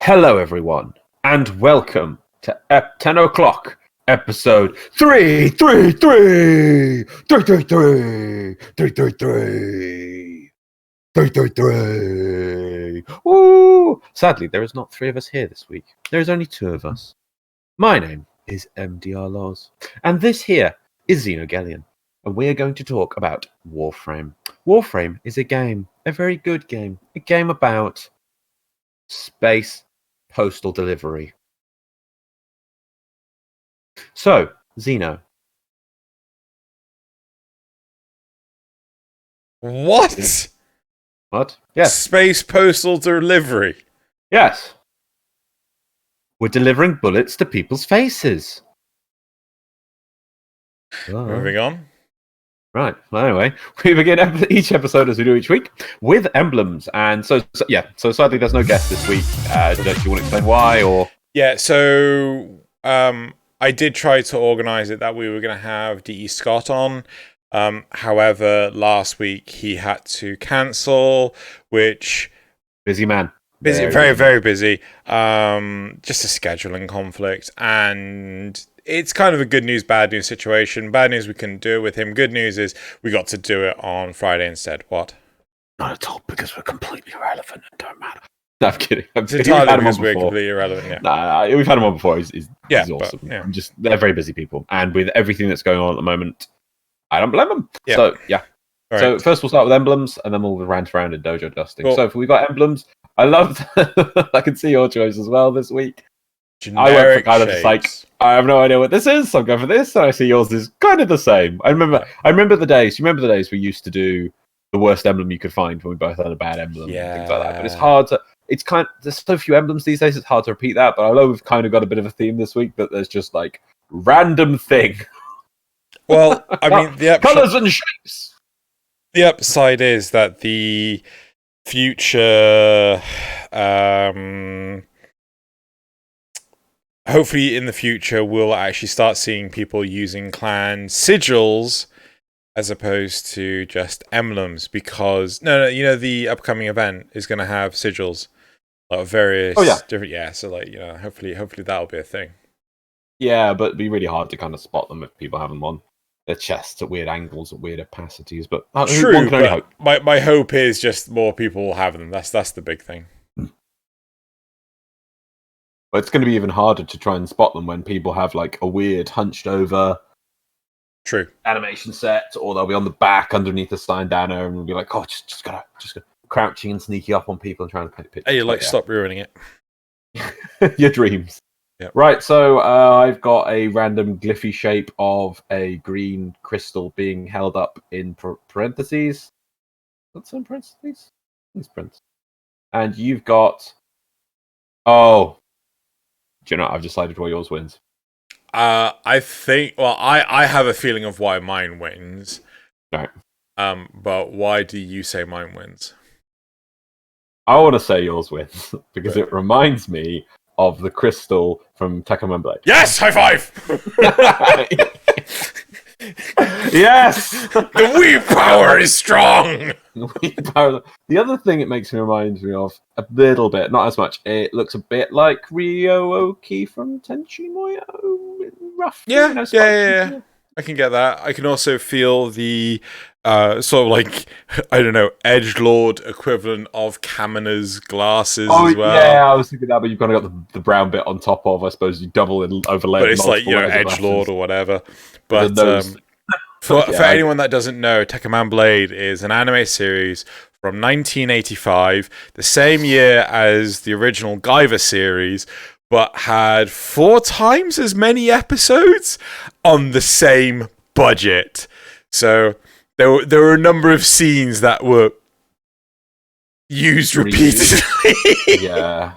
Hello, everyone, and welcome to 10 o'clock, episode 333. Woo! Sadly, there is not three of us here this week. There is only two of us. My name is MDRLOz, and this here is Xeno, and we are going to talk about Warframe. Warframe is a game, a very good game, a game about space postal delivery. So, Xeno. What? What? Yes. Space postal delivery. Yes. We're delivering bullets to people's faces. Moving on. Right. Well, anyway, we begin each episode as we do each week with emblems, and so sadly there's no guest this week. Do you want to explain why, or? Yeah. So I did try to organise it that we were going to have D.E. Scott on. However, last week he had to cancel, which Busy man. Very, very busy. Just a scheduling conflict, and it's kind of a good news, bad news situation. Bad news, we couldn't do it with him. Good news is we got to do it on Friday instead. What? Not at all, because we're completely irrelevant and don't matter. No, I'm kidding. It's entirely because we're completely irrelevant. Yeah. Nah, we've had him on before. He's awesome. But, yeah. They're very busy people, and with everything that's going on at the moment, I don't blame them. Yeah. So yeah. All So right. first we'll start with emblems, and then we'll rant around in dojo dusting. Cool. So if we got emblems, I loved. I can see your choice as well this week. Generic I went for kind of shapes. like, I have no idea what this is, so I'm going for this, and I see yours is kind of the same. I remember the days. You remember the days we used to do the worst emblem you could find when we both had a bad emblem and things like that. But it's hard to. It's kind. There's so few emblems these days. It's hard to repeat that. But I know we've kind of got a bit of a theme this week. That there's just like random thing. Well, I mean, colors and shapes. The upside is that the future, hopefully in the future, we'll actually start seeing people using clan sigils as opposed to just emblems. Because the upcoming event is going to have sigils of various different. Yeah, so hopefully that'll be a thing. Yeah, but it'd be really hard to kind of spot them if people have them on their chests at weird angles, at weird opacities. But True, one can only hope. My hope is just more people will have them. That's the big thing. But it's going to be even harder to try and spot them when people have like a weird hunched over True animation set, or they'll be on the back underneath a sign banner, and we'll be like, oh, just gotta crouching and sneaking up on people and trying to paint pictures. Hey, stop ruining it. Your dreams. Yep. Right, so I've got a random glyphy shape of a green crystal being held up in parentheses. What's in parentheses? These parentheses. And you've got... Oh. Do you know what? I've decided why yours wins. I think... Well, I have a feeling of why mine wins. Right. But why do you say mine wins? I want to say yours wins, because it reminds me of the crystal from Tekken Blade. Yes! High five! Yes! The Wii power is strong! The other thing it makes me remind me of a little bit, not as much, it looks a bit like Ryo-Oki from Tenchi Muyo. Rough. Yeah. I can get that. I can also feel the sort of like, I don't know, edgelord equivalent of Kamina's glasses as well. Yeah, I was thinking that, but you've kind of got the brown bit on top of, I suppose you double and overlay. But it's like, edgelord or whatever. But for anyone that doesn't know, Tekken Blade is an anime series from 1985, the same year as the original Gaiva series, but had 4 times as many episodes on the same budget. So there were a number of scenes that were used repeatedly. Yeah.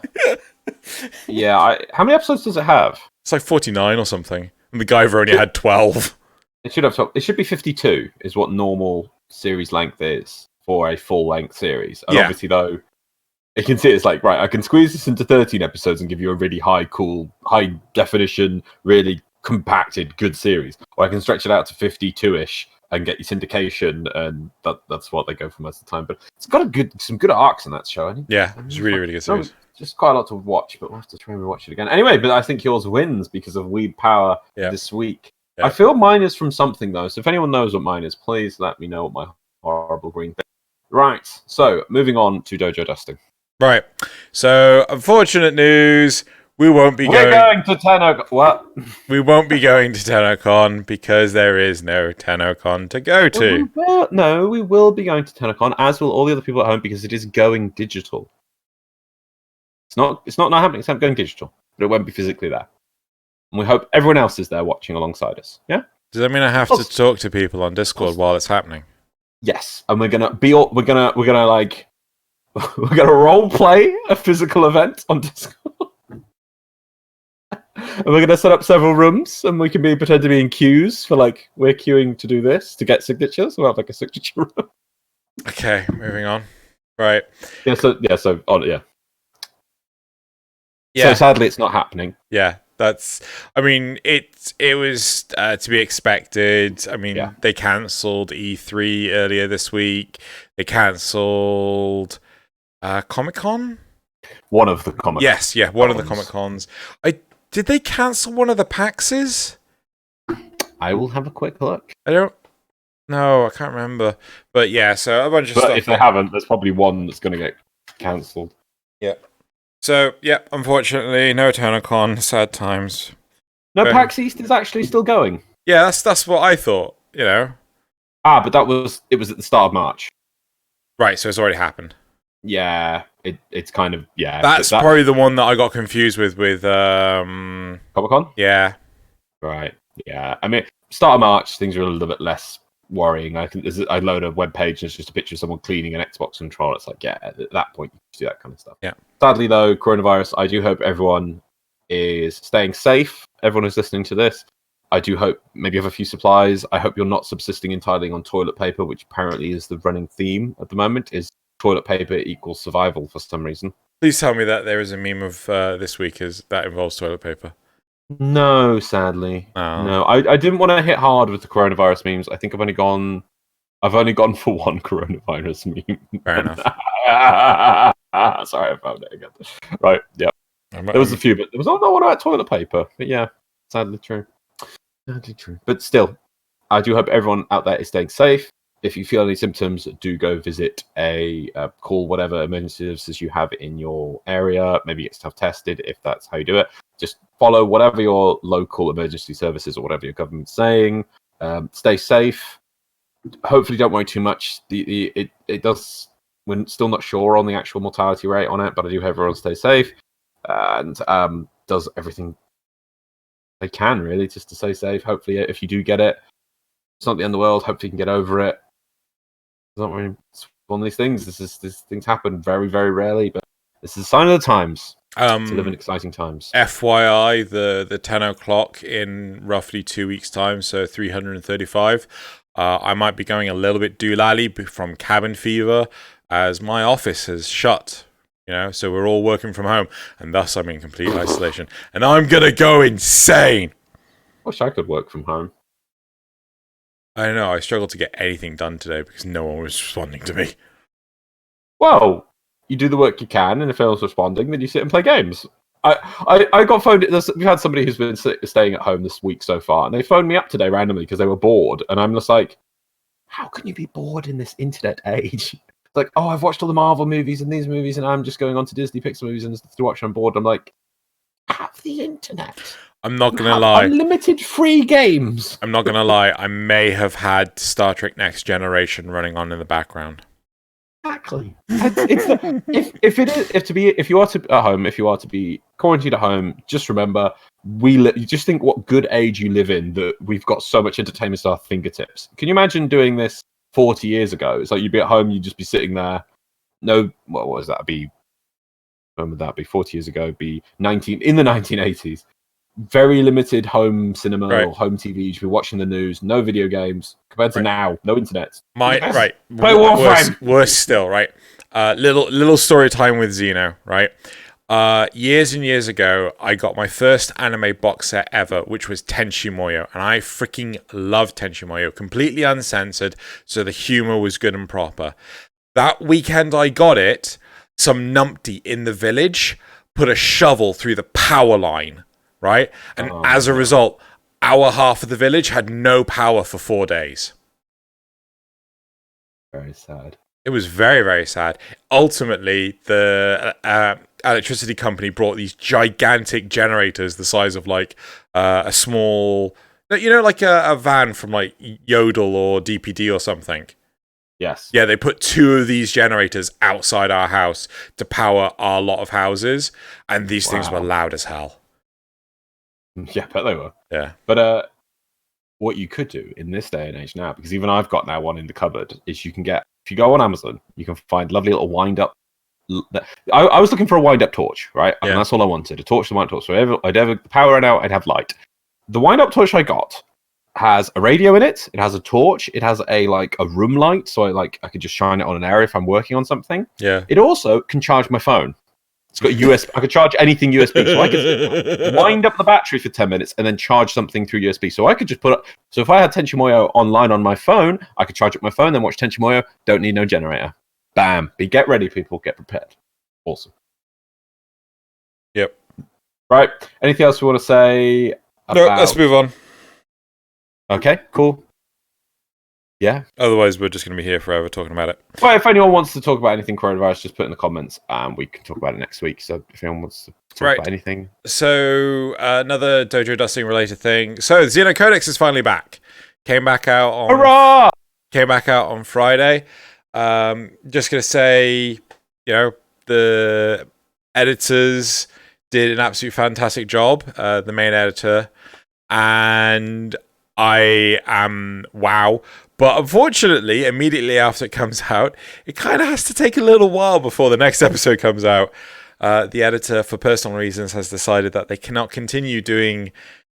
How many episodes does it have? It's like 49 or something. And the Gaiva only had 12. It should be 52, is what normal series length is for a full-length series. And obviously, though, you can see it's like, right, I can squeeze this into 13 episodes and give you a really high-definition, really compacted, good series. Or I can stretch it out to 52-ish and get your syndication, and that's what they go for most of the time. But it's got some good arcs in that show. Yeah, it's really, really good series. Just quite a lot to watch, but we'll have to try and rewatch it again. Anyway, but I think yours wins because of Weed Power this week. I feel mine is from something, though, so if anyone knows what mine is, please let me know what my horrible green thing. Right, so moving on to dojo dusting. Right, so unfortunate news... We're going to TennoCon. What? We won't be going to TennoCon because there is no TennoCon to go to. We will be going to TennoCon, as will all the other people at home, because it is going digital. It's not happening. It's going digital, but it won't be physically there. And we hope everyone else is there watching alongside us. Yeah. Does that mean I have to talk to people on Discord while it's happening? Yes, and we're gonna role play a physical event on Discord. And we're going to set up several rooms, and we can pretend to be in queues for, we're queuing to do this, to get signatures. We'll have, a signature room. Okay, moving on. Right. So sadly, it's not happening. Yeah, it was to be expected. They cancelled E3 earlier this week. They cancelled Comic-Con? One of the Comic-Cons. Yes, yeah, one of the Comic-Cons. Did they cancel one of the PAXs? I will have a quick look. I can't remember. But yeah, so a bunch of stuff. If they haven't, there's probably one that's going to get cancelled. Yeah. So, yeah, unfortunately, no TennoCon. Sad times. No, PAX East is actually still going. Yeah, that's what I thought, but it was at the start of March. Right, so it's already happened. Yeah, it's kind of, yeah. That's probably the one that I got confused with Comic-Con? Yeah. Right, yeah. Start of March, things are a little bit less worrying. I load a web page and it's just a picture of someone cleaning an Xbox controller. It's at that point, you can do that kind of stuff. Yeah. Sadly, though, coronavirus, I do hope everyone is staying safe. Everyone who's listening to this. I do hope maybe you have a few supplies. I hope you're not subsisting entirely on toilet paper, which apparently is the running theme at the moment, is toilet paper equals survival for some reason. Please tell me that there is a meme of this week that involves toilet paper. No, sadly. Oh. No, I didn't want to hit hard with the coronavirus memes. I think I've only gone for one coronavirus meme. Fair enough. Sorry, I found it again. Right, yeah. There was a few, but there was not one about toilet paper. But yeah, sadly true. Sadly true. But still, I do hope everyone out there is staying safe. If you feel any symptoms, do go visit call whatever emergency services you have in your area. Maybe get stuff tested if that's how you do it. Just follow whatever your local emergency services or whatever your government's saying. Stay safe. Hopefully, don't worry too much. It does. We're still not sure on the actual mortality rate on it, but I do hope everyone stay safe and does everything they can really just to stay safe. Hopefully, if you do get it, it's not the end of the world. Hopefully, you can get over it. It's one of these things. These things happen very, very rarely, but this is a sign of the times. To live in exciting times. FYI, the 10 o'clock in roughly 2 weeks' time, so 335. I might be going a little bit doolally from cabin fever, as my office has shut. So we're all working from home, and thus I'm in complete isolation, and I'm gonna go insane. Wish I could work from home. I don't know. I struggled to get anything done today because no one was responding to me. Well, you do the work you can, and if no one's responding, then you sit and play games. I got phoned. We've had somebody who's been staying at home this week so far, and they phoned me up today randomly because they were bored, and I'm just like, how can you be bored in this internet age? It's like, I've watched all the Marvel movies and these movies, and I'm just going on to Disney Pixar movies and to watch. I'm bored. I'm like, have the internet. I'm not going to lie. Unlimited free games. I'm not going to lie. I may have had Star Trek Next Generation running on in the background. Exactly. If you are to be quarantined at home, just remember you just think what good age you live in that we've got so much entertainment stuff at our fingertips. Can you imagine doing this 40 years ago? It's like you'd be at home, you'd just be sitting there. No, what was that? When would that be? 40 years ago, be in the 1980s. Very limited home cinema or home TV. You'd be watching the news, no video games. Compared to now, no internet. Play Warframe. Worse still, right? Little story time with Xeno, right? Years and years ago, I got my first anime box set ever, which was Tenchi Muyo, and I freaking loved Tenchi Muyo, completely uncensored, so the humor was good and proper. That weekend I got it, some numpty in the village put a shovel through the power line, right? And as a result, our half of the village had no power for 4 days. Very sad. It was very, very sad. Ultimately, the electricity company brought these gigantic generators the size of like a small, like a van from like Yodel or DPD or something. Yes. Yeah, they put 2 of these generators outside our house to power our lot of houses, and these things were loud as hell. Yeah, but they were. Yeah. But what you could do in this day and age now, because even I've got now one in the cupboard, is you can get, if you go on Amazon, you can find lovely little wind-up. I was looking for a wind-up torch, right? Yeah. And that's all I wanted, a torch to wind torch. So I'd ever power ran out, I'd have light. The wind-up torch I got has a radio in it. It has a torch. It has a room light, so I could just shine it on an area if I'm working on something. Yeah. It also can charge my phone. It's got USB. I could charge anything USB, so I could wind up the battery for 10 minutes and then charge something through USB. So I could just put up. So if I had Tenchi Muyo online on my phone, I could charge up my phone, then watch Tenchi Muyo. Don't need no generator. Bam. Get ready, people. Get prepared. Awesome. Yep. Right. Anything else we want to say? No, let's move on. Okay, cool. Yeah. Otherwise, we're just going to be here forever talking about it. Well, if anyone wants to talk about anything coronavirus, just put it in the comments and we can talk about it next week. So if anyone wants to talk about anything. So, another dojo dusting related thing. So, Xeno Codex is finally back. Came back out on Friday. Just going to say, the editors did an absolute fantastic job, the main editor. And I am wow. But unfortunately, immediately after it comes out, it kind of has to take a little while before the next episode comes out. The editor, for personal reasons, has decided that they cannot continue doing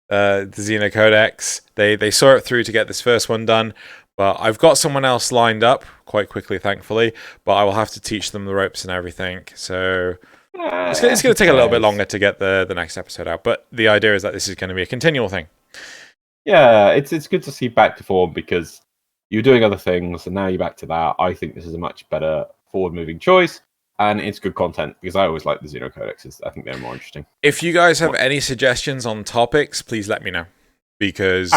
the Xeno Codex. They saw it through to get this first one done. But I've got someone else lined up quite quickly, thankfully. But I will have to teach them the ropes and everything. So it's going to take a little bit longer to get the next episode out. But the idea is that this is going to be a continual thing. Yeah, it's good to see back to form because you're doing other things and now you're back to that. I think this is a much better forward-moving choice and it's good content because I always like the Xeno Codexes. I think they're more interesting. If you guys have any suggestions on topics, please let me know because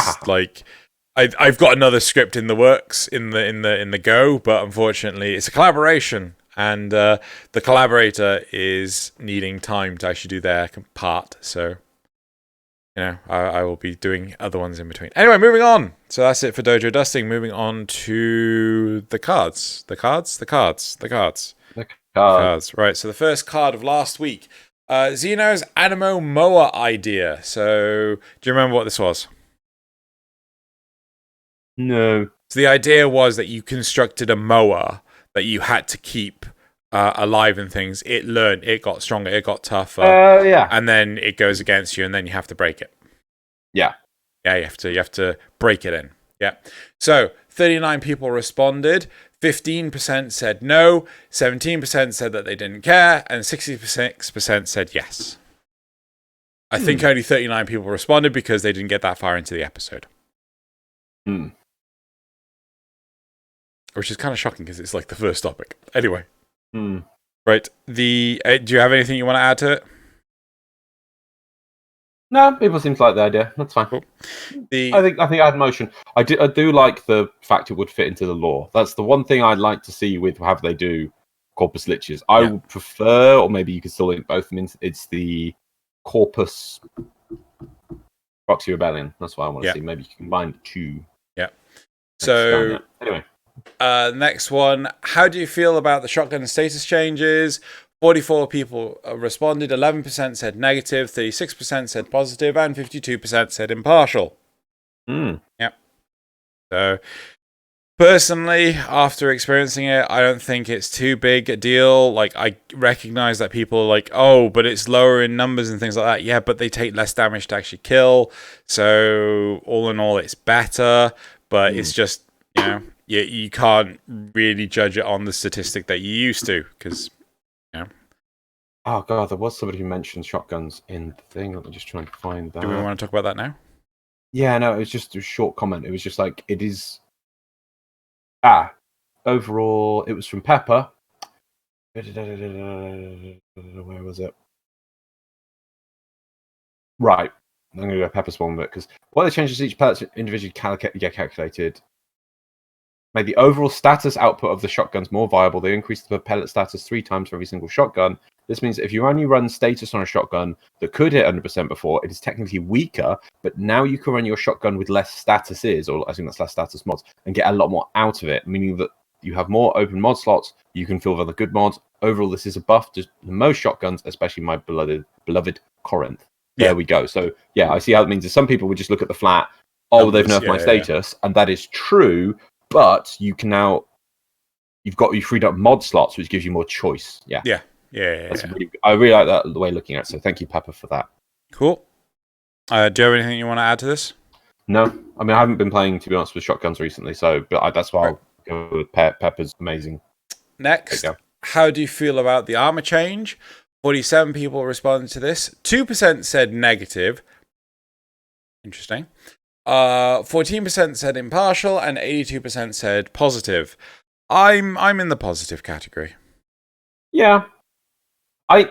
I've got another script in the works in the go, but unfortunately it's a collaboration and the collaborator is needing time to actually do their part. So I will be doing other ones in between. Anyway, moving on. So that's it for Dojo Dusting. Moving on to the cards. The cards. Right, so the first card of last week. Xeno's Animo Moa idea. So, do you remember what this was? No. So the idea was that you constructed a Moa that you had to keep alive and things. It learned, it got stronger, it got tougher. And then it goes against you, and then you have to break it. Yeah. Yeah, you have to break it in. Yeah. So 39 people responded. 15% said no. 17% said that they didn't care, and 66% said yes. I think only 39 people responded because they didn't get that far into the episode. Which is kind of shocking because it's like the first topic. Anyway. Right. Do you have anything you want to add to it? No, people seem to like the idea. That's fine. Cool. I think I had motion. I do like the fact it would fit into the lore. That's the one thing I'd like to see with how they do Corpus Liches. I would prefer, or maybe you could still link both of them. It's the Corpus Proxy Rebellion. That's what I want to see. Maybe you can combine the two. Yeah. So anyway. Next one. How do you feel about the shotgun status changes? 44 people responded. 11% said negative. 36% said positive, and 52% said impartial. Yep. So, personally, after experiencing it, I don't think it's too big a deal. Like, I recognize that people are like, oh, but it's lower in numbers and things like that. Yeah, but they take less damage to actually kill. So, all in all, it's better. But it's just, you can't really judge it on the statistic that you used to, because Oh god, there was somebody who mentioned shotguns in the thing. Let me just try and find that. Do we want to talk about that now? Yeah, no, it was just a short comment. It was just like, it is... overall, it was from Pepper. Where was it? Right. I'm going to go Pepper's one bit, because what the changes each pellet individually get calculated made the overall status output of the shotguns more viable. They increased the pellet status 3 times for every single shotgun. This means if you only run status on a shotgun that could hit 100% before, it is technically weaker, but now you can run your shotgun with less statuses, or I think that's less status mods, and get a lot more out of it, meaning that you have more open mod slots, you can fill with other good mods. Overall, this is a buff to most shotguns, especially my beloved Corinth. There we go. So, yeah, I see how it means that some people would just look at the flat, they've nerfed my status, and that is true, but you can now, you've freed up mod slots, which gives you more choice. Yeah. I really like that the way of looking at it. So thank you, Pepper, for that. Cool. Do you have anything you want to add to this? No, I mean I haven't been playing, to be honest, with shotguns recently. So, but that's why I'll go with Pepper's amazing. Next, how do you feel about the armor change? 47 people responded to this. 2% said negative. Interesting. 14% said impartial, and 82% said positive. I'm in the positive category. Yeah, I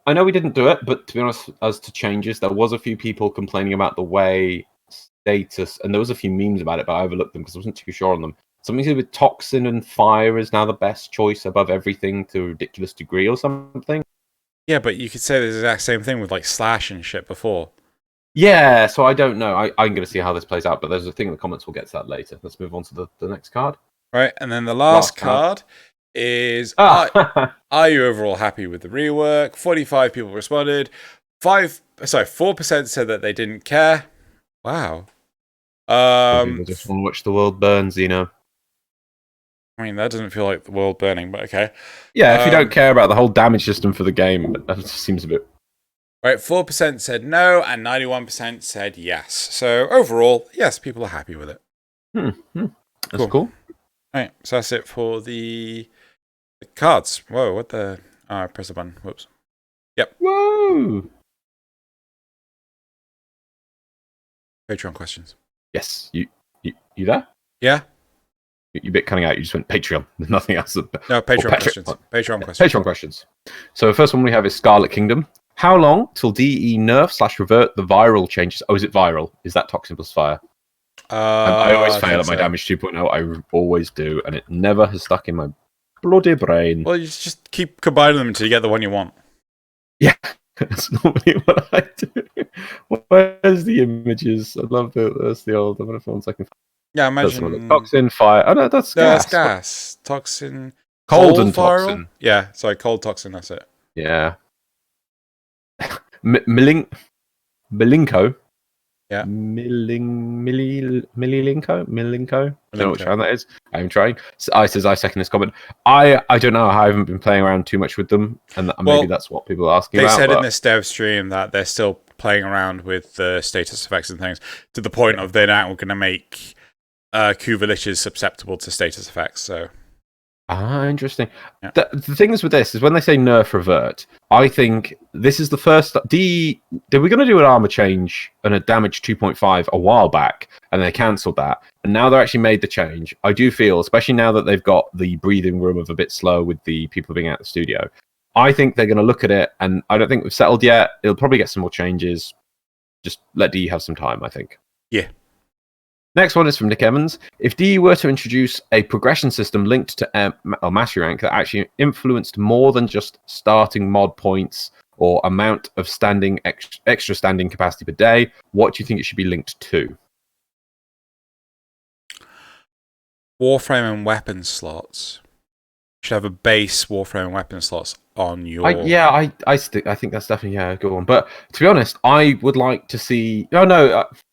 know we didn't do it, but to be honest, as to changes, there was a few people complaining about the way status, and there was a few memes about it, but I overlooked them because I wasn't too sure on them. Something to do with toxin and fire is now the best choice above everything to a ridiculous degree or something. Yeah, but you could say the exact same thing with like slash and shit before. Yeah, so I don't know. I'm going to see how this plays out, but there's a thing in the comments. We'll get to that later. Let's move on to the next card. Right, and then the last card is, are you overall happy with the rework? 45 people responded. 4% said that they didn't care. Wow. People just want to watch the world burn, Xeno. I mean, that doesn't feel like the world burning, but okay. Yeah, if you don't care about the whole damage system for the game, that just seems a bit... Right, 4% said no, and 91% said yes. So overall, yes, people are happy with it. That's cool. Right, so that's it for the cards. Whoa, what the... Oh, I pressed a button. Whoops. Yep. Whoa! Patreon questions. Yes. You there? Yeah. You're a bit cutting out. You just went Patreon. There's nothing else. No, Patreon questions. Patreon questions. Patreon questions. So the first one we have is Scarlet Kingdom. How long till DE nerf/revert the viral changes? Oh, is it viral? Is that toxin plus fire? I always fail at my damage 2.0. I always do, and it never has stuck in my bloody brain. Well, you just keep combining them until you get the one you want. Yeah, that's normally what I do. Where's the images? I love that's the old. I'm gonna find 1 second. Yeah, imagine toxin, fire. Oh no, that's gas. That's gas. Toxin. Cold and toxin. Yeah, sorry, cold toxin. That's it. Yeah. Milinko. Yeah. Milinko. I don't know which one that is. I'm trying. So I second this comment. I don't know. I haven't been playing around too much with them, and maybe that's what people are asking about. They said in this dev stream that they're still playing around with the status effects and things to the point of they're now going to make Kuvaliches susceptible to status effects. So. Interesting. Yeah. The thing is with this is when they say nerf revert, I think this is the first... They were going to do an armor change and a damage 2.5 a while back, and they cancelled that. And now they're actually made the change. I do feel, especially now that they've got the breathing room of a bit slow with the people being out the studio, I think they're going to look at it, and I don't think we've settled yet. It'll probably get some more changes. Just let DE have some time, I think. Yeah. Next one is from Nick Evans. If DE were to introduce a progression system linked to mastery rank that actually influenced more than just starting mod points or amount of extra standing capacity per day, what do you think it should be linked to? Warframe and weapon slots. You should have a base Warframe and weapon slots on your... I think that's definitely a good one. But to be honest, I would like to see...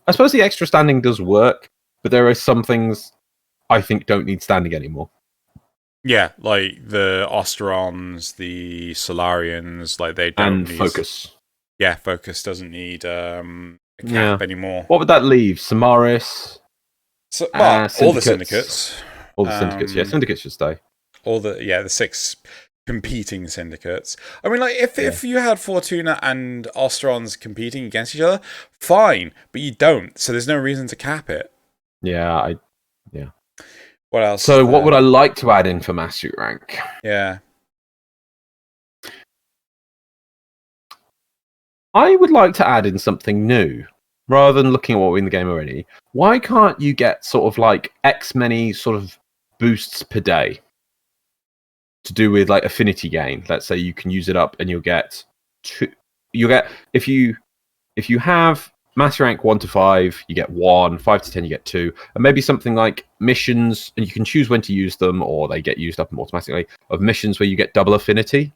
I suppose the extra standing does work, but there are some things I think don't need standing anymore. Yeah, like the Osterons, the Solarians, like they don't need... Focus. Yeah, Focus doesn't need a cap anymore. What would that leave? Samaris? All the Syndicates. All the Syndicates, yeah. Syndicates should stay. The 6 competing syndicates. I mean, like, if you had Fortuna and Osterons competing against each other, fine, but you don't, so there's no reason to cap it. Yeah, What else? So what would I like to add in for Mastery Rank? Yeah. I would like to add in something new. Rather than looking at what we're in the game already, why can't you get sort of like X many sort of boosts per day? To do with like affinity gain. Let's say you can use it up and you'll get if you have master rank 1 to 5, you get 1, 5 to 10 you get 2, and maybe something like missions, and you can choose when to use them or they get used up automatically, of missions where you get double affinity.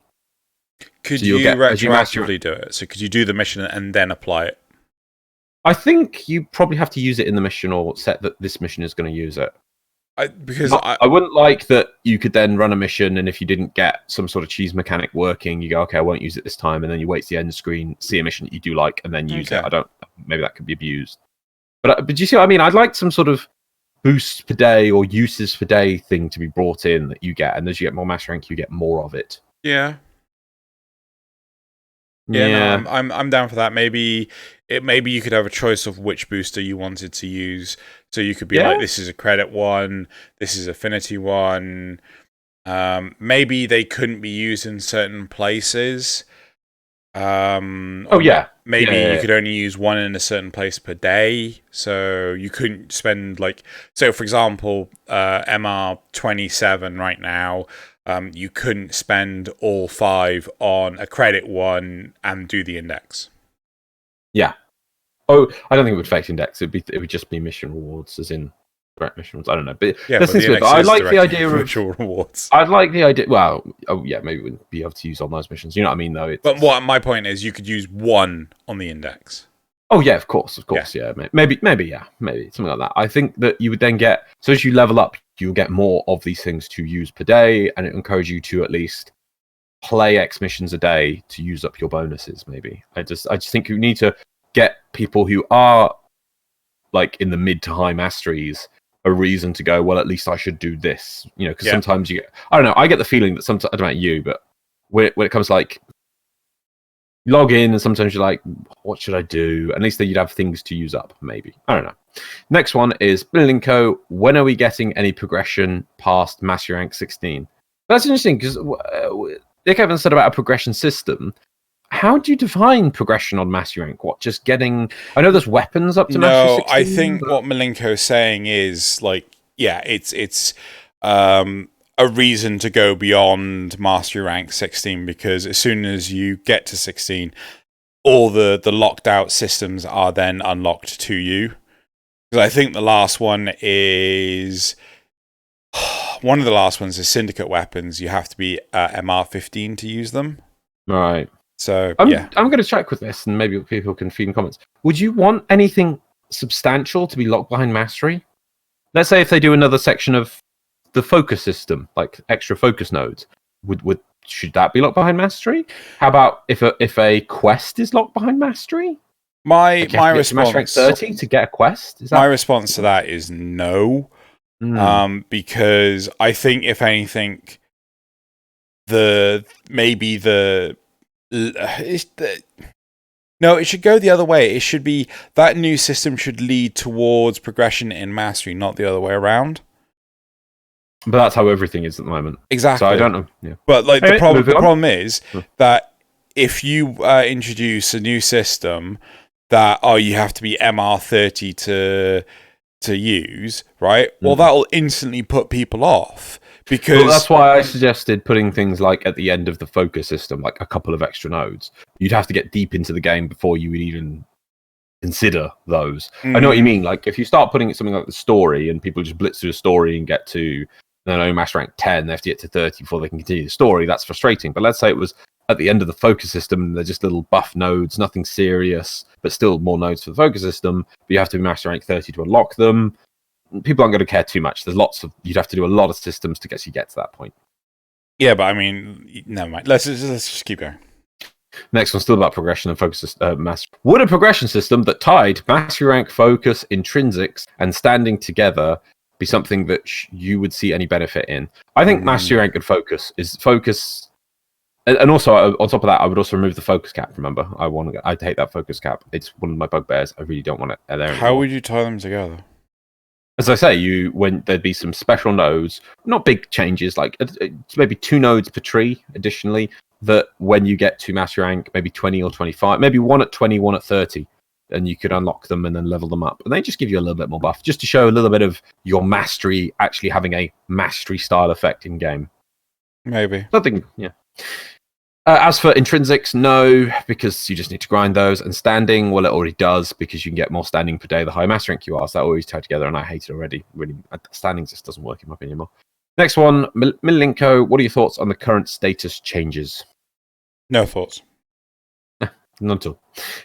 Could you retroactively do it? So could you do the mission and then apply it? I think you probably have to use it in the mission or set that this mission is going to use it. I wouldn't like that you could then run a mission, and if you didn't get some sort of cheese mechanic working, you go, okay, I won't use it this time, and then you wait to the end screen, see a mission that you do like, and then use it. Maybe that could be abused. But do you see what I mean? I'd like some sort of boosts per day or uses per day thing to be brought in that you get, and as you get more master rank, you get more of it. Yeah. Yeah, no, I'm down for that. Maybe you could have a choice of which booster you wanted to use. So you could be like, this is a credit one, this is affinity one. Maybe they couldn't be used in certain places. Maybe you could only use one in a certain place per day. So you couldn't spend so for example, MR27 right now. You couldn't spend all 5 on a credit one and do the index. Yeah. Oh, I don't think it would affect index. It would just be mission rewards, as in direct mission rewards. I don't know, but I like the idea of virtual rewards. I'd like the idea. Well, maybe we wouldn't be able to use on those missions. You know what I mean, though. But what my point is, you could use one on the index. Oh yeah, of course, yeah. Maybe something like that. I think that you would then get, so as you level up, you'll get more of these things to use per day, and it encourage you to at least play X missions a day to use up your bonuses. Maybe I just think you need to get people who are like in the mid to high masteries a reason to go, well, at least I should do this. You know, because sometimes you get, I don't know, I get the feeling that sometimes, I don't know about you, but when it comes to like log in and sometimes you're like, what should I do? At least then you'd have things to use up, maybe. I don't know. Next one is Blinko. When are we getting any progression past Mastery Rank 16? That's interesting because Nick Evans said about a progression system. How do you define progression on Mastery Rank? What, just getting... I know there's weapons up to Mastery 16. I think what Malenko's saying is, it's a reason to go beyond Mastery Rank 16, because as soon as you get to 16, all the locked out systems are then unlocked to you. Because I think the last one is... One of the last ones is Syndicate weapons. You have to be MR15 to use them. Right. So, I'm going to check with this, and maybe people can feed in comments. Would you want anything substantial to be locked behind Mastery? Let's say if they do another section of the focus system, like extra focus nodes, should that be locked behind Mastery? How about if a quest is locked behind Mastery? My response, rank 30 to get a quest. My response to that is no, because I think if anything, no, it should go the other way. It should be that new system should lead towards progression in Mastery, not the other way around. But that's how everything is at the moment. Exactly. So I don't know. Yeah. But the problem is that if you introduce a new system that you have to be MR30 to use, right? Well, that'll instantly put people off. Because that's why I suggested putting things like at the end of the focus system, like a couple of extra nodes. You'd have to get deep into the game before you would even consider those. I know what you mean. Like if you start putting something like the story and people just blitz through the story and get to, Master Rank 10, they have to get to 30 before they can continue the story. That's frustrating. But let's say it was at the end of the focus system, and they're just little buff nodes, nothing serious, but still more nodes for the focus system. But you have to be Master Rank 30 to unlock them. People aren't going to care too much. You'd have to do a lot of systems to get to that point. Yeah, but I mean, never mind. Let's just keep going. Next one's still about progression and focus mastery. Would a progression system that tied mastery rank, focus, intrinsics, and standing together be something that you would see any benefit in? I think mastery rank and focus And also, on top of that, I would also remove the focus cap. Remember, I hate that focus cap. It's one of my bugbears. I really don't want it there anymore. How would you tie them together? As I say, when there'd be some special nodes, not big changes, like it's maybe 2 nodes per tree. Additionally, that when you get to master rank, maybe 20 or 25, maybe one at 20, one at 30, and you could unlock them and then level them up. And they just give you a little bit more buff, just to show a little bit of your mastery actually having a mastery style effect in game. Maybe something, yeah. As for intrinsics, no, because you just need to grind those. And standing, well, it already does, because you can get more standing per day the higher master rank you are. So that always tied together, and I hate it already. Really, standing just doesn't work in my opinion anymore. Next one, Milinko, what are your thoughts on the current status changes? No thoughts. None at all.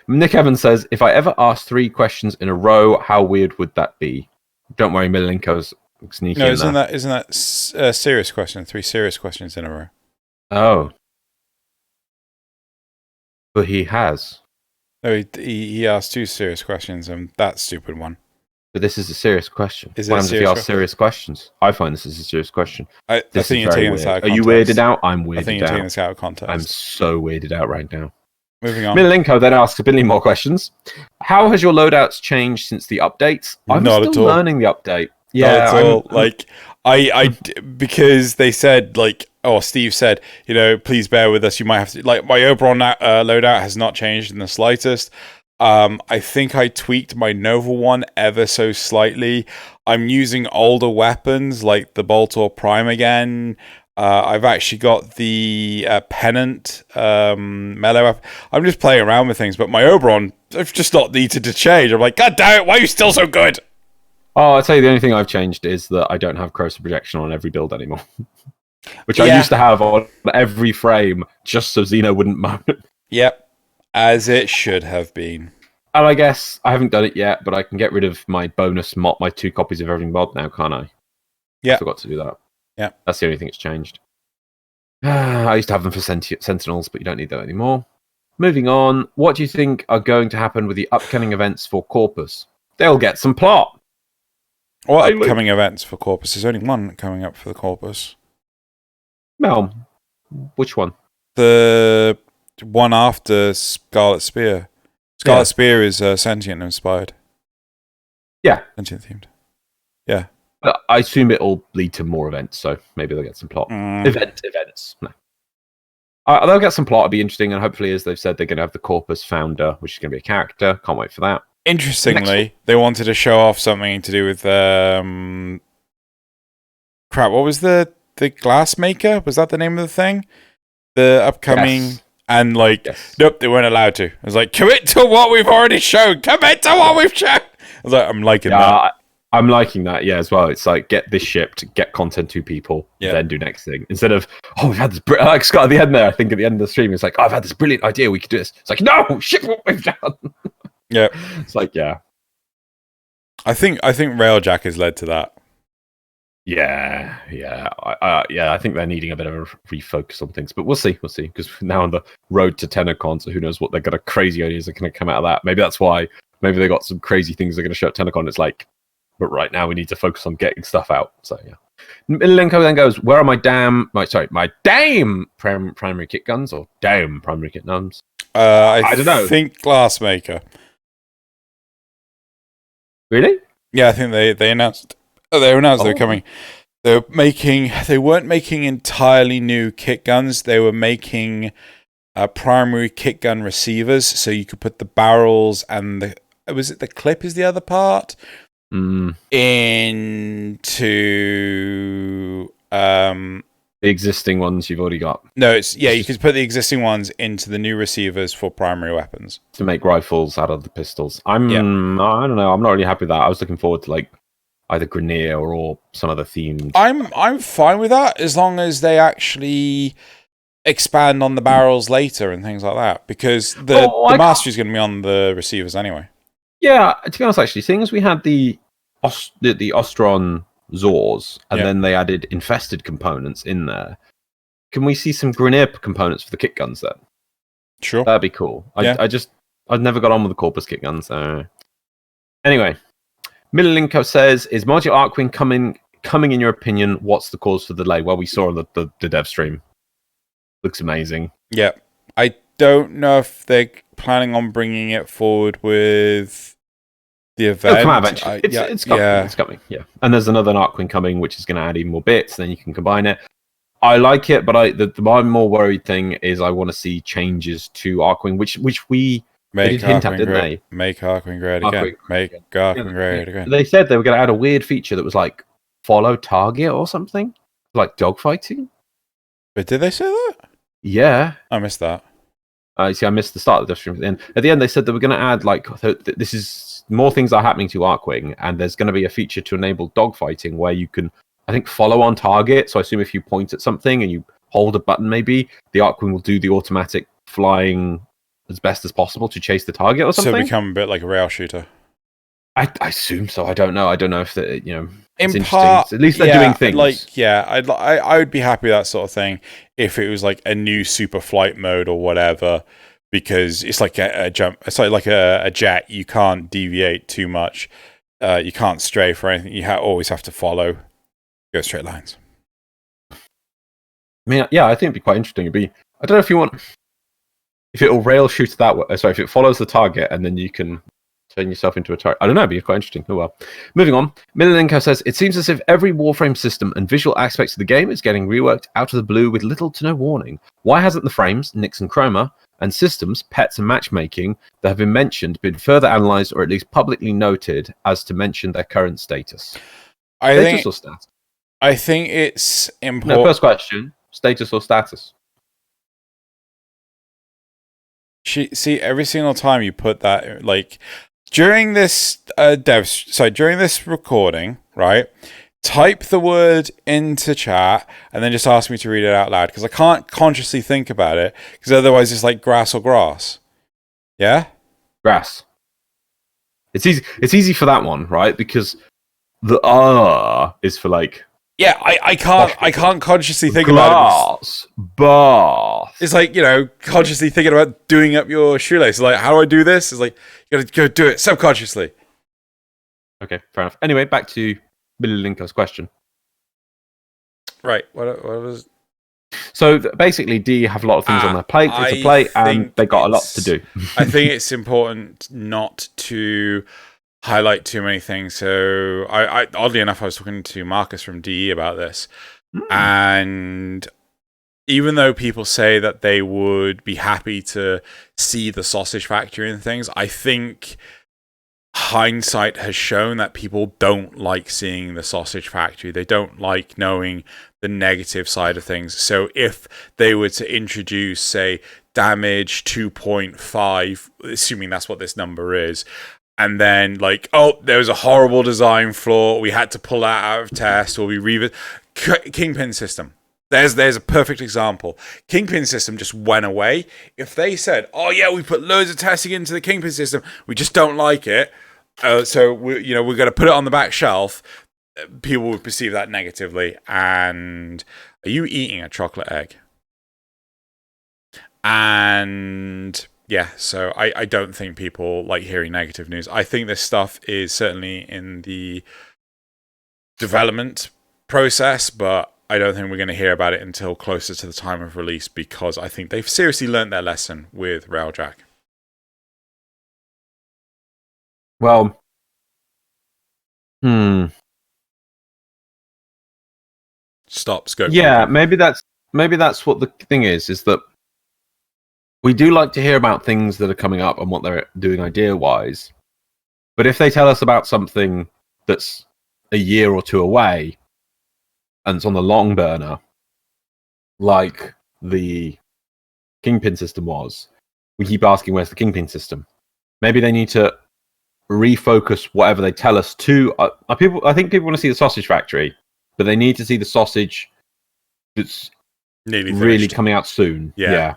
Nick Evans says, if I ever ask 3 questions in a row, how weird would that be? Don't worry, Milinko's sneaky. No, isn't that a serious question? 3 serious questions in a row. Oh. But he has. No, he asked 2 serious questions, and that stupid one. But this is a serious question. Is what happens if you ask serious questions? I find this is a serious question. I think you're taking this out of context. Are you weirded out? I'm weirded out. I think you're taking this out of context. I'm so weirded out right now. Moving on. Milinko then asks a billion more questions. How has your loadouts changed since the updates? I'm still learning the update. Yeah, not at all. Like, I because they said, like, Steve said, please bear with us. You might have to, like, my Oberon loadout has not changed in the slightest. I think I tweaked my Nova one ever so slightly. I'm using older weapons like the Boltor Prime again. I've actually got the Pennant melee weapon. I'm just playing around with things, but my Oberon, I've just not needed to change. I'm like, God damn it, why are you still so good? Oh, I'll tell you, the only thing I've changed is that I don't have corrosive projection on every build anymore. Which I used to have on every frame, just so Xeno wouldn't moan. Yep, as it should have been. And I guess I haven't done it yet, but I can get rid of my bonus mod, my 2 copies of every mod now, can't I? Yeah. I forgot to do that. Yeah. That's the only thing that's changed. I used to have them for Sentinels, but you don't need that anymore. Moving on, what do you think are going to happen with the upcoming events for Corpus? They'll get some plot. What upcoming events for Corpus? There's only one coming up for the Corpus. Mel, which one? The one after Scarlet Spear. Scarlet Spear is sentient inspired. Yeah. Sentient themed. Yeah. But I assume it'll lead to more events, so maybe they'll get some plot. Events. No. They'll get some plot. It'll be interesting, and hopefully, as they've said, they're going to have the Corpus founder, which is going to be a character. Can't wait for that. Interestingly, they wanted to show off something to do with crap. What was the glass maker? Was that the name of the thing? The upcoming. Yes. And nope, they weren't allowed to. I was like, commit to what we've already shown. Commit to what we've shown. I was like, I'm liking that. I'm liking that, as well. It's like, get this shipped, get content to people, then do next thing. Instead of, we've had this, like Scott at the end there, I think at the end of the stream, it's like, I've had this brilliant idea, we could do this. It's like, no, ship what we've done. Yeah. It's like, I think Railjack has led to that. Yeah. I think they're needing a bit of a refocus on things, but we'll see, because now on the road to TennoCon, so who knows what they're going to crazy ideas are going to come out of that. Maybe that's why. Maybe they got some crazy things they're going to show at TennoCon. It's like, but right now we need to focus on getting stuff out. So yeah. Milenko then goes, where are my damn primary kit guns or damn primary kit guns? I don't know. I think Glassmaker. Really? Yeah, I think they announced. They announced they were coming. They weren't making entirely new kit guns. They were making primary kit gun receivers, so you could put the barrels and the clip is the other part into the existing ones you've already got. No, you could put the existing ones into the new receivers for primary weapons to make rifles out of the pistols. I don't know. I'm not really happy with that. I was looking forward to either Grenier or some other themed. I'm fine with that as long as they actually expand on the barrels later and things like that, because the mastery is going to be on the receivers anyway. Yeah, to be honest, actually, seeing as we had the Ostron Zors and then they added infested components in there, can we see some Grenier components for the kit guns then? Sure, that'd be cool. I've never got on with the Corpus kit guns. Anyway. Milinko says, is Modular Arcwing coming in your opinion? What's the cause for the delay? Well, we saw on the dev stream. looks amazing. Yeah. I don't know if they're planning on bringing it forward with the event. It'll come out eventually. It's coming. Yeah. It's coming. Yeah. And there's another Arcwing coming, which is going to add even more bits. Then you can combine it. I like it, but my more worried thing is I want to see changes to Arcwing, which we did hint at, didn't they? Make Arcwing great again. Make Arcwing great again. They said they were going to add a weird feature that was like follow target or something, like dogfighting. But did they say that? Yeah. I missed that. See, I missed the start of the stream. At the end, they said they were going to add this is more things are happening to Arcwing, and there's going to be a feature to enable dogfighting where you can, I think, follow on target. So I assume if you point at something and you hold a button, maybe the Arcwing will do the automatic flying as best as possible to chase the target or something. So become a bit like a rail shooter. I assume so. I don't know. I don't know if the in part, at least they're doing things. I would be happy with that sort of thing if it was like a new super flight mode or whatever, because it's like a jump. It's like a jet. You can't deviate too much. You can't stray for anything. You always have to follow. Go straight lines. I mean, yeah, I think it'd be quite interesting. I don't know if it'll rail shoot that way. Sorry, if it follows the target and then you can turn yourself into a target. I don't know, it'd be quite interesting. Oh well. Moving on. Milenko says, it seems as if every Warframe system and visual aspects of the game is getting reworked out of the blue with little to no warning. Why hasn't the frames, nicks and chroma, and systems, pets and matchmaking that have been mentioned been further analysed or at least publicly noted as to mention their current status? Status or status? I think it's important. No, first question. Status or status? See, every single time you put that, like, during this during this recording, right? Type the word into chat and then just ask me to read it out loud, because I can't consciously think about it, because otherwise it's like grass or grass. Yeah? Grass. It's easy for that one, right? Because the is for like... Yeah, I can't consciously think about it. Bath. It's like, consciously thinking about doing up your shoelace. Like, how do I do this? It's like, you gotta go do it subconsciously. Okay, fair enough. Anyway, back to Milenko's question. Right, what was... So basically, D have a lot of things on their plate. It's a plate, and they got a lot to do. I think it's important not to highlight too many things. So I oddly enough, I was talking to Marcus from DE about this, and even though people say that they would be happy to see the sausage factory and things, I think hindsight has shown that people don't like seeing the sausage factory. They don't like knowing the negative side of things. So if they were to introduce, say, damage 2.5, assuming that's what this number is, and then, like, oh, there was a horrible design flaw, we had to pull that out of test, or we revisit. Kingpin system. There's a perfect example. Kingpin system just went away. If they said, oh yeah, we put loads of testing into the Kingpin system, we just don't like it, so we're going to put it on the back shelf, people would perceive that negatively. And are you eating a chocolate egg? And... yeah, so I don't think people like hearing negative news. I think this stuff is certainly in the development process, but I don't think we're going to hear about it until closer to the time of release, because I think they've seriously learned their lesson with Railjack. Well, Stop scope. Yeah, maybe that's what the thing is that we do like to hear about things that are coming up and what they're doing idea-wise. But if they tell us about something that's a year or two away and it's on the long burner, like the Kingpin system was, we keep asking, where's the Kingpin system? Maybe they need to refocus whatever they tell us to. I think people want to see the sausage factory, but they need to see the sausage that's really coming out soon. Yeah.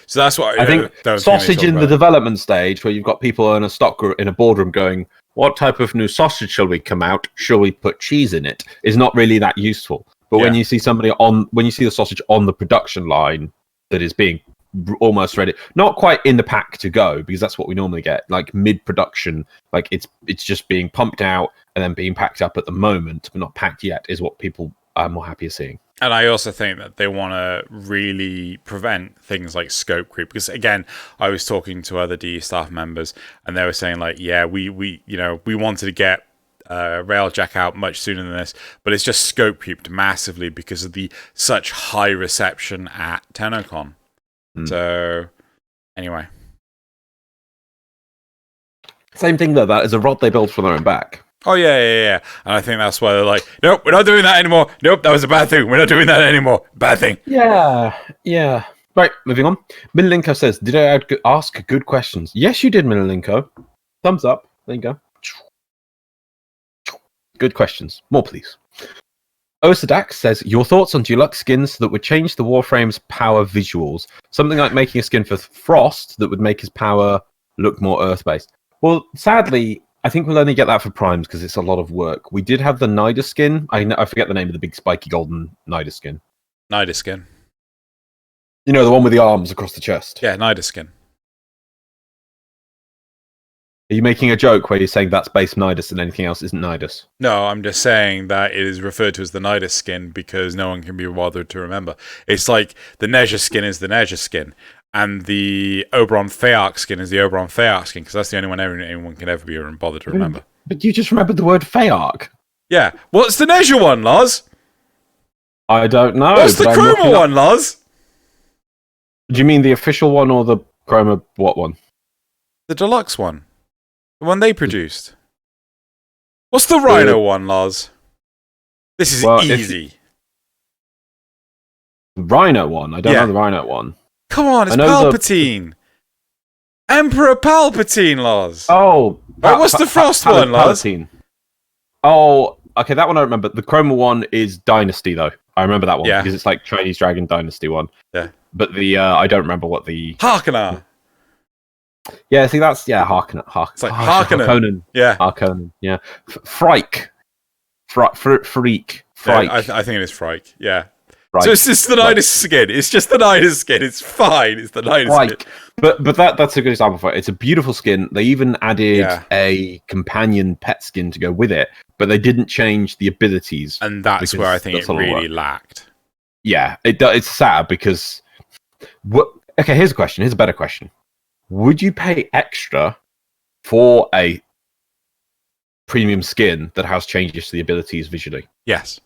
So that's what I think. Sausage in the development stage, where you've got people in a boardroom going, "What type of new sausage shall we come out? Shall we put cheese in it?" is not really that useful. But when you see the sausage on the production line that is being almost ready, not quite in the pack to go, because that's what we normally get, like mid-production, like it's just being pumped out and then being packed up at the moment, but not packed yet, is what people I'm more happier seeing. And I also think that they want to really prevent things like scope creep. Because again, I was talking to other DE staff members, and they were saying like, yeah, we wanted to get Railjack out much sooner than this, but it's just scope creeped massively because of the such high reception at TennoCon. So anyway, same thing though. That is a rod they build for their own back. Oh, yeah. And I think that's why they're like, nope, we're not doing that anymore. Nope, that was a bad thing. We're not doing that anymore. Bad thing. Yeah. Right, moving on. Minilinko says, did I ask good questions? Yes, you did, Minilinko. Thumbs up. There you go. Good questions. More, please. Osadak says, your thoughts on deluxe skins that would change the Warframe's power visuals? Something like making a skin for Frost that would make his power look more Earth-based. Well, sadly, I think we'll only get that for Primes because it's a lot of work. We did have the Nida skin. I forget the name of the big spiky golden Nida skin. Nida skin. You know, the one with the arms across the chest. Yeah, Nida skin. Are you making a joke where you're saying that's base Nidus and anything else isn't Nidus? No, I'm just saying that it is referred to as the Nidus skin because no one can be bothered to remember. It's like the Nezha skin is the Nezha skin. And the Oberon Feark skin is the Oberon Feark skin, because that's the only one anyone can ever be bothered to remember. But you just remembered the word Feark. Yeah. What's the Nezha one, Loz? I don't know. What's the Chroma one, Loz? Do you mean the official one or the Chroma what one? The deluxe one. The one they produced. What's the Rhino one, Loz? This is easy. The Rhino one? I don't know the Rhino one. Come on, it's Palpatine. Emperor Palpatine, Loz. Oh. Right, what's the Frost one, Loz? Palpatine. Oh, okay, that one I remember. The Chroma one is Dynasty, though. I remember that one because it's like Chinese Dragon Dynasty one. Yeah. But the I don't remember what the... Harkonnen. Yeah, see, that's... Yeah, Harkonnen. It's like Harkonnen. Yeah. Harkonnen, yeah. Frike. Freak. Yeah, I think it is Frike, yeah. Right. So it's just the Nidus skin. It's just the Nidus skin. It's fine. It's the Nidus skin. But that's a good example for it. It's a beautiful skin. They even added a companion pet skin to go with it, but they didn't change the abilities. And that's where I think it really lacked. Yeah, it's sad because... Okay, here's a question. Here's a better question. Would you pay extra for a premium skin that has changes to the abilities visually? Yes.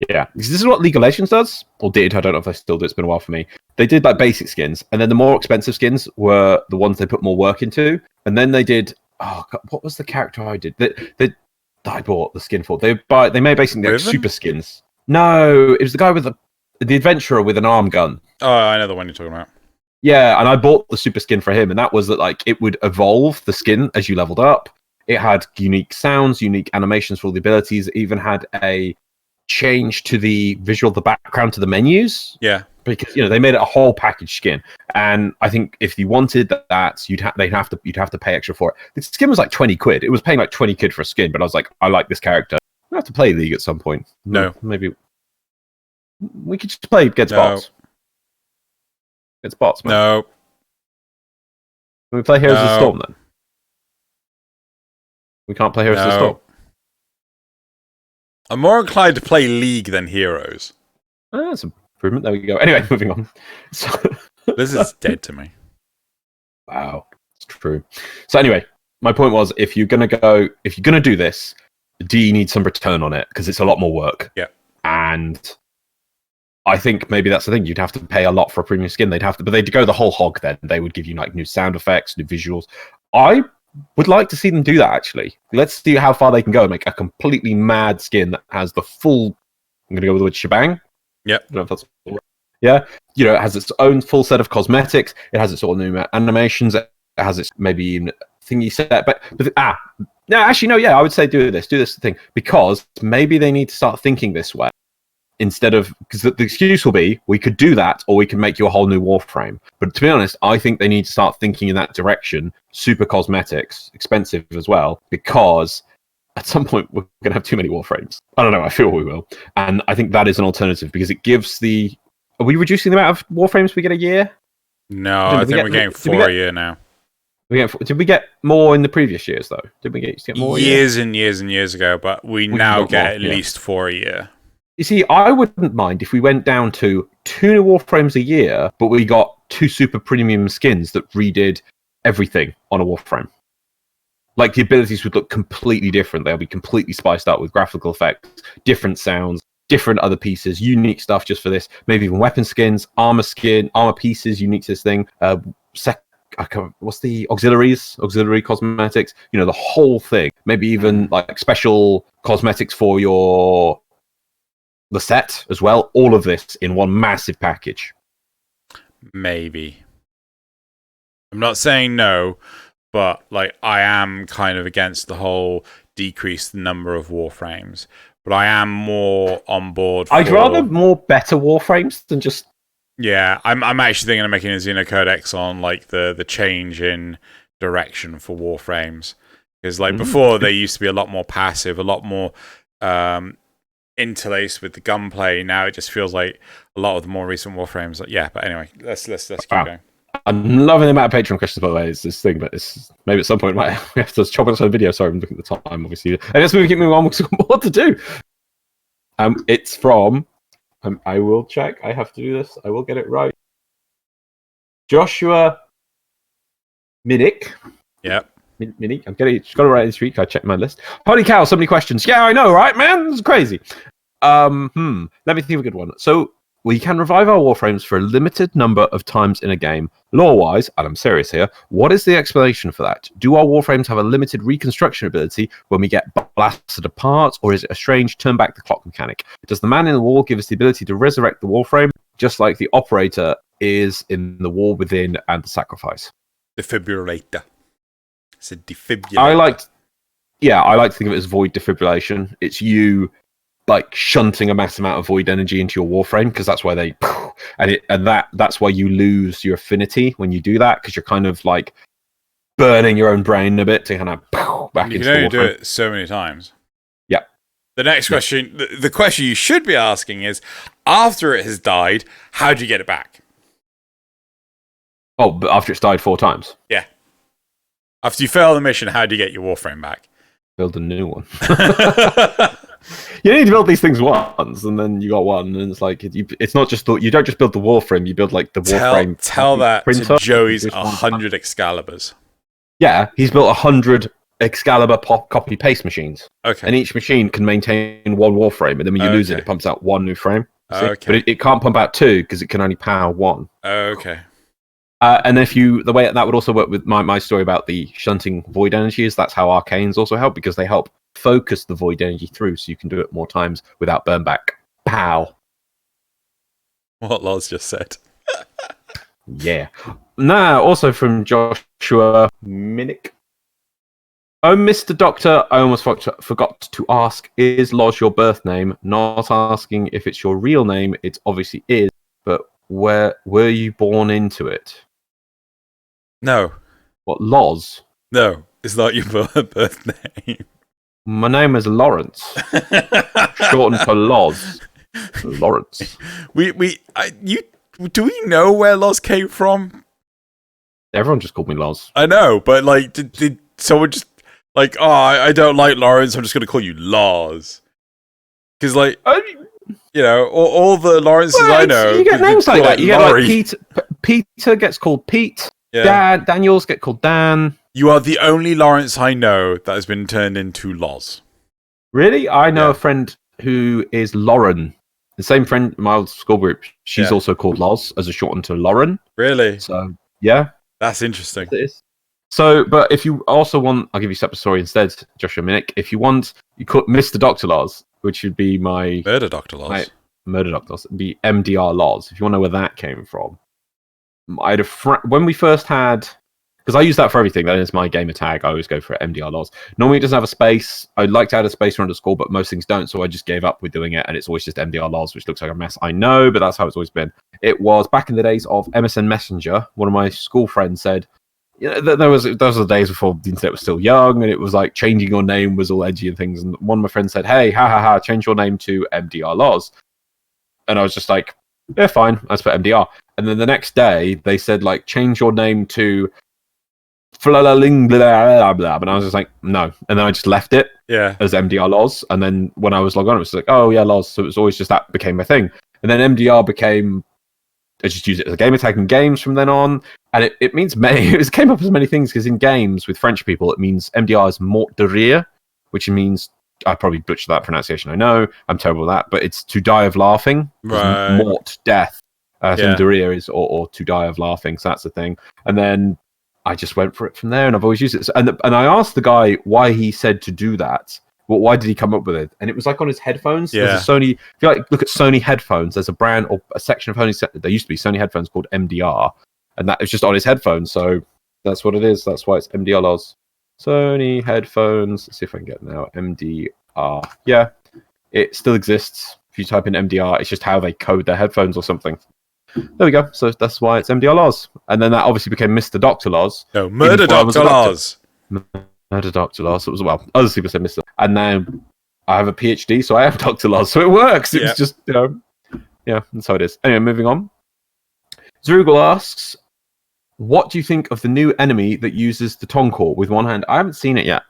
Yeah, this is what League of Legends does, or did. I don't know if they still do. It's been a while for me. They did like basic skins, and then the more expensive skins were the ones they put more work into. And then they did. Oh God, what was the character I did? That I bought the skin for. They made basically like super skins. No, it was the guy with the adventurer with an arm gun. Oh, I know the one you're talking about. Yeah, and I bought the super skin for him, and that was that like it would evolve the skin as you leveled up. It had unique sounds, unique animations for all the abilities. It even had a change to the visual of the background to the menus. Yeah, because they made it a whole package skin, and I think if you wanted that, you'd have to pay extra for it. The skin was like 20 quid. It was paying like 20 quid for a skin, but I was like, I like this character. I have to play League at some point. No, maybe we could just play Get Spots. Get Spots, man. No. Can we play Heroes of the Storm then? We can't play Heroes of the Storm. I'm more inclined to play League than Heroes. That's an improvement. There we go. Anyway, moving on. This is dead to me. Wow, it's true. So anyway, my point was, if you're gonna do this, DE needs some return on it because it's a lot more work. Yeah, and I think maybe that's the thing. You'd have to pay a lot for a premium skin. But they'd go the whole hog. Then they would give you like new sound effects, new visuals. I would like to see them do that, actually. Let's see how far they can go and make a completely mad skin that has the full... I'm going to go with the word shebang. Yeah. I don't know if that's... Yeah. It has its own full set of cosmetics. It has its all new animations. It has its maybe even thingy set. No, actually, no, yeah, I would say do this thing. Because maybe they need to start thinking this way. Instead of... Because the excuse will be, we could do that, or we can make you a whole new Warframe. But to be honest, I think they need to start thinking in that direction. Super cosmetics, expensive as well, because at some point we're going to have too many Warframes. I don't know, I feel we will. And I think that is an alternative, because it gives the... Are we reducing the amount of Warframes we get a year? No, I think we're getting 4 a year now. Did we get more in the previous years, though? Did we get more? Years and years and years ago, but we now get at least 4 a year. You see, I wouldn't mind if we went down to 2 new Warframes a year, but we got 2 super premium skins that redid everything on a Warframe. Like, the abilities would look completely different. They'll be completely spiced up with graphical effects, different sounds, different other pieces, unique stuff just for this. Maybe even weapon skins, armor pieces unique to this thing. What's the auxiliary cosmetics? You know, the whole thing. Maybe even like special cosmetics for the set as well. All of this in one massive package. Maybe. I'm not saying no, but like I am kind of against the whole decrease the number of Warframes. But I am more on board. I'd rather more better Warframes than just. Yeah, I'm actually thinking of making a Xeno Codex on like the change in direction for Warframes, because like before they used to be a lot more passive, a lot more interlaced with the gunplay. Now it just feels like a lot of the more recent Warframes. Yeah, but anyway, let's keep going. I'm loving the amount of Patreon questions, by the way. It's this thing, but maybe at some point we have to chop it on a video. Sorry, I'm looking at the time, obviously. And let's keep moving on. We've got more to do. It's from. I will check. I have to do this. I will get it right. Joshua Minnick. Yep. Minnick. Just got it right this week. I checked my list. Holy cow! So many questions. Yeah, I know, right, man? It's crazy. Let me think of a good one. So. We can revive our Warframes for a limited number of times in a game. Lore-wise, and I'm serious here, what is the explanation for that? Do our Warframes have a limited reconstruction ability when we get blasted apart, or is it a strange turn-back-the-clock mechanic? Does the man in the wall give us the ability to resurrect the Warframe, just like the operator is in the War Within and the Sacrifice? Defibrillator. It's a defibrillator. I like to think of it as void defibrillation. It's you like shunting a massive amount of void energy into your Warframe, because that's why that's why you lose your affinity when you do that, because you're kind of like burning your own brain a bit to kind of back into the Warframe. You can only do it so many times. Yeah. The next question, the question you should be asking is, after it has died, how do you get it back? Oh, but after it's died 4 times? Yeah. After you fail the mission, how do you get your Warframe back? Build a new one. You need to build these things once, and then you got one, and it's like it's not just you don't just build the Warframe, you build like the Warframe. Tell that printer. To Joey's 100 Excaliburs. Yeah, he's built 100 Excalibur copy paste machines. Okay, and each machine can maintain 1 Warframe, and then when you lose it pumps out 1 new frame. Okay, but it can't pump out 2 because it can only power 1. Okay. And the way that would also work with my story about the shunting void energy is that's how arcanes also help, because they help focus the void energy through, so you can do it more times without burn back. Pow. What Loz just said. Yeah. Now, also from Joshua Minnick. Oh, Mr. Doctor, I almost forgot to ask, is Loz your birth name? Not asking if it's your real name, it obviously is, but where were you born into it? No. What, Loz? No, it's not your birth name. My name is Lawrence. Shortened for Loz. Lawrence. Do we know where Loz came from? Everyone just called me Loz. I know, but like, did someone just like, oh, I don't like Lawrence, I'm just gonna call you Loz? Because like, you know, all the Lawrences I know, you get names like that. You get like Peter gets called Pete. Yeah. Daniels get called Dan. You are the only Lawrence I know that has been turned into Loz. Really? I know a friend who is Lauren. The same friend in my old school group. She's also called Loz as a shortened to Lauren. Really? So, yeah. That's interesting. It is. So, but if you also want, I'll give you a separate story instead, Joshua Minnick. If you want, you call Mr. Dr. Loz, which would be my... Murder Dr. Loz. Murder Dr. Loz. It'd be MDRLOz, if you want to know where that came from. I had when we first had, because I use that for everything, that is my gamer tag, I always go for MDRLOz. Normally it doesn't have a space. I'd like to add a space or underscore, but most things don't, so I just gave up with doing it, and it's always just MDRLOz, which looks like a mess. I know, but that's how it's always been. It was back in the days of MSN Messenger. One of my school friends said, you know, those were the days before the internet was still young, and it was like changing your name was all edgy and things, and one of my friends said, hey, change your name to MDRLOz. And I was just like, yeah, fine, let's put MDR. And then the next day, they said, like, change your name to flaling blah blah blah, and I was just like, no, and then I just left it as MDRLOz, and then when I was logged on, it was like, oh yeah, Loz. So it was always just that became my thing, and then MDR became. I just use it as a gamer tag in games from then on, and it means many. It came up as many things because in games with French people, it means MDR is mort de rire, which means I probably butchered that pronunciation. I know I'm terrible at that, but it's to die of laughing. Right. Mort, death. De rire is or to die of laughing. So that's the thing. And then I just went for it from there, and I've always used it. And I asked the guy why he said to do that. Well, why did he come up with it? And it was like on his headphones. Yeah. There's a Sony. If you like, look at Sony headphones. There's a brand or a section of Sony. There used to be Sony headphones called MDR, and that is just on his headphones. So that's what it is. That's why it's MDRLOz. Sony headphones. Let's see if I can get it now. MDR. Yeah, it still exists. If you type in MDR, it's just how they code their headphones or something. There we go. So that's why it's MDRLOz. And then that obviously became Mr. Dr. Loz. No, Murder Dr. Loz. Murder Dr. Loz. It was, well, other people said Mr. And now I have a PhD, so I have Dr. Loz. So it works. It's just, yeah, that's how it is. Anyway, moving on. Zrugal asks, what do you think of the new enemy that uses the Tonkor with one hand? I haven't seen it yet.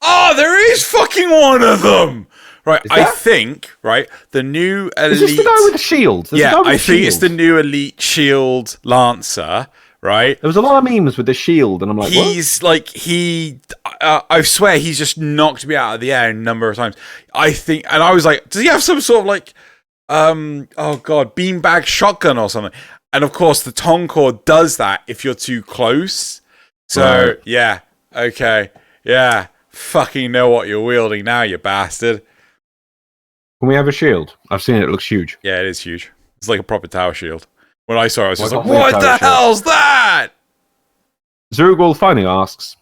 Oh, there is fucking one of them! Right, I think, the new elite... Is this the guy with the shield? I think it's the new elite shield lancer, right? There was a lot of memes with the shield, and I'm like, he's what? I swear he's just knocked me out of the air a number of times. I think, and I was like, does he have some sort of like, beanbag shotgun or something? And of course, the Tonkor does that if you're too close. So, yeah, okay, yeah, fucking know what you're wielding now, you bastard. Can we have a shield? I've seen it. It looks huge. Yeah, it is huge. It's like a proper tower shield. When I saw it, I was just like, what the hell's that? Zrugal finally asks,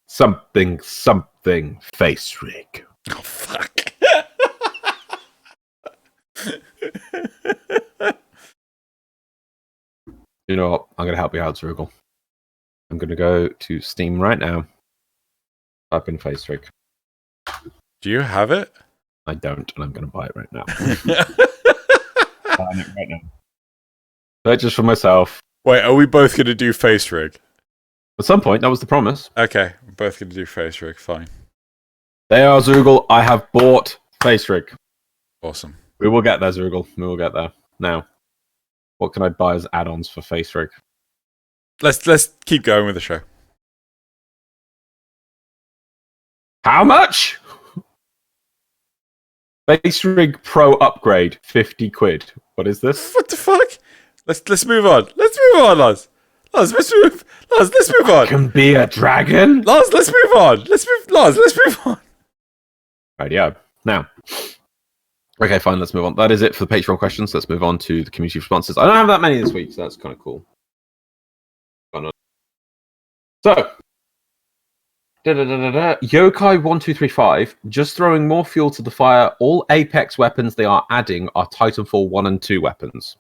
something, face rig. Oh, fuck. You know what? I'm going to help you out, Zrugal. I'm going to go to Steam right now. Type in face rig. Do you have it? I don't, and I'm going to buy it right now. Buying it right now. Purchase for myself. Wait, are we both going to do face rig? At some point, that was the promise. Okay, we're both going to do face rig, fine. They are, Zrugal. I have bought face rig. Awesome. We will get there, Zrugal. We will get there. Now, what can I buy as add-ons for face rig? Let's keep going with the show. How much? Face rig pro upgrade, 50 quid. What is this? What the fuck? Let's move on. Let's move on, Loz. Loz, let's move on. I can be a dragon? Loz, let's move on. Let's move on. Radio. Now. Okay, fine, let's move on. That is it for the Patreon questions. Let's move on to the community responses. I don't have that many this week, so that's kind of cool. So, Yokai1235, just throwing more fuel to the fire. All Apex weapons they are adding are Titanfall 1 and 2 weapons.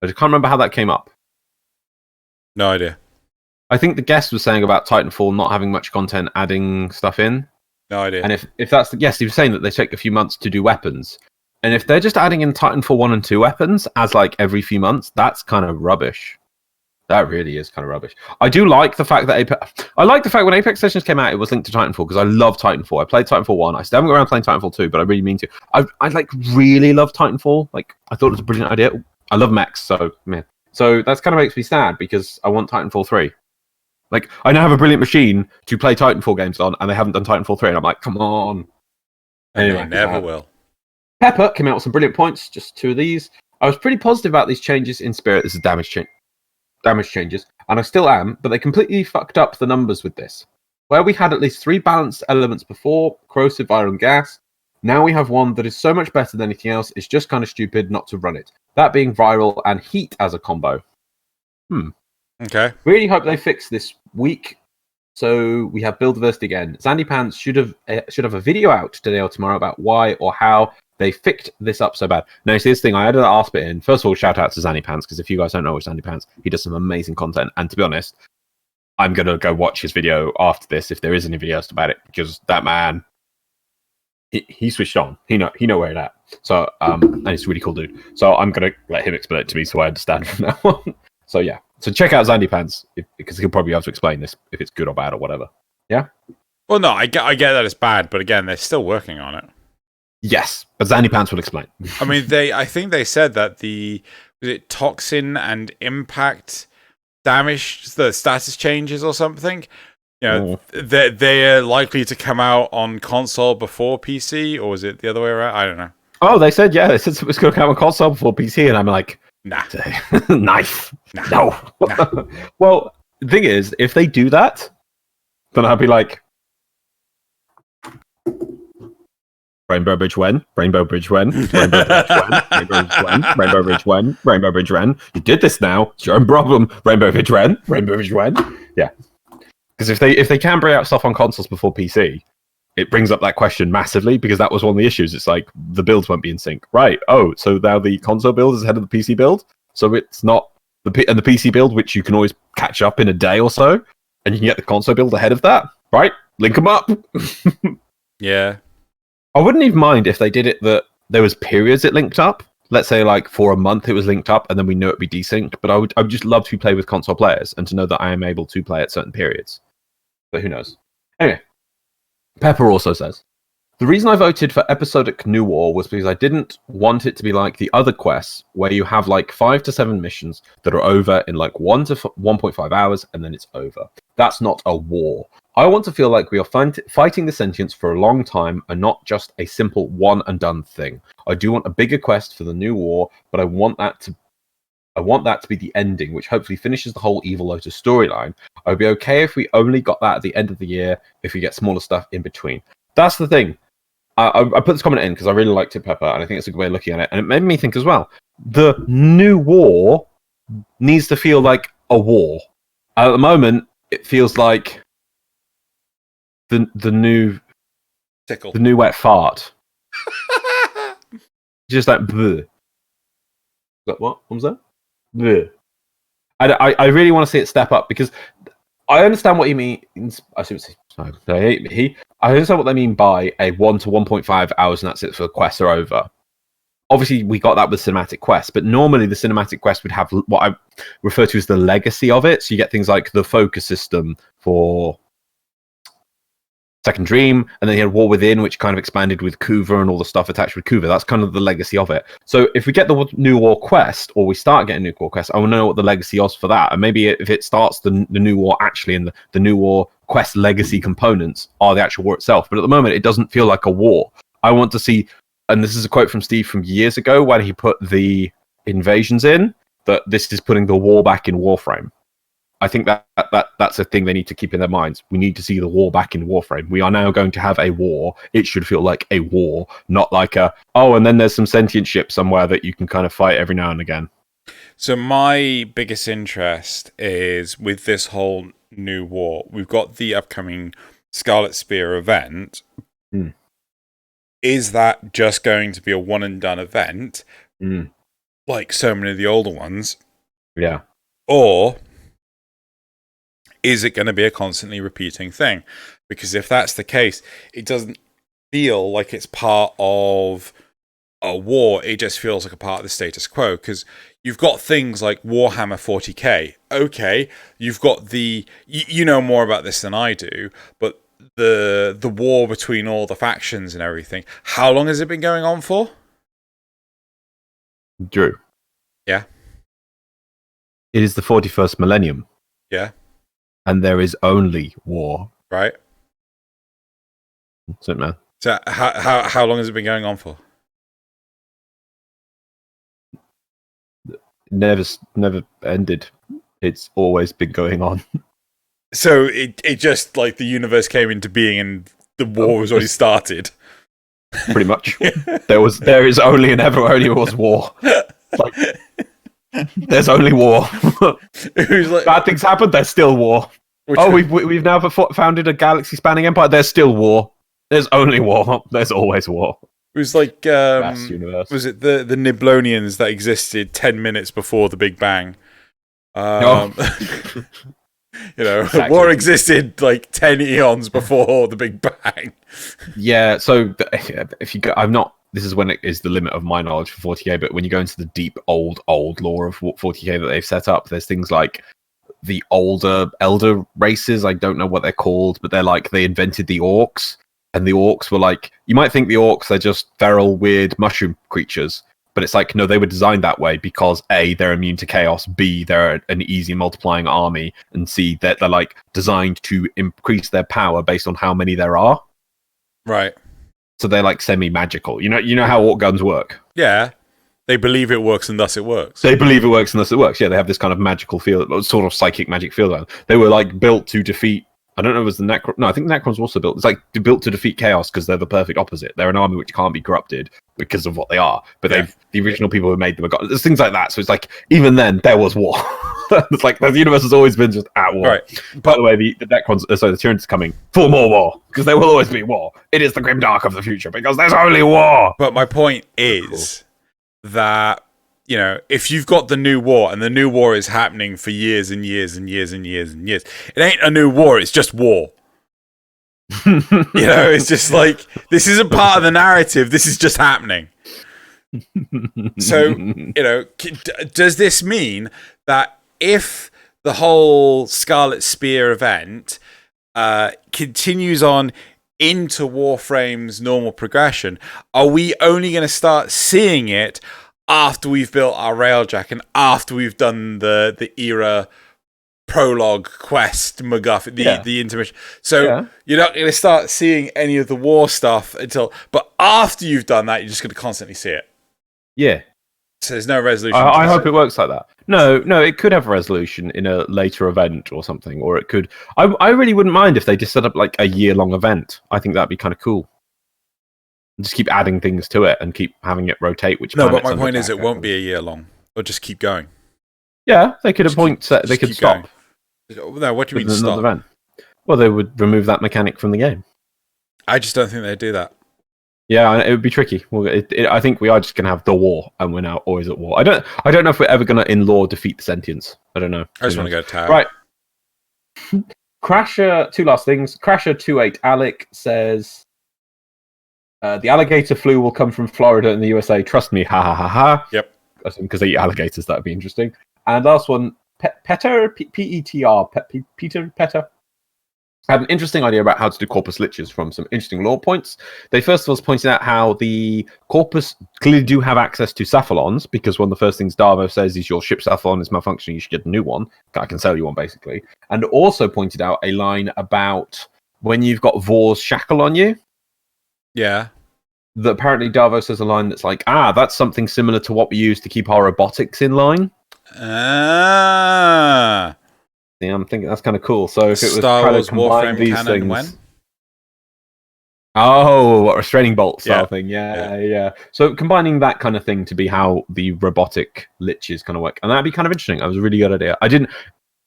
I can't remember how that came up. No idea. I think the guest was saying about Titanfall not having much content, adding stuff in. No idea. And if that's the guest, he was saying that they take a few months to do weapons. And if they're just adding in Titanfall 1 and 2 weapons as like every few months, that's kind of rubbish. That really is kind of rubbish. I do like the fact that I like the fact when Apex Legends came out, it was linked to Titanfall because I love Titanfall. I played Titanfall 1. I still haven't got around playing Titanfall 2, but I really mean to. I like really love Titanfall. Like I thought it was a brilliant idea. I love mechs, so man. So that's kind of makes me sad because I want Titanfall 3. Like I now have a brilliant machine to play Titanfall games on, and they haven't done Titanfall 3, and I'm like, come on. Anyway, they never will. Pepper came out with some brilliant points. Just 2 of these. I was pretty positive about these changes in Spirit. This is damage changes, and I still am, but they completely fucked up the numbers with this. Where we had at least 3 balanced elements before, corrosive, fire, and gas, now we have one that is so much better than anything else, it's just kind of stupid not to run it. That being viral and heat as a combo. Okay. Really hope they fix this week, so we have build diversity again. Zandy Pants should have a video out today or tomorrow about why or how they fixed this up so bad. Now, see this thing, I added that last bit in. First of all, shout out to Zandy Pants, because if you guys don't know Zandy Pants, he does some amazing content. And to be honest, I'm going to go watch his video after this, if there is any videos about it, because that man, he switched on. He know where it's at. So, and he's a really cool dude. So I'm going to let him explain it to me so I understand from now on. So yeah, So check out Zandy Pants because he'll probably have to explain this if it's good or bad or whatever. Yeah. Well, no, I get that it's bad, but again, they're still working on it. Yes, but Zandy Pants will explain. I mean, I think they said that was it toxin and impact damage, the status changes or something. You know, they're likely to come out on console before PC, or is it the other way around? I don't know. Oh, they said it was going to come on console before PC, and I'm like, nah, knife, nah. No. Nah. Well, the thing is, if they do that, then I'll be like, Rainbow Bridge when? Rainbow Bridge when? Rainbow Bridge when? Rainbow Bridge when? Rainbow Bridge when? Rainbow Bridge when? You did this now. It's your own problem. Rainbow Bridge when? Rainbow Bridge when? Yeah. Because if they can bring out stuff on consoles before PC, it brings up that question massively, because that was one of the issues. It's like the builds won't be in sync. Right. Oh, so now the console build is ahead of the PC build? So it's not the PC build, which you can always catch up in a day or so, and you can get the console build ahead of that, right? Link them up. Yeah. I wouldn't even mind if they did it that there was periods it linked up. Let's say like for a month it was linked up and then we knew it'd be desynced. But I would just love to play with console players and to know that I am able to play at certain periods. But who knows? Anyway, Pepper also says, the reason I voted for episodic New War was because I didn't want it to be like the other quests where you have like 5 to 7 missions that are over in like 1 to 1.5 hours and then it's over. That's not a war. I want to feel like we are fighting the sentience for a long time and not just a simple one and done thing. I do want a bigger quest for the New War, but I want that to be the ending, which hopefully finishes the whole Evil Lotus storyline. I'd be okay if we only got that at the end of the year, if we get smaller stuff in between. That's the thing. I put this comment in because I really liked it, Pepper, and I think it's a good way of looking at it. And it made me think as well. The New War needs to feel like a war. At the moment, it feels like the new tickle, the new wet fart. Just like bleh. What was that? Bleh. I really want to see it step up, because I understand what he means. I understand what they mean by a 1 to 1.5 hours and that's it for the quests are over. Obviously, we got that with cinematic quests, but normally the cinematic quest would have what I refer to as the legacy of it. So you get things like the focus system for Second Dream, and then you had War Within, which kind of expanded with Kuva and all the stuff attached with Kuva. That's kind of the legacy of it. So if we get the New War quest, or we start getting New War quest, I want to know what the legacy is for that. And maybe if it starts the New War actually, and the New War quest legacy components are the actual war itself. But at the moment, it doesn't feel like a war. I want to see, and this is a quote from Steve from years ago when he put the invasions in, that this is putting the war back in Warframe. I think that's a thing they need to keep in their minds. We need to see the war back in Warframe. We are now going to have a war. It should feel like a war, not like and then there's some sentient ship somewhere that you can kind of fight every now and again. So my biggest interest is with this whole New War. We've got the upcoming Scarlet Spear event. Is that just going to be a one and done event, like so many of the older ones? Yeah. Or is it going to be a constantly repeating thing? Because if that's the case, it doesn't feel like it's part of a war. It just feels like a part of the status quo. Because you've got things like Warhammer 40k. Okay, you've got you know more about this than I do, but the war between all the factions and everything. How long has it been going on for? Drew. Yeah. It is the 41st millennium. Yeah. And there is only war. Right. That's it, man. So how long has it been going on for? Never ended. It's always been going on. So it just like the universe came into being and the war was already started. Pretty much. There is only and ever only was war. Like, there's only war. Like, bad things happen. There's still war. We've now founded a galaxy-spanning empire. There's still war. There's only war. There's always war. It was like vast universe. Was it the Niblonians that existed 10 minutes before the Big Bang? You know, exactly. War existed like 10 eons before the Big Bang. Yeah. So if you go, this is when it is the limit of my knowledge for 40k, but when you go into the deep old lore of 40k that they've set up, there's things like the elder races. I don't know what they're called, but they're like, they invented the orcs, and the orcs were like, you might think the orcs are just feral, weird mushroom creatures, but it's like, no, they were designed that way because A, they're immune to chaos, B, they're an easy multiplying army, and C, that they're like designed to increase their power based on how many there are. Right. So they're like semi-magical. You know how orc guns work? Yeah. They believe it works and thus it works. They believe it works and thus it works. Yeah, they have this kind of magical field, sort of psychic magic field. They were like built to defeat, I don't know if it was the Necron. No, I think the Necrons were also built. It's like built to defeat chaos because they're the perfect opposite. They're an army which can't be corrupted because of what they are. But the original people who made them have got, there's things like that. So it's like, even then, there was war. It's like the universe has always been just at war. Right. By the way, the Necrons, the Tyranids coming for more war because there will always be war. It is the grim dark of the future because there's only war. But my point is that, you know, if you've got the new war and the new war is happening for years and years and years and years and years, it ain't a new war, it's just war. You know, it's just like, this isn't part of the narrative, this is just happening. So, you know, does this mean that if the whole Scarlet Spear event continues on into Warframe's normal progression, are we only going to start seeing it after we've built our railjack and after we've done the era prologue quest MacGuffin, the intermission? So you're not going to start seeing any of the war stuff but after you've done that, you're just going to constantly see it. Yeah. So there's no resolution. I hope it works like that. No, it could have a resolution in a later event or something, or it could. I really wouldn't mind if they just set up like a year-long event. I think that'd be kind of cool. Just keep adding things to it and keep having it rotate. No, but my point is, it won't be a year long. It'll just keep going. Yeah, they could appoint. They could stop. No, what do you mean stop? Event. Well, they would remove that mechanic from the game. I just don't think they'd do that. Yeah, it would be tricky. Well, I think we are just going to have the war, and we're now always at war. I don't know if we're ever going to, in lore, defeat the sentients. I don't know. I just want to go to tower. Right. Crasher, two last things. Crasher28 Alec says, the alligator flu will come from Florida in the USA. Trust me, ha ha ha ha. Yep. Because they eat alligators, that would be interesting. And last one, Petter, P-E-T-R, Peter Petter. Had an interesting idea about how to do corpus liches from some interesting lore points. They first of all pointed out how the corpus clearly do have access to cephalons, because one of the first things Darvo says is your ship cephalon is malfunctioning, you should get a new one. I can sell you one, basically. And also pointed out a line about when you've got Vor's shackle on you. Yeah. That apparently Darvo says a line that's like, that's something similar to what we use to keep our robotics in line. Yeah, I'm thinking that's kind of cool. So if it was Star kind Wars of combine Warframe these canon things, when? Oh, what restraining bolt style thing. Yeah. So combining that kind of thing to be how the robotic liches kind of work, and that'd be kind of interesting. That was a really good idea.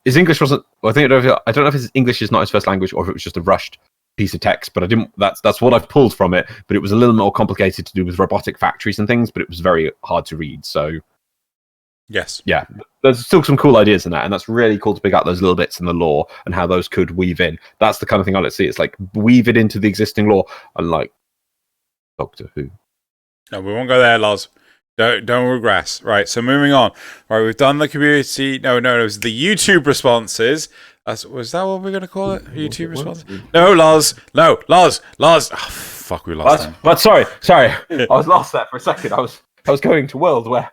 His English wasn't. I don't know if his English is not his first language or if it was just a rushed piece of text. But I didn't. That's what I've pulled from it. But it was a little more complicated to do with robotic factories and things. But it was very hard to read. So. Yes. Yeah, there's still some cool ideas in that, and that's really cool to pick out those little bits in the lore and how those could weave in. That's the kind of thing I like to see. It's like weave it into the existing lore, unlike Doctor Who. No, we won't go there, Loz. Don't regress. Right, so moving on. Right, we've done the community. No, it was the YouTube responses. Was that what we're going to call it? YouTube response? No, Loz. No, Loz. Oh, fuck, we lost them. But sorry. I was lost there for a second. I was going to world where.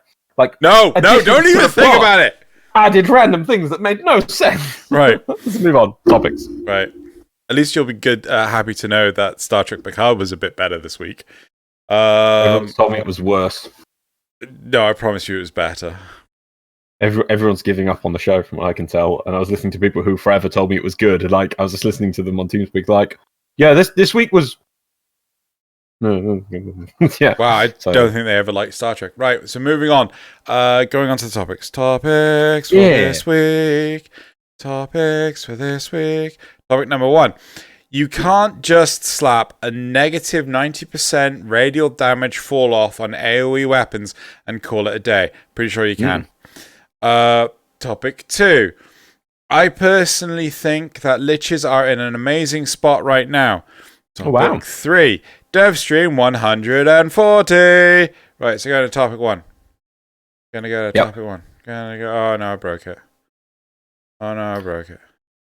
No, don't even think about it. Added random things that made no sense. Right. Let's move on. Topics. Right. At least you'll be happy to know that Star Trek Picard was a bit better this week. Everyone's told me it was worse. No, I promise you it was better. Everyone's giving up on the show from what I can tell, and I was listening to people who forever told me it was good, and I was just listening to them on TeamSpeak this week was... Yeah. Wow, I don't think they ever liked Star Trek. Right, so moving on. Going on to the topics. Topics for this week. Topic number 1. You can't just slap a negative 90% radial damage fall off on AoE weapons and call it a day. Pretty sure you can. Topic 2. I personally think that liches are in an amazing spot right now. Topic 3. DevStream 140. Right, so go to topic 1. Gonna go to topic 1. Gonna go. Oh no, I broke it.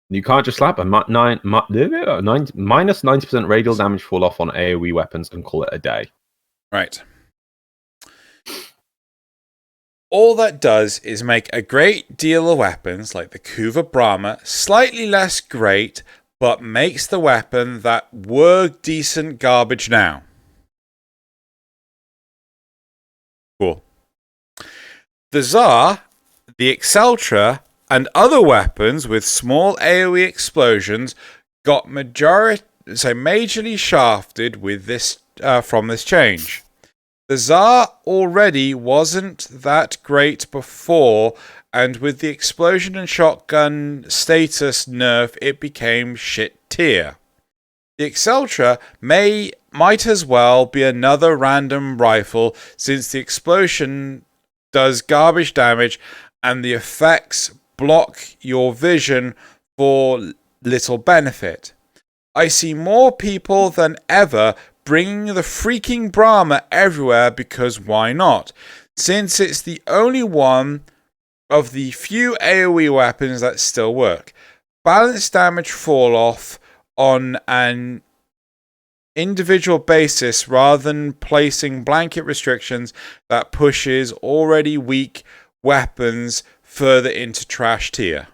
You can't just slap a minus 90% radial damage fall off on AoE weapons and call it a day. Right. All that does is make a great deal of weapons like the Kuva Brahma slightly less great, but makes the weapon that were decent garbage now. Cool. The Tsar, the Exceltra, and other weapons with small AoE explosions got majorly shafted with this from this change. The Tsar already wasn't that great before, and with the explosion and shotgun status nerf, it became shit tier. The Exceltra might as well be another random rifle, since the explosion does garbage damage and the effects block your vision for little benefit. I see more people than ever bringing the freaking Brahma everywhere because why not? Since it's the only one of the few AoE weapons that still work. Balance damage fall off on an individual basis rather than placing blanket restrictions that pushes already weak weapons further into trash tier.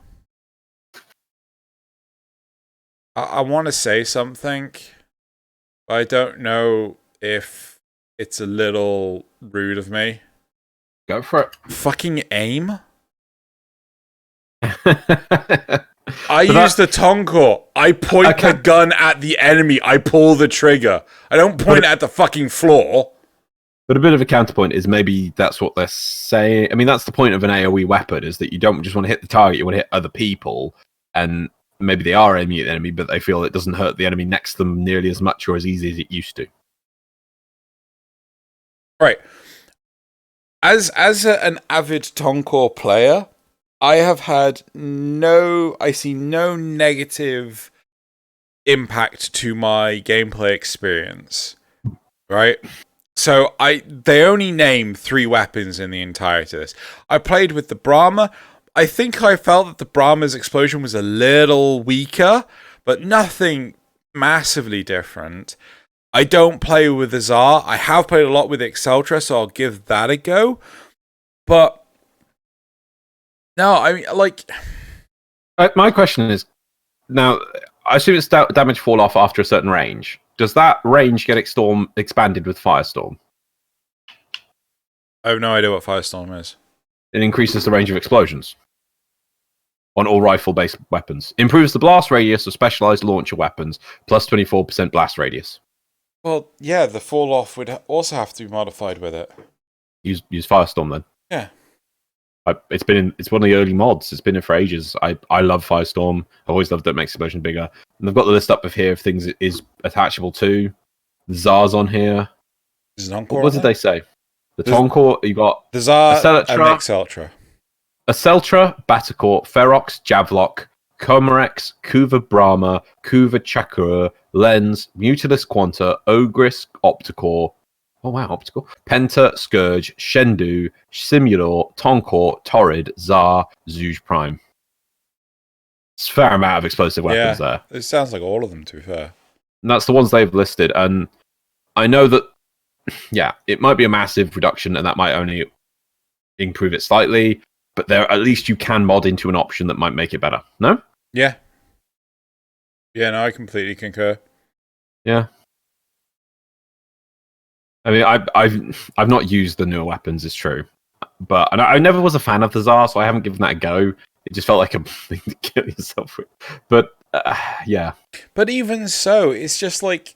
I want to say something, but I don't know if it's a little rude of me. Go for it. Fucking aim? I use the Tonko. I point the gun at the enemy. I pull the trigger. I don't point at the fucking floor. But a bit of a counterpoint is maybe that's what they're saying. I mean, that's the point of an AoE weapon, is that you don't just want to hit the target, you want to hit other people. And maybe they are aiming at the enemy, but they feel it doesn't hurt the enemy next to them nearly as much or as easy as it used to. Right. As an avid Tonko player, I see no negative impact to my gameplay experience. Right? So they only name 3 weapons in the entirety of this. I played with the Brahma. I think I felt that the Brahma's explosion was a little weaker, but nothing massively different. I don't play with the Tsar. I have played a lot with Exceltra, so I'll give that a go. But no, I mean, like, my question is, now, I assume it's damage fall off after a certain range. Does that range get expanded with Firestorm? I have no idea what Firestorm is. It increases the range of explosions on all rifle-based weapons. Improves the blast radius of specialized launcher weapons, plus 24% blast radius. Well, yeah, the fall-off would also have to be modified with it. Use Firestorm, then. Yeah. It's one of the early mods. It's been in for ages. I love Firestorm. I've always loved that it makes explosion bigger. And they've got the list up of here of things it is attachable to. The Tsar's on here. What did they say? The Tonko, you got the Tsar and Exceltra. Exceltra, Batacor, Ferox, Javlok, Comorex, Kuva Brahma, Kuva Chakra, Lens, Mutilis Quanta, Ogris, Opticore. Oh wow, Optical. Penta, Scourge, Shendu, Simulor, Tonko, Torrid, Tsar, Zhuge Prime. It's a fair amount of explosive weapons there. It sounds like all of them, to be fair. And that's the ones they've listed. And I know that, yeah, it might be a massive reduction and that might only improve it slightly, but there at least you can mod into an option that might make it better. No? Yeah. Yeah, no, I completely concur. Yeah. I mean, I've not used the newer weapons, it's true. But and I never was a fan of the Tsar, so I haven't given that a go. It just felt like a thing to kill yourself with. But, yeah. But even so, it's just like...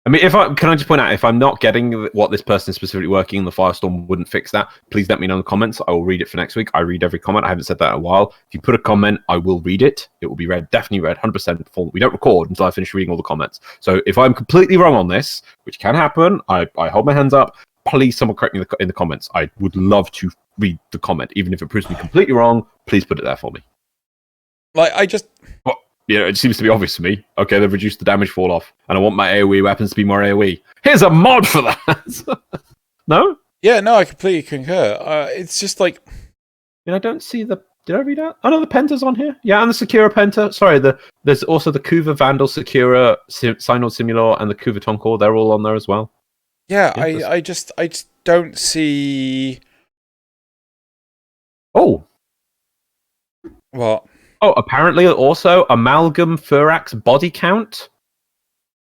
I mean, can I just point out, if I'm not getting what this person is specifically working on, the Firestorm wouldn't fix that, please let me know in the comments. I will read it for next week. I read every comment. I haven't said that in a while. If you put a comment, I will read it. It will be read, definitely read, 100% full. We don't record until I finish reading all the comments. So if I'm completely wrong on this, which can happen, I hold my hands up. Please, someone correct me in the comments. I would love to read the comment. Even if it proves me completely wrong, please put it there for me. Like, I just... it seems to be obvious to me. Okay, they've reduced the damage fall off, and I want my AoE weapons to be more AoE. Here's a mod for that. No? Yeah, no, I completely concur. It's just like... I don't see the... Did I read out? Oh, no, the Penta's on here. Yeah, and the Sakura Penta. Sorry, there's also the Kuva Vandal, Sakura, Synod Simulor, and the Kuva Tonkor. They're all on there as well. Yeah, I just don't see... Oh. What? Oh, apparently also Amalgam Furax body count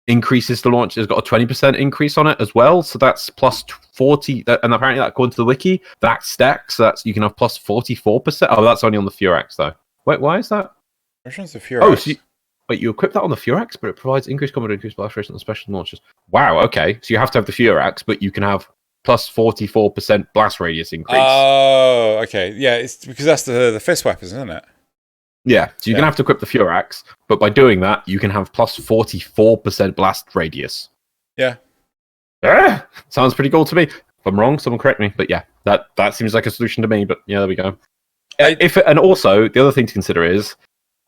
increases the launch. It's got a 20% increase on it as well. So that's plus 40. And apparently, according to the wiki, that stacks. So that's you can have plus 44%. Oh, that's only on the Furax though. Wait, why is that? Which one's the Furax? Oh, so you equip that on the Furax, but it provides increased combat, increased blast rate on special launches. Wow. Okay, so you have to have the Furax, but you can have plus 44% blast radius increase. Oh, okay. Yeah, it's because that's the fist weapons, isn't it? Yeah, so you're going to have to equip the Furax, but by doing that, you can have plus 44% blast radius. Yeah. Sounds pretty cool to me. If I'm wrong, someone correct me. But yeah, that seems like a solution to me. But yeah, there we go. And also, the other thing to consider is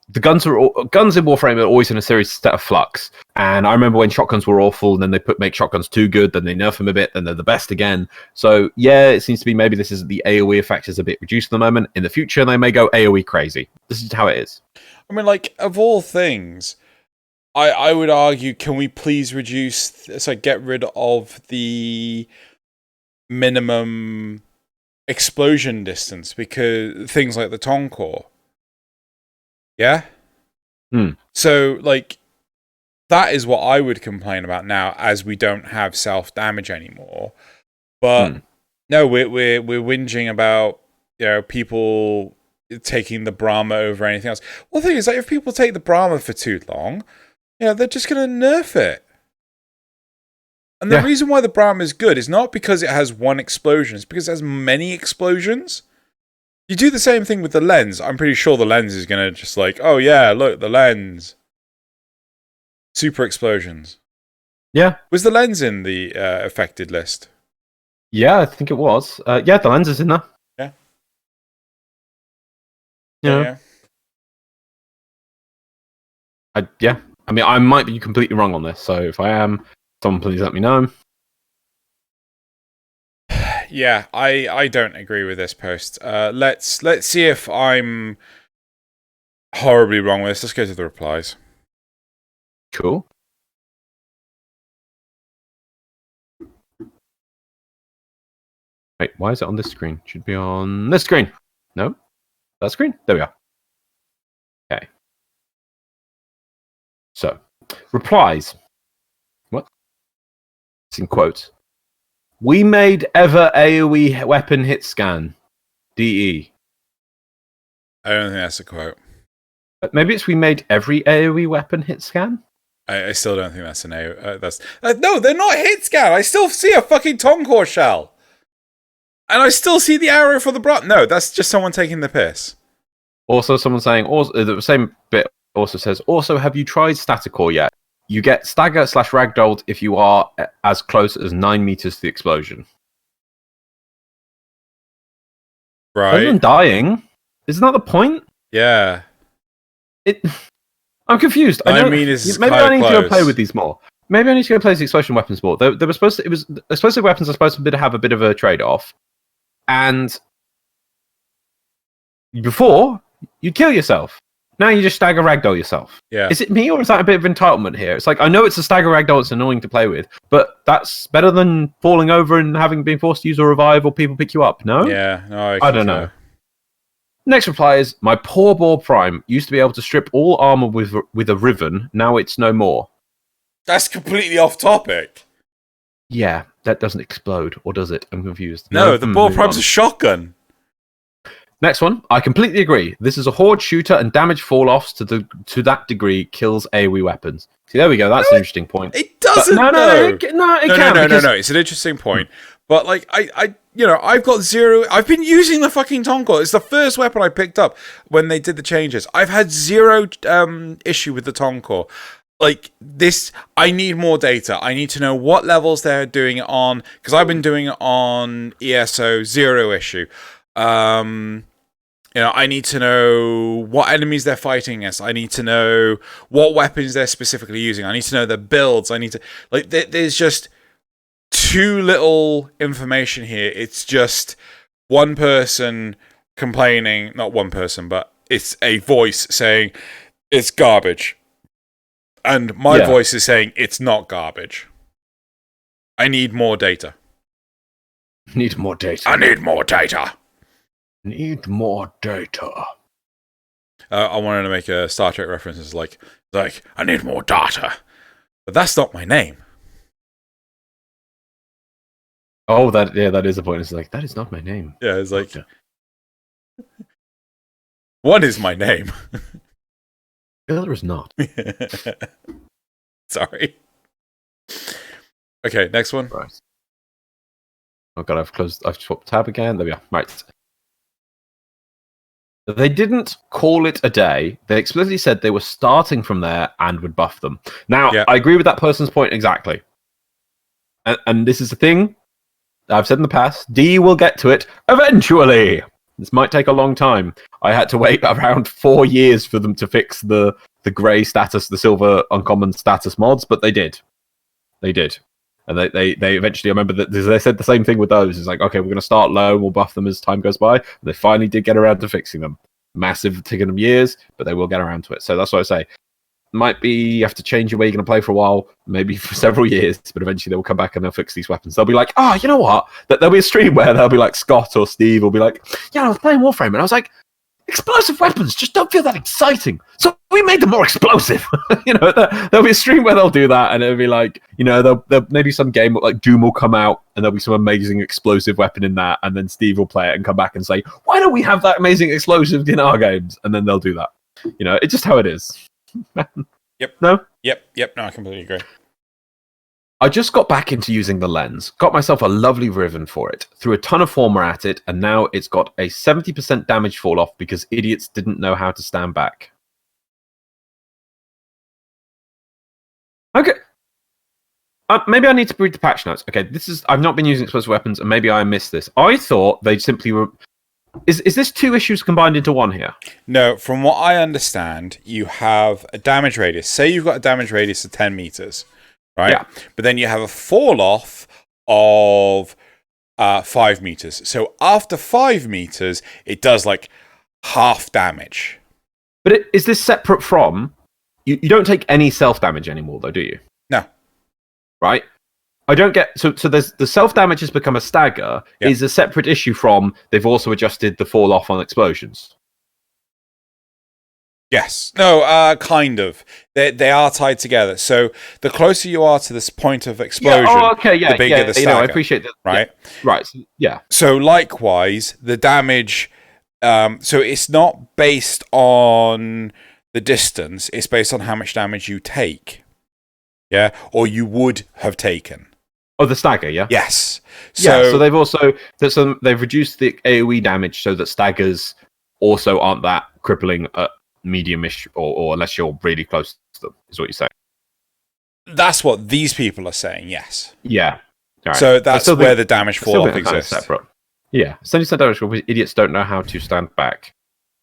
the guns in Warframe are always in a serious state of flux. And I remember when shotguns were awful, and then they make shotguns too good, then they nerf them a bit, then they're the best again. So yeah, it seems to be maybe this is the AoE effect is a bit reduced at the moment. In the future, they may go AoE crazy. This is how it is. I mean, like, of all things, I would argue, can we please get rid of the minimum explosion distance, because things like the Tonkor. Yeah? So, like, that is what I would complain about now, as we don't have self-damage anymore. But, no, we're whinging about, people taking the Brahma over anything else. Well, the thing is, like, if people take the Brahma for too long, they're just going to nerf it. And the reason why the Brahma is good is not because it has one explosion, it's because it has many explosions. You do the same thing with the lens. I'm pretty sure the lens is going to just like, oh yeah, look, the lens. Super explosions. Yeah. Was the lens in the affected list? Yeah, I think it was. Yeah, the lens is in there. Yeah. Yeah. I mean, I might be completely wrong on this, so if I am, someone please let me know. Yeah, I don't agree with this post. Let's see if I'm horribly wrong with this. Let's go to the replies. Cool. Wait, why is it on this screen? Should be on this screen. No? That screen? There we are. Okay. So, replies. What? It's in quotes. We made ever AoE weapon hit scan. DE. I don't think that's a quote. Maybe it's we made every AoE weapon hit scan? I still don't think that's an AoE. No, they're not hit scan. I still see a fucking Tonkor shell. And I still see the arrow for the No, that's just someone taking the piss. Also, someone saying, the same bit also says, also, have you tried Staticor yet? You get stagger/ragdolled if you are as close as 9 meters to the explosion. Right. Other than dying, isn't that the point? Yeah. I'm confused. Maybe I need to go play with these more. Maybe I need to go play the explosion weapons more. They were supposed to. Explosive weapons are supposed to have a bit of a trade-off, and before you'd kill yourself. Now you just stagger ragdoll yourself. Yeah. Is it me, or is that a bit of entitlement here? It's like, I know it's a stagger ragdoll, it's annoying to play with, but that's better than falling over and having been forced to use a revive or people pick you up, no? Yeah, no, I don't know. Next reply is, my poor Boar Prime used to be able to strip all armor with a Riven, now it's no more. That's completely off topic. Yeah, that doesn't explode, or does it? I'm confused. No, the Boar Prime's a shotgun. Next one, I completely agree. This is a horde shooter, and damage fall-offs to that degree kills AoE weapons. See, there we go. That's an interesting point. It doesn't. No. It's an interesting point. But like, I've got zero. I've been using the fucking Tonkor. It's the first weapon I picked up when they did the changes. I've had zero issue with the Tonkor. Like this, I need more data. I need to know what levels they're doing it on, because I've been doing it on ESO, zero issue. I need to know what enemies they're fighting against. I need to know what weapons they're specifically using. I need to know their builds. I need to there's just too little information here. It's just one person complaining, not one person, but it's a voice saying it's garbage. And my voice is saying it's not garbage. I need more data. Need more data. I need more data. Need more data. I wanted to make a Star Trek reference. It's like I need more data, but that's not my name. Oh, that is the point. It's like that is not my name. Yeah, it's like one is my name. The other is not. Sorry. Okay, next one. Right. Oh god, I've swapped tab again. There we are. Right. They didn't call it a day. They explicitly said they were starting from there and would buff them. Now, I agree with that person's point exactly. And this is the thing I've said in the past. D will get to it eventually. This might take a long time. I had to wait around 4 years for them to fix the grey status, the silver uncommon status mods, but they did. They did. And they eventually, I remember that they said the same thing with those. It's like, okay, we're going to start low and we'll buff them as time goes by. And they finally did get around to fixing them. Massive, taking them years, but they will get around to it. So that's what I say. Might be you have to change your way you're going to play for a while, maybe for several years, but eventually they'll come back and they'll fix these weapons. They'll be like, you know what? There'll be a stream where they'll be like, Scott or Steve will be like, yeah, I was playing Warframe and I was like, explosive weapons just don't feel that exciting. So we made them more explosive. There'll be a stream where they'll do that, and it'll be like, there'll maybe some game like Doom will come out, and there'll be some amazing explosive weapon in that, and then Steve will play it and come back and say, why don't we have that amazing explosive in our games? And then they'll do that. It's just how it is. Yep. No? Yep. No, I completely agree. I just got back into using the lens, got myself a lovely ribbon for it, threw a ton of former at it, and now it's got a 70% damage fall off because idiots didn't know how to stand back. Okay. Maybe I need to read the patch notes. Okay, I've not been using explosive weapons, and maybe I missed this. I thought they simply were... Is this 2 issues combined into one here? No, from what I understand, you have a damage radius. Say you've got a damage radius of 10 meters. Right? Yeah. But then you have a fall off of 5 meters. So after 5 meters, it does like half damage. But is this separate from... You don't take any self-damage anymore, though, do you? No. Right? I don't get... So there's the self-damage has become a stagger, is a separate issue from they've also adjusted the fall off on explosions. Yes. No, kind of. They are tied together. So the closer you are to this point of explosion, the bigger the stagger. I appreciate that. Right? Right. Yeah. So likewise, the damage... so it's not based on the distance. It's based on how much damage you take. Yeah? Or you would have taken. Oh, the stagger, yeah? Yes. So they've also... they've reduced the AoE damage so that staggers also aren't that crippling... medium-ish, or unless you're really close to them, is what you say. That's what these people are saying, yes. Yeah. Right. So that's where the damage fall-off exists. Separate. Yeah. 70% damage fall, idiots don't know how to stand back.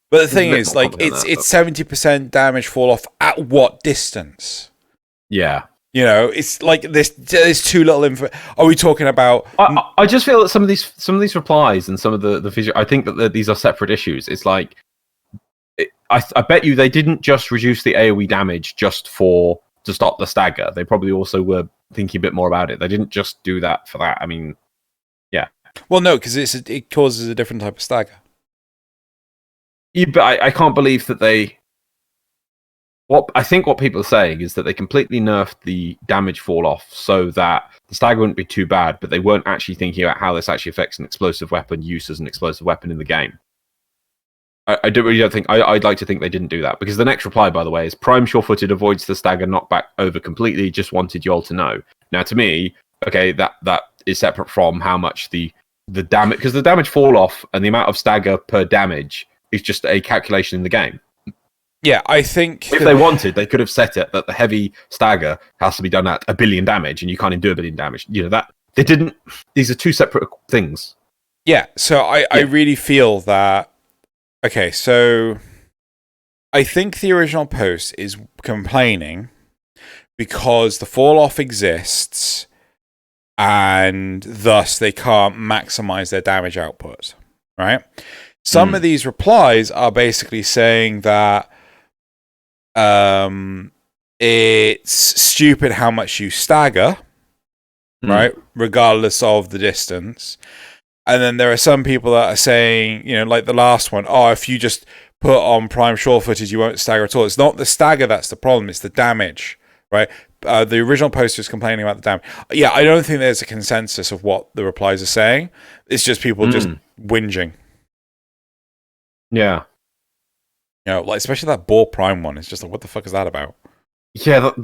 But the thing is, like, it's 70% damage fall-off at what distance? Yeah. It's like there's too little info. Are we talking about... I just feel that some of these replies and some of the visual... I think that these are separate issues. It's like... I bet you they didn't just reduce the AoE damage just to stop the stagger. They probably also were thinking a bit more about it. They didn't just do that for that. I mean, yeah. Well, no, because it causes a different type of stagger. Yeah, but I can't believe that they... I think what people are saying is that they completely nerfed the damage fall off so that the stagger wouldn't be too bad, but they weren't actually thinking about how this actually affects an explosive weapon use as an explosive weapon in the game. I don't think... I'd like to think they didn't do that, because the next reply, by the way, is Prime Sure-Footed avoids the stagger knockback over completely, just wanted y'all to know. Now, to me, okay, that is separate from how much the damage... Because the damage fall-off and the amount of stagger per damage is just a calculation in the game. Yeah, I think... If they wanted, they could have set it that the heavy stagger has to be done at 1 billion damage, and you can't even do 1 billion damage. That... They didn't... These are 2 separate things. Yeah, so I really feel that Okay, so I think the original post is complaining because the fall off exists and thus they can't maximize their damage output, right? Some of these replies are basically saying that it's stupid how much you stagger, right? Regardless of the distance. And then there are some people that are saying, like the last one, if you just put on prime shore footage, you won't stagger at all. It's not the stagger that's the problem, it's the damage, right? The original poster is complaining about the damage. Yeah, I don't think there's a consensus of what the replies are saying. It's just people just whinging. Yeah. Like especially that ball prime one. It's just like, what the fuck is that about? Yeah, I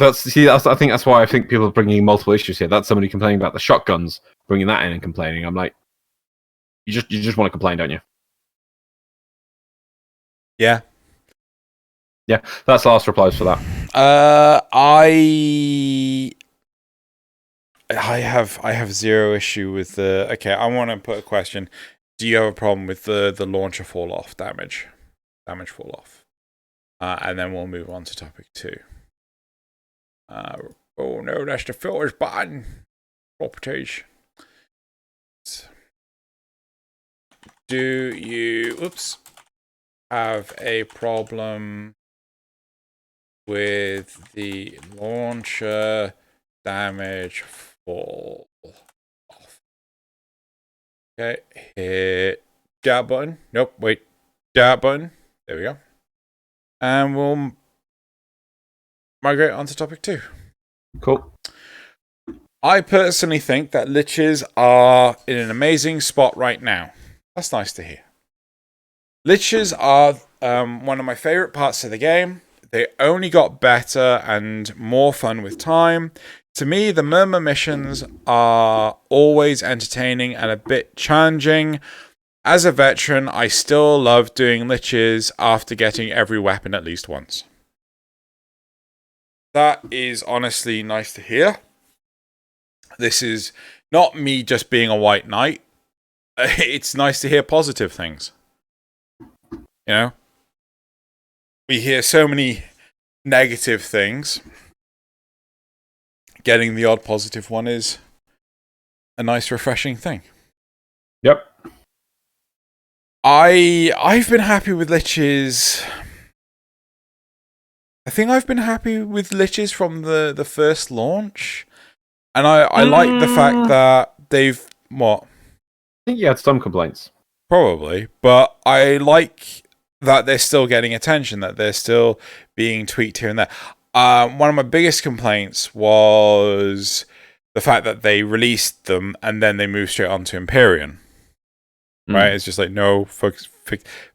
think that's why I think people are bringing multiple issues here. That's somebody complaining about the shotguns, bringing that in and complaining. I'm like, you just want to complain, don't you? Yeah. Yeah, that's the last replies for that. I have zero issue with the. Okay, I want to put a question. Do you have a problem with the launcher fall off damage fall off? And then we'll move on to topic 2. Oh no, that's the filters button. Properties. Do you have a problem with the launcher damage fall off? Okay, hit that button. Nope, wait, that button. There we go. And we'll migrate on to topic 2. Cool. I personally think that liches are in an amazing spot right now. That's nice to hear. Liches are one of my favorite parts of the game. They only got better and more fun with time. To me, the Murmur missions are always entertaining and a bit challenging. As a veteran, I still love doing liches after getting every weapon at least once. That is honestly nice to hear. This is not me just being a white knight. It's nice to hear positive things. We hear so many negative things. Getting the odd positive one is a nice, refreshing thing. Yep. I've been happy with liches. I think I've been happy with liches from the first launch. And I like the fact that they've... What? I think you had some complaints. Probably. But I like that they're still getting attention, that they're still being tweaked here and there. One of my biggest complaints was the fact that they released them and then they moved straight on to Empyrean. Right? It's just like, no,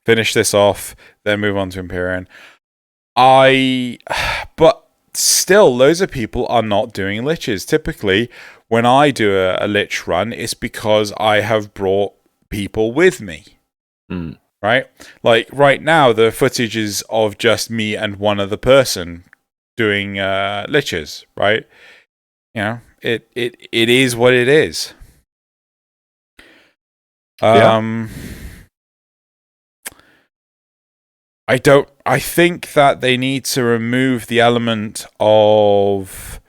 finish this off, then move on to Empyrean. But still, loads of people are not doing liches. Typically, when I do a lich run, it's because I have brought people with me. Right? Like, right now, the footage is of just me and one other person doing liches, right? It is what it is. I think that they need to remove the element of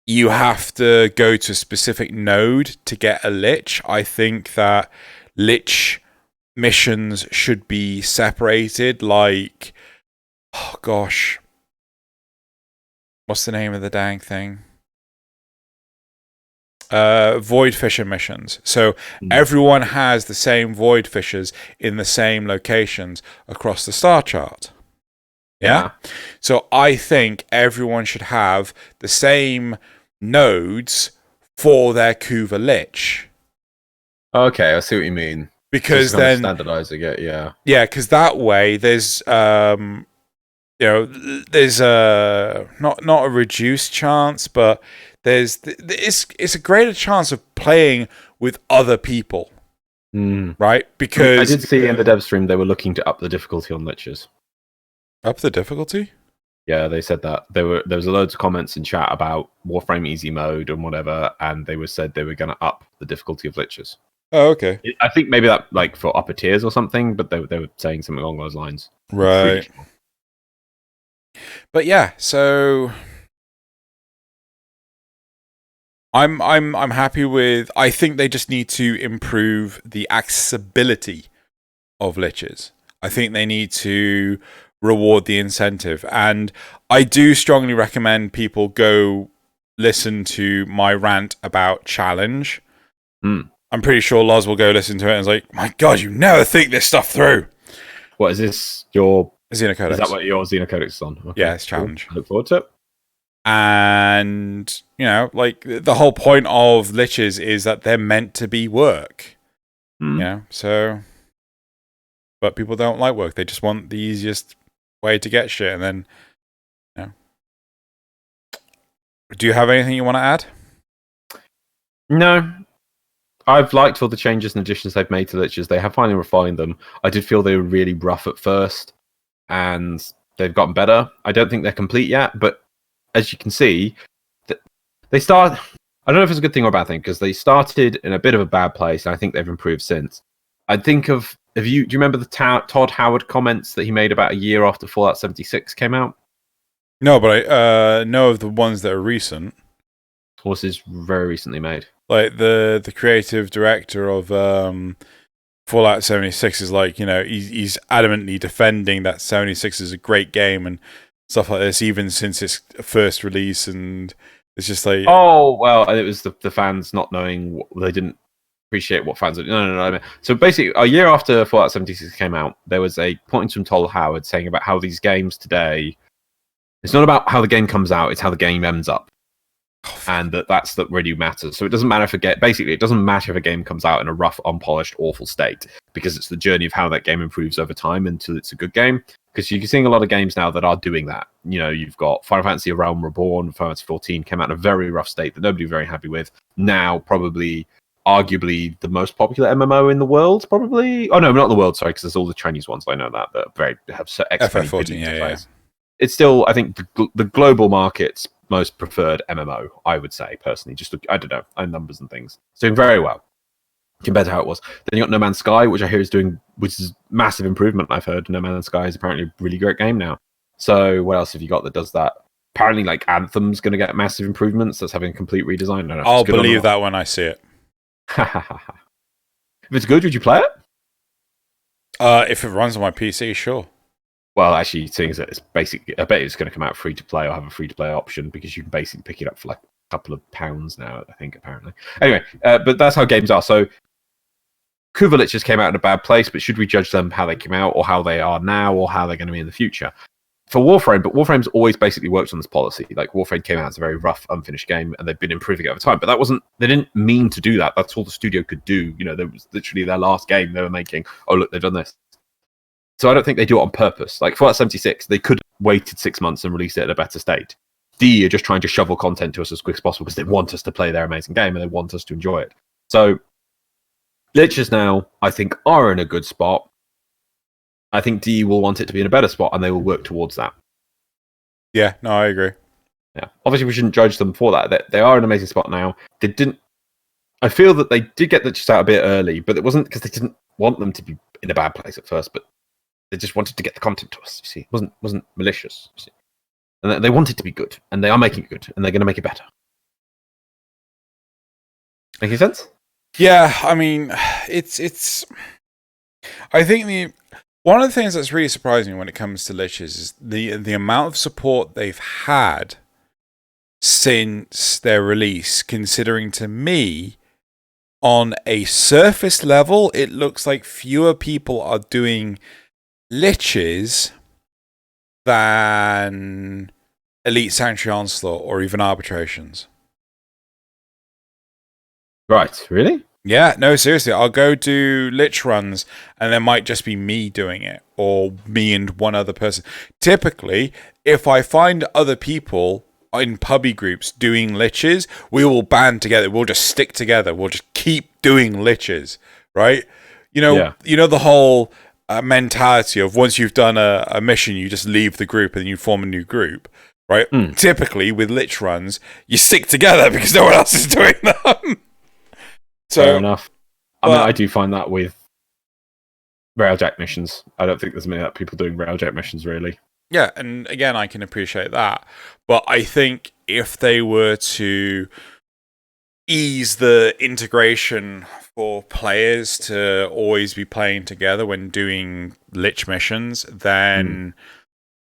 you have to go to a specific node to get a lich. I think that lich missions should be separated, like, oh gosh, what's the name of the dang thing? Void Fisher missions. So everyone has the same Void Fishers in the same locations across the star chart. Yeah? So I think everyone should have the same nodes for their Kuva Lich. Okay, I see what you mean. Because then standardizing it, yeah. Yeah, because that way there's there's not a reduced chance, but it's a greater chance of playing with other people, right? Because I did see in the dev stream they were looking to up the difficulty on liches. Up the difficulty? Yeah, they said that there was loads of comments in chat about Warframe easy mode and whatever, and they said they were going to up the difficulty of liches. Oh, okay. I think maybe that like for upper tiers or something, but they were saying something along those lines. Right. Sure. But yeah, so I'm happy with. I think they just need to improve the accessibility of liches. I think they need to reward the incentive, and I do strongly recommend people go listen to my rant about challenge. I'm pretty sure Loz will go listen to it and is like, my God, you never think this stuff through. What is this? Your Xenocodex? Is that what your Xenocodex is on? Okay. Yeah, it's challenge. Cool. I look forward to it. And, you know, like the whole point of liches is that they're meant to be work. You know, so. But people don't like work. They just want the easiest way to get shit. And then, you know. Do you have anything you want to add? No. I've liked all the changes and additions they've made to liches. They have finally refined them. I did feel they were really rough at first, and they've gotten better. I don't think they're complete yet, but as you can see, they start. I don't know if it's a good thing or a bad thing, because they started in a bit of a bad place, and I think they've improved since. I think of. Do you remember the Todd Howard comments that he made about a year after Fallout 76 came out? No, but I know of the ones that are recent. What was very recently made? Like the creative director of Fallout 76 is like, you know, he's adamantly defending that 76 is a great game and stuff like this, even since its first release, and it's just like, oh well, it was the fans not knowing they didn't appreciate what fans are. No. So basically, a year after Fallout 76 came out, there was a point from Todd Howard saying about how these games today, it's not about how the game comes out, it's how the game ends up. And that's that really matters. So it doesn't matter if it doesn't matter if a game comes out in a rough, unpolished, awful state, because it's the journey of how that game improves over time until it's a good game. Because you're seeing a lot of games now that are doing that. You know, you've got Final Fantasy: A Realm Reborn, Final Fantasy 14 came out in a very rough state that nobody was very happy with. Now, probably, arguably, the most popular MMO in the world. Probably, oh no, not the world. Sorry, because there's all the Chinese ones. I know that have FF14. Yeah. It's still, I think, the global market's most preferred MMO, I would say, personally. Just, I don't know, numbers and things. It's doing very well compared to how it was. Then you got No Man's Sky, which I hear which is massive improvement, I've heard. No Man's Sky is apparently a really great game now. So what else have you got that does that? Apparently, like, Anthem's going to get massive improvements. That's having a complete redesign. I don't know I'll believe that when I see it. If it's good, would you play it? If it runs on my PC, sure. Well, actually, seeing as it's basically, I bet it's going to come out free to play or have a free to play option, because you can basically pick it up for like a couple of pounds now, I think, apparently. Anyway, but that's how games are. So, Kuvalich just came out in a bad place, but should we judge them how they came out, or how they are now, or how they're going to be in the future? For Warframe, but Warframe's always basically worked on this policy. Like, Warframe came out as a very rough, unfinished game, and they've been improving it over time. But they didn't mean to do that. That's all the studio could do. You know, that was literally their last game they were making. Oh, look, they've done this. So I don't think they do it on purpose. Like Fallout 76, they could have waited 6 months and released it at a better state. D are just trying to shovel content to us as quick as possible because they want us to play their amazing game and they want us to enjoy it. So liches now, I think, are in a good spot. I think D will want it to be in a better spot, and they will work towards that. Yeah, no, I agree. Yeah, obviously we shouldn't judge them for that. They are in an amazing spot now. I feel that they did get liches out a bit early, but it wasn't because they didn't want them to be in a bad place at first, but they just wanted to get the content to us, you see. It wasn't malicious, you see. And they want it to be good, and they are making it good, and they're going to make it better. Making sense? Yeah, I mean, it's. I think one of the things that's really surprising when it comes to liches is the amount of support they've had since their release. Considering, to me, on a surface level, it looks like fewer people are doing liches than Elite Sanctuary Onslaught or even Arbitrations. Right, really? Yeah, no, seriously. I'll go do lich runs and there might just be me doing it, or me and one other person. Typically, if I find other people in pubby groups doing liches, we will band together. We'll just stick together. We'll just keep doing liches, right? You know the whole mentality of once you've done a mission, you just leave the group and you form a new group, right? Typically, with lich runs, you stick together because no one else is doing them. So, fair enough. I mean, I do find that with Railjack missions. I don't think there's many people doing Railjack missions, really. Yeah, and again, I can appreciate that. But I think if they were to ease the integration for players to always be playing together when doing Lich missions, then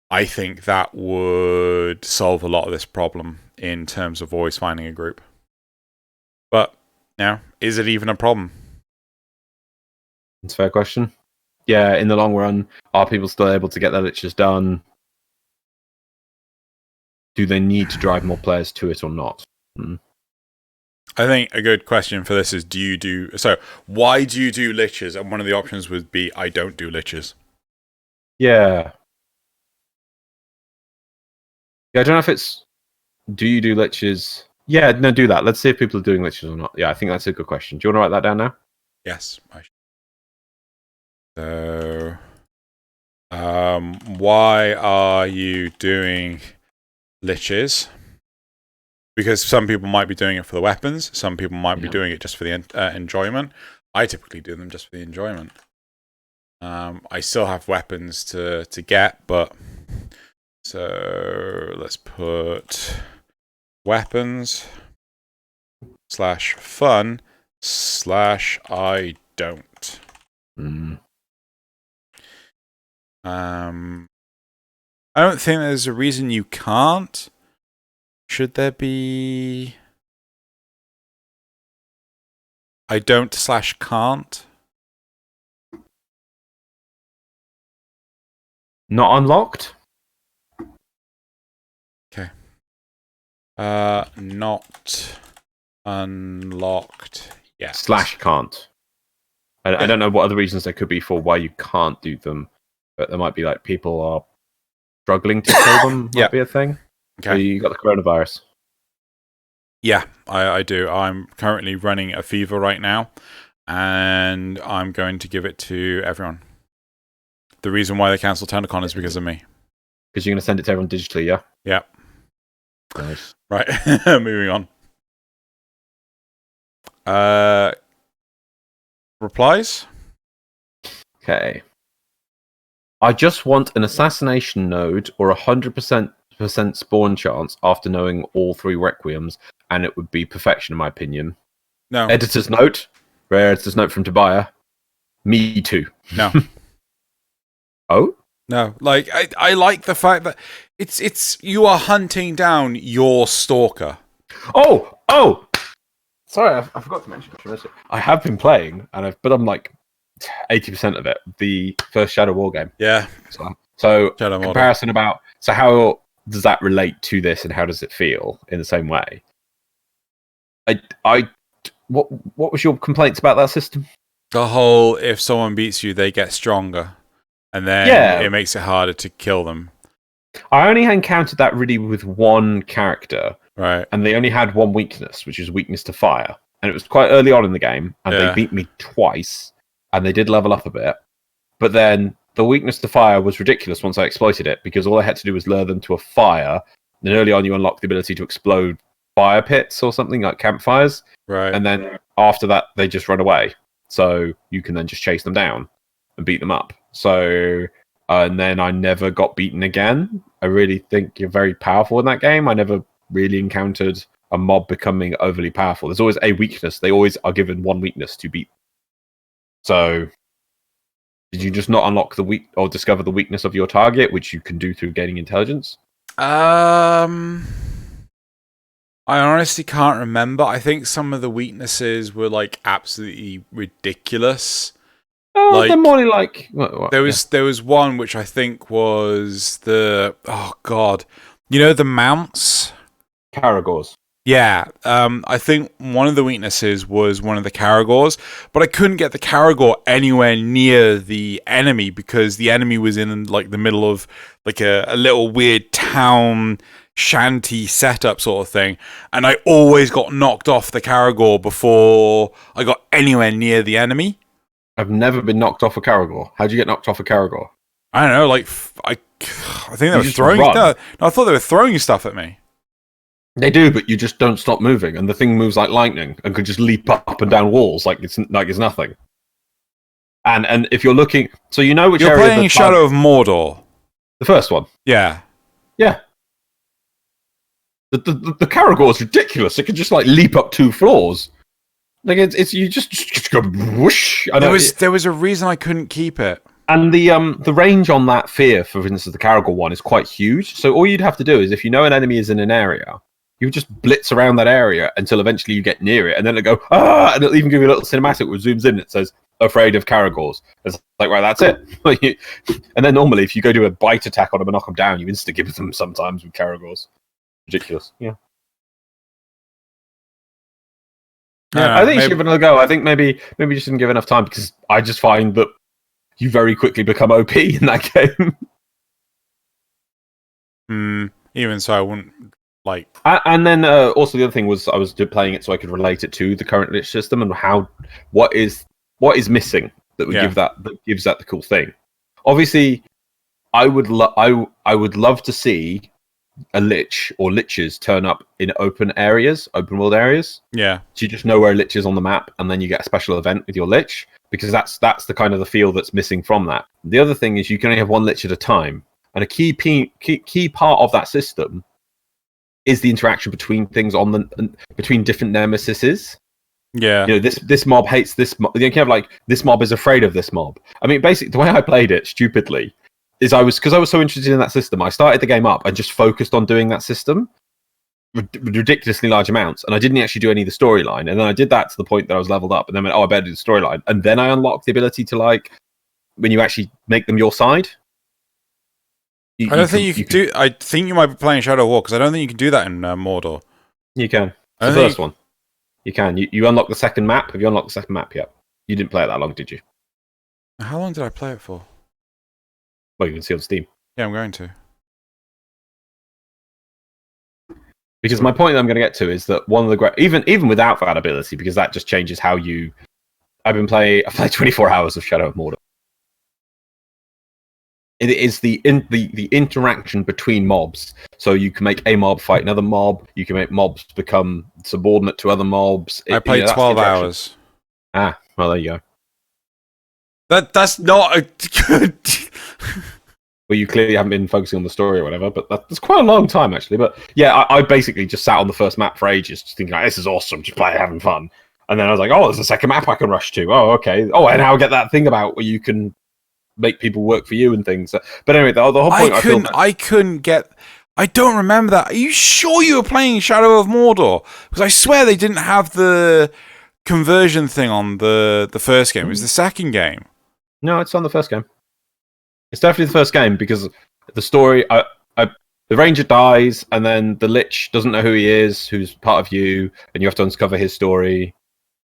I think that would solve a lot of this problem in terms of always finding a group. But, is it even a problem? It's a fair question. Yeah, in the long run, are people still able to get their Liches done? Do they need to drive more players to it or not? I think a good question for this is, why do you do Liches? And one of the options would be, I don't do Liches. Yeah. Yeah, I don't know if it's, do you do Liches? Yeah, no, do that. Let's see if people are doing Liches or not. Yeah, I think that's a good question. Do you want to write that down now? Yes. So, why are you doing Liches? Because some people might be doing it for the weapons. Some people might be doing it just for the enjoyment. I typically do them just for the enjoyment. I still have weapons to get, but... So, let's put... weapons /fun /I don't. I don't think there's a reason you can't. Should there be... I don't /can't? Not unlocked? Okay. Not unlocked yet. /can't. I don't know what other reasons there could be for why you can't do them, but there might be like people are struggling to kill them. Might be a thing. Okay. So you got the coronavirus. Yeah, I do. I'm currently running a fever right now, and I'm going to give it to everyone. The reason why they cancelled TennoCon is because of me. Because you're going to send it to everyone digitally, yeah? Yeah. Nice. Right, moving on. Replies? Okay. I just want an assassination node or 100% spawn chance after knowing all 3 Requiems, and it would be perfection in my opinion. No. Editor's note. Rare editor's note from Tobiah. Me too. No. Oh? No. Like, I like the fact that it's you are hunting down your stalker. Oh! Sorry, I forgot to mention. I have been playing, but I'm like 80% of it. The first Shadow War game. Yeah. So comparison about. So how does that relate to this, and how does it feel in the same way? What was your complaints about that system? The whole, if someone beats you, they get stronger, and then it makes it harder to kill them. I only encountered that really with one character. Right. And they only had one weakness, which is weakness to fire. And it was quite early on in the game, and they beat me twice, and they did level up a bit. But then the weakness to fire was ridiculous once I exploited it, because all I had to do was lure them to a fire. Then early on, you unlock the ability to explode fire pits or something, like campfires. Right. And then after that, they just run away. So you can then just chase them down and beat them up. So, and then I never got beaten again. I really think you're very powerful in that game. I never really encountered a mob becoming overly powerful. There's always a weakness. They always are given one weakness to beat. So, did you just not unlock or discover the weakness of your target, which you can do through gaining intelligence? I honestly can't remember. I think some of the weaknesses were like absolutely ridiculous. Oh, they're more like there was one which I think was the the mounts. Caragors. Yeah, I think one of the weaknesses was one of the Caragors, but I couldn't get the Caragor anywhere near the enemy because the enemy was in like the middle of like a little weird town shanty setup sort of thing, and I always got knocked off the Caragor before I got anywhere near the enemy. I've never been knocked off a Caragor. How'd you get knocked off a Caragor? I don't know, like I think they were throwing. No, I thought they were throwing stuff at me. They do, but you just don't stop moving, and the thing moves like lightning and could just leap up and down walls like it's nothing. And if you're looking, so you know which you're area playing Shadow of Mordor, the first one. Yeah. The Caragor is ridiculous. It can just like leap up 2 floors. Like it's you just go whoosh. There was a reason I couldn't keep it. And the range on that fear, for instance, the Caragor one is quite huge. So all you'd have to do is if you know an enemy is in an area, you just blitz around that area until eventually you get near it, and then it'll go and it'll even give you a little cinematic which zooms in and it says afraid of Caragors. It's like, right, that's it. And then normally if you go do a bite attack on them and knock them down, you insta give them sometimes with Caragors. Ridiculous. Yeah. I think you should give it another go. I think maybe you just didn't give enough time, because I just find that you very quickly become OP in that game. Even so, I wouldn't like. And then also the other thing was I was playing it so I could relate it to the current lich system and what is missing that would gives that the cool thing. Obviously, I would love to see a lich or liches turn up in open world areas. Yeah. So you just know where a lich is on the map, and then you get a special event with your lich, because that's the kind of the feel that's missing from that. The other thing is you can only have one lich at a time, and a key part of that system is the interaction between things between different nemesises. Yeah. You know, this mob hates this mob. You can have like this mob is afraid of this mob. I mean, basically the way I played it stupidly is because I was so interested in that system, I started the game up and just focused on doing that system ridiculously large amounts, and I didn't actually do any of the storyline. And then I did that to the point that I was leveled up, and then went, I better do the storyline. And then I unlocked the ability to, like, when you actually make them your side. I think you might be playing Shadow War, because I don't think you can do that in Mordor. You can. It's the first one. You can. You unlock the second map. Have you unlocked the second map yet? You didn't play it that long, did you? How long did I play it for? Well, you can see on Steam. Yeah, I'm going to. Because my point that I'm going to get to is that one of the great, even without that ability, because that just changes how you. I've played 24 hours of Shadow of Mordor. It is the interaction between mobs. So you can make a mob fight another mob. You can make mobs become subordinate to other mobs. I played 12 hours. Ah, well, there you go. That's not a good. Well, you clearly haven't been focusing on the story or whatever, but that's quite a long time, actually. But yeah, I basically just sat on the first map for ages, just thinking, this is awesome, just play it, having fun. And then I was like, there's a second map I can rush to. Oh, okay. Oh, and I'll get that thing about where you can make people work for you and things. But anyway, the whole point I couldn't get. I don't remember that. Are you sure you were playing Shadow of Mordor? Because I swear they didn't have the conversion thing on the first game. It was the second game. No, it's on the first game. It's definitely the first game, because the story, the ranger dies, and then the lich doesn't know who he is, who's part of you, and you have to uncover his story.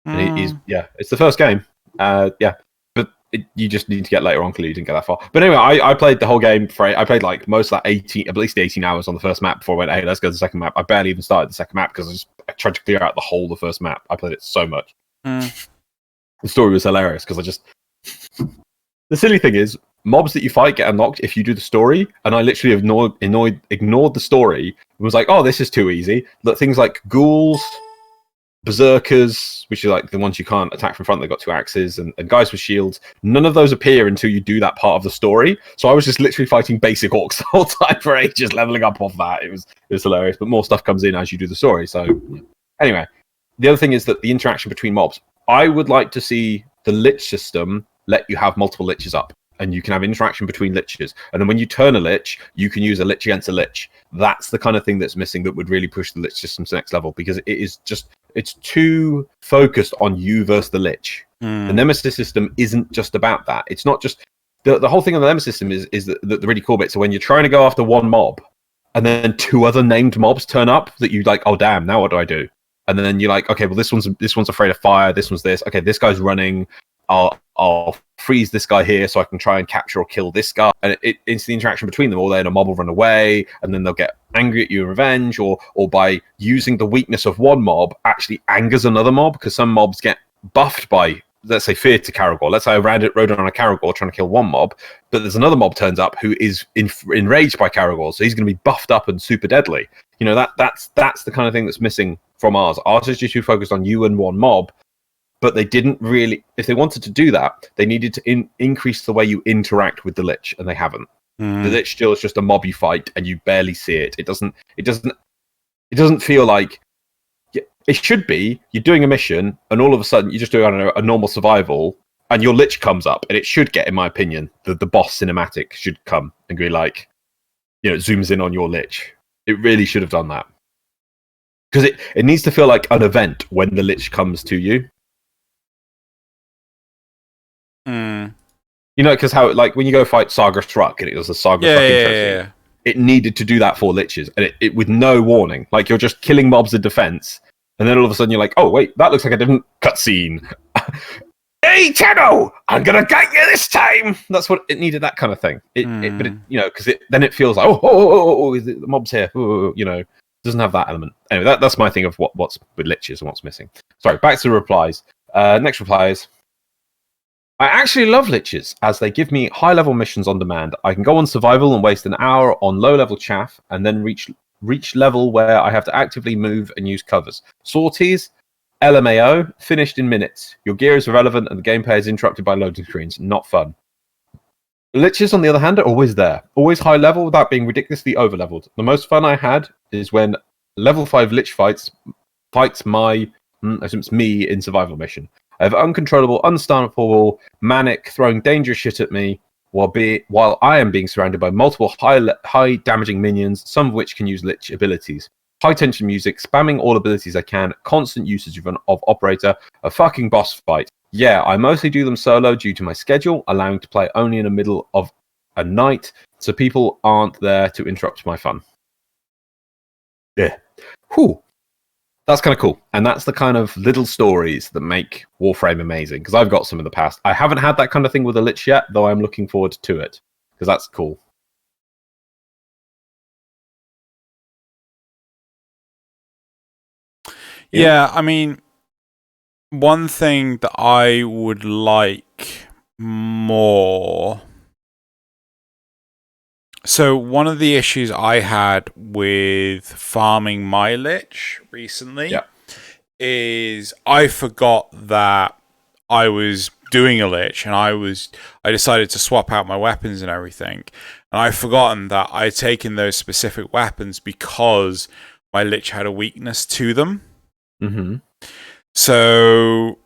And it's the first game. But you just need to get later on, clearly you didn't get that far. But anyway, I played the whole game I played like most of that at least 18 hours on the first map before I went, hey, let's go to the second map. I barely even started the second map because I tried to clear out the whole of the first map. I played it so much. The story was hilarious because the silly thing is, mobs that you fight get unlocked if you do the story, and I literally ignored the story and was like, this is too easy. Look, things like ghouls, berserkers, which are like the ones you can't attack from front, they've got 2 axes, and guys with shields, none of those appear until you do that part of the story. So I was just literally fighting basic orcs the whole time for ages, leveling up off that. It was hilarious, but more stuff comes in as you do the story. So anyway, the other thing is that the interaction between mobs, I would like to see the lich system let you have multiple liches up, and you can have interaction between liches. And then when you turn a lich, you can use a lich against a lich. That's the kind of thing that's missing that would really push the lich system to the next level, because it's too focused on you versus the lich. The nemesis system isn't just about that. It's not just the whole thing on the nemesis system is the really cool bit. So when you're trying to go after one mob, and then 2 other named mobs turn up that you like, oh damn, now what do I do? And then you're like, okay, well this one's afraid of fire. This one's this. Okay, this guy's running. I'll freeze this guy here so I can try and capture or kill this guy. And it's the interaction between them. Or then a mob will run away, and then they'll get angry at you in revenge, or by using the weakness of one mob actually angers another mob, because some mobs get buffed by, let's say, fear to Caragor. Let's say I rode on a Caragor trying to kill one mob, but there's another mob turns up who is enraged by Caragor, so he's going to be buffed up and super deadly. You know, that's the kind of thing that's missing from ours. Ours is just too focused on you and one mob, but they didn't really. If they wanted to do that, they needed to increase the way you interact with the Lich, and they haven't. The Lich still is just a mob you fight, and you barely see it. It doesn't feel like it should be. You're doing a mission, and all of a sudden you're just doing a normal survival, and your Lich comes up, and it should get, in my opinion, the boss cinematic should come and be like, you know, it zooms in on your Lich. It really should have done that. Because it needs to feel like an event when the Lich comes to you. You know, because how, like, when you go fight Saga Struck and it was a Saga Struck intro, it needed to do that for Liches, and it with no warning. Like, you're just killing mobs in defense, and then all of a sudden you're like, oh, wait, that looks like a different cutscene. Hey, Tenno, I'm going to get you this time! That's what it needed, that kind of thing. But you know, because then it feels like, the mob's here. You know, it doesn't have that element. Anyway, that's my thing of what's with Liches and what's missing. Sorry, back to the replies. Next reply is, I actually love Liches, as they give me high-level missions on demand. I can go on survival and waste an hour on low-level chaff, and then reach level where I have to actively move and use covers. Sorties, LMAO, finished in minutes. Your gear is irrelevant, and the gameplay is interrupted by loading screens. Not fun. Liches, on the other hand, are always there. Always high-level without being ridiculously over-leveled. The most fun I had is when level 5 Lich fights me in survival mission. I have uncontrollable, unstoppable, manic, throwing dangerous shit at me while I am being surrounded by multiple high damaging minions, some of which can use Lich abilities. High tension music, spamming all abilities I can, constant usage of operator, a fucking boss fight. Yeah, I mostly do them solo due to my schedule, allowing to play only in the middle of a night, so people aren't there to interrupt my fun. Yeah. Whew. That's kind of cool. And that's the kind of little stories that make Warframe amazing. Because I've got some in the past. I haven't had that kind of thing with a Lich yet, though I'm looking forward to it. Because that's cool. Yeah, I mean, one thing that I would like more... So one of the issues I had with farming my Lich recently is I forgot that I was doing a Lich, and I decided to swap out my weapons and everything, and I've forgotten that I'd taken those specific weapons because my Lich had a weakness to them. So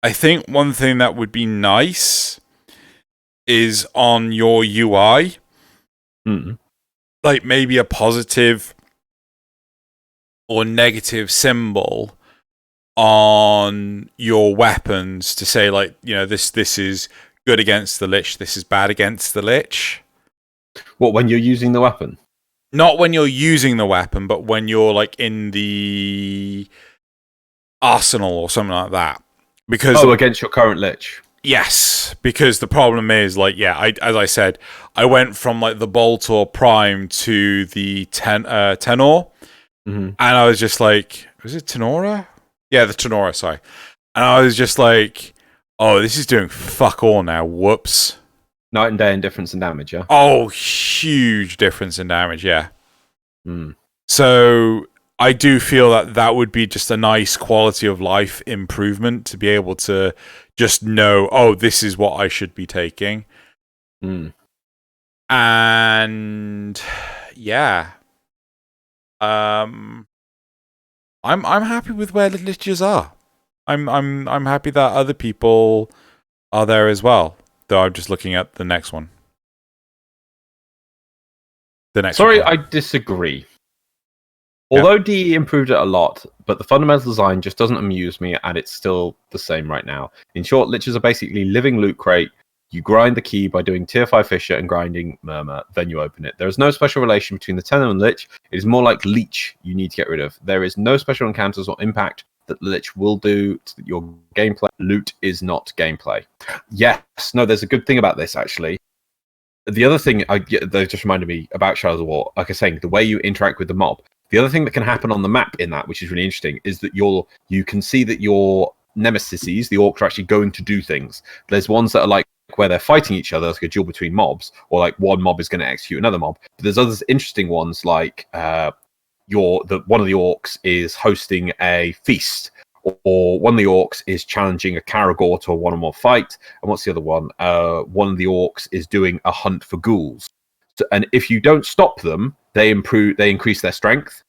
I think one thing that would be nice is on your UI, like maybe a positive or negative symbol on your weapons to say, like, you know, this is good against the Lich, this is bad against the Lich. What, when you're using the weapon? Not when you're using the weapon, but when you're like in the arsenal or something like that. Because against your current Lich. Yes, because the problem is, like, as I said, I went from like the Boltor Prime to the Tenor, and I was just like, was it Tenora? Yeah, the Tenora, sorry. And I was just like, oh, this is doing fuck all now. Whoops. Night and day in difference in damage, yeah? Oh, huge difference in damage, yeah. So I do feel that would be just a nice quality of life improvement to be able to just know, oh, this is what I should be taking. And yeah. I'm happy with where the Liches are. I'm happy that other people are there as well. Though I'm just looking at the next one. Sorry, I disagree. Although DE improved it a lot, but the fundamental design just doesn't amuse me, and it's still the same right now. In short, Liches are basically living loot crate. You grind the key by doing tier 5 Fissure and grinding Murmur, then you open it. There is no special relation between the Tenno and Lich. It is more like Leech you need to get rid of. There is no special encounters or impact that the Lich will do to your gameplay. Loot is not gameplay. Yes, no, there's a good thing about this, actually. The other thing that just reminded me about Shadows of War, like I was saying, the way you interact with the mob. The other thing that can happen on the map in that, which is really interesting, is that you can see that your nemesises, the orcs, are actually going to do things. There's ones that are like where they're fighting each other, like a duel between mobs, or like one mob is going to execute another mob. But there's other interesting ones like one of the orcs is hosting a feast, or one of the orcs is challenging a Karagor to a one-on-one fight, and what's the other one? One of the orcs is doing a hunt for ghouls. So, and if you don't stop them, they increase their strength.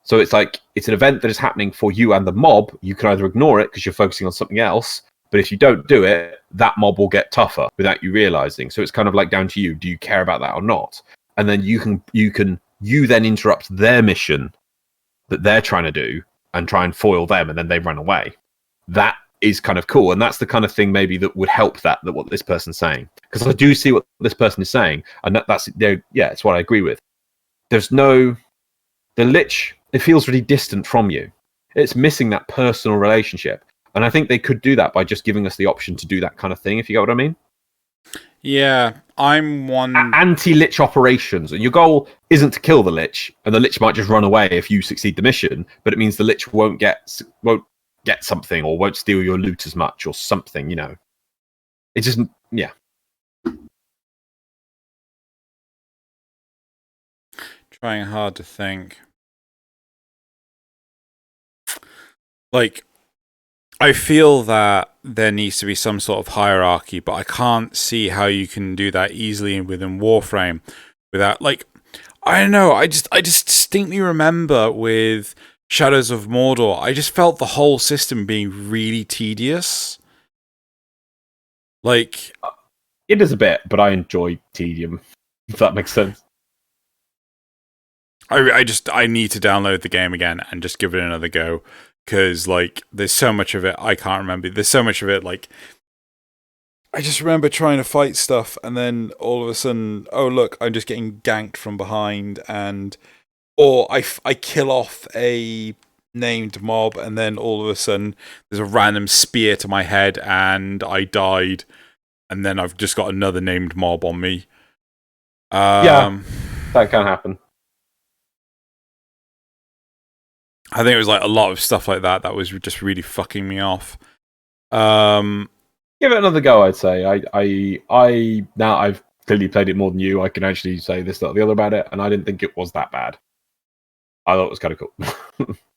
So it's like it's an event that is happening for you and the mob. You can either ignore it because you're focusing on something else, but if you don't do it, that mob will get tougher without you realizing. So it's kind of like down to you. Do you care about that or not? And then you then interrupt their mission that they're trying to do and try and foil them, and then they run away. That is kind of cool, and that's the kind of thing maybe that would help that what this person's saying. Because I do see what this person is saying, and it's what I agree with. The Lich, it feels really distant from you. It's missing that personal relationship. And I think they could do that by just giving us the option to do that kind of thing, if you get what I mean. Yeah, I'm one... Anti-Lich operations. And your goal isn't to kill the Lich, and the Lich might just run away if you succeed the mission, but it means the Lich won't get something, or won't steal your loot as much, or something, It just, yeah. Trying hard to think. Like, I feel that there needs to be some sort of hierarchy, but I can't see how you can do that easily within Warframe without, like, I don't know. I just distinctly remember with Shadows of Mordor, I just felt the whole system being really tedious. Like, it is a bit, but I enjoy tedium, if that makes sense. I need to download the game again and just give it another go. Because, like, there's so much of it I can't remember. There's so much of it, like, I just remember trying to fight stuff, and then all of a sudden, oh, look, I'm just getting ganked from behind, or I kill off a named mob, and then all of a sudden, there's a random spear to my head, and I died, and then I've just got another named mob on me. Yeah, that can happen. I think it was like a lot of stuff like that was just really fucking me off. Give it another go, I'd say. I now I've clearly played it more than you. I can actually say this, that, or the other about it, and I didn't think it was that bad. I thought it was kind of cool.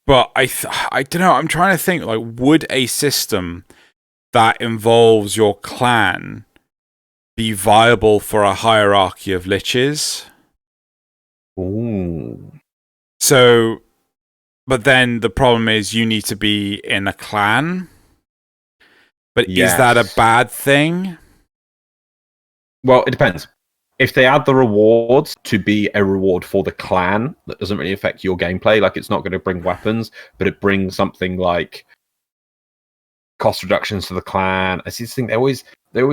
But I don't know. I'm trying to think. Like, would a system that involves your clan be viable for a hierarchy of liches? Ooh. So. But then the problem is you need to be in a clan. But yes. Is that a bad thing? Well, it depends. If they add the rewards to be a reward for the clan, that doesn't really affect your gameplay. Like, it's not going to bring weapons, but it brings something like cost reductions to the clan. I see this thing. They always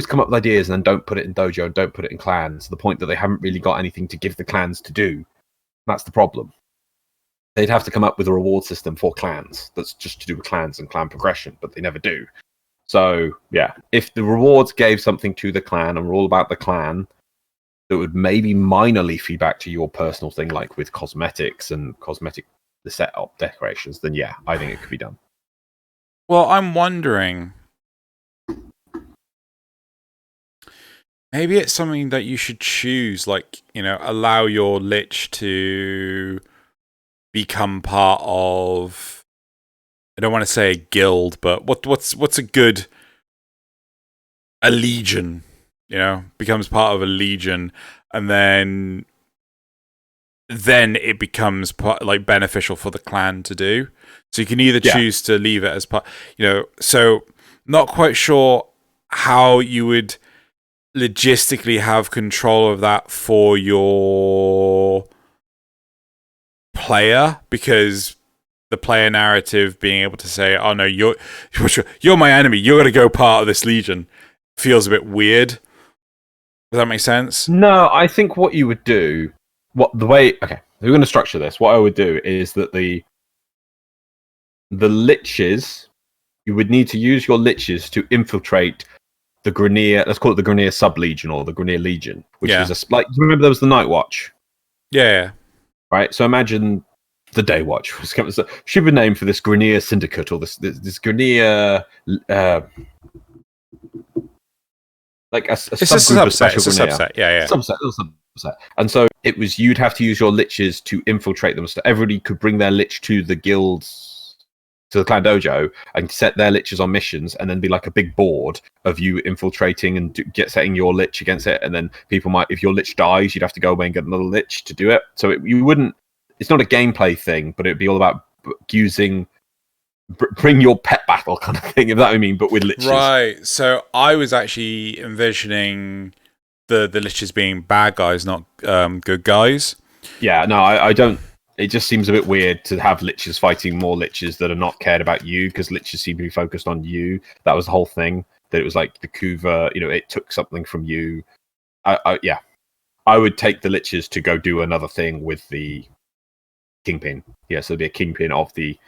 come up with ideas and then don't put it in dojo and don't put it in clans, to the point that they haven't really got anything to give the clans to do. That's the problem. They'd have to come up with a reward system for clans that's just to do with clans and clan progression, but they never do. So, yeah, if the rewards gave something to the clan and were all about the clan, that would maybe minorly feedback to your personal thing, like with cosmetics and the setup decorations, then yeah, I think it could be done. Well, I'm wondering, maybe it's something that you should choose, like, allow your lich to become part of, I don't want to say a guild, but what's a legion, becomes part of a legion, and then it becomes beneficial for the clan to do. So you can either choose to leave it as part, so not quite sure how you would logistically have control of that for your player, because the player narrative being able to say, oh no, you're my enemy, you're going to go part of this legion, feels a bit weird. Does that make sense? No, I think what you would do, we're going to structure this. What I would do is that the liches, you would need to use your liches to infiltrate the Grineer, let's call it the Grineer sub-legion or the Grineer Legion, which is you remember there was the Night Watch? Yeah. Right, so imagine the Day Watch. Should be named for this Grineer Syndicate, or this Grineer, like a subgroup of special Grineer. Subset, yeah. Subset. And so you'd have to use your liches to infiltrate them. So everybody could bring their lich to the guilds, to the clan dojo, and set their liches on missions, and then be like a big board of you infiltrating and setting your lich against it. And then people might, if your lich dies, you'd have to go away and get another lich to do it. So you wouldn't. It's not a gameplay thing, but it'd be all about using. Bring your pet battle kind of thing, if that what I mean, but with liches. Right. So I was actually envisioning the liches being bad guys, not good guys. Yeah, no, I don't. It just seems a bit weird to have liches fighting more liches that are not cared about you, because liches seem to be focused on you. That was the whole thing. That it was like the Kuva, it took something from you. Yeah, I would take the liches to go do another thing with the kingpin. Yeah, so there'd be a kingpin of the.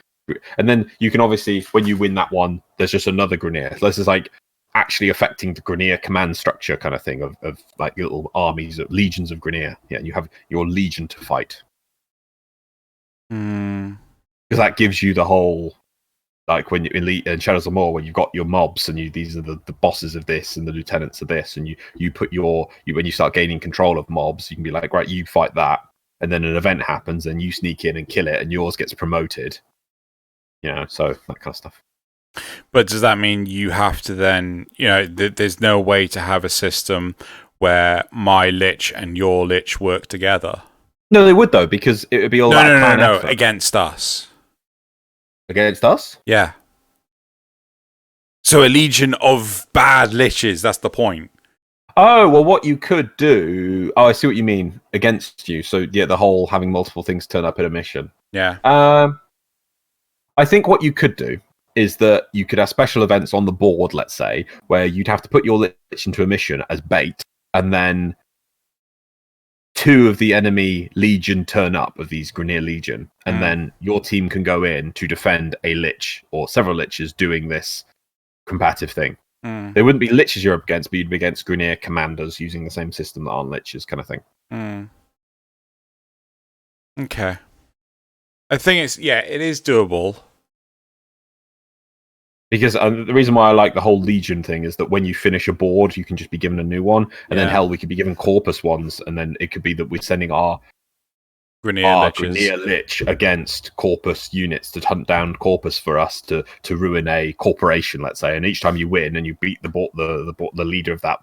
And then you can obviously, when you win that one, there's just another Grineer. So this is like actually affecting the Grineer command structure kind of thing of like little armies, of legions of Grineer. Yeah, and you have your legion to fight. Because that gives you the whole, like when you in Shadows of War, when you've got your mobs and these are the bosses of this and the lieutenants of this, and you put when you start gaining control of mobs, you can be like, right, you fight that, and then an event happens and you sneak in and kill it, and yours gets promoted. So that kind of stuff. But does that mean you have to then, there's no way to have a system where my lich and your lich work together? No, they would, though, because it would be all No, against us. Against us? Yeah. So a legion of bad liches, that's the point. Oh, well, what you could do... Oh, I see what you mean. Against you. So, yeah, the whole having multiple things turn up in a mission. Yeah. I think what you could do is that you could have special events on the board, let's say, where you'd have to put your lich into a mission as bait, and then 2 of the enemy legion turn up, of these Grineer Legion, and then your team can go in to defend a lich, or several liches doing this combative thing. There wouldn't be liches you're up against, but you'd be against Grineer commanders using the same system that aren't liches, kind of thing. Okay. I think it is doable. Because the reason why I like the whole Legion thing is that when you finish a board, you can just be given a new one. And then, hell, we could be given Corpus ones. And then it could be that we're sending our Grineer Lich against Corpus units to hunt down Corpus for us to ruin a corporation, let's say. And each time you win and you beat the leader of that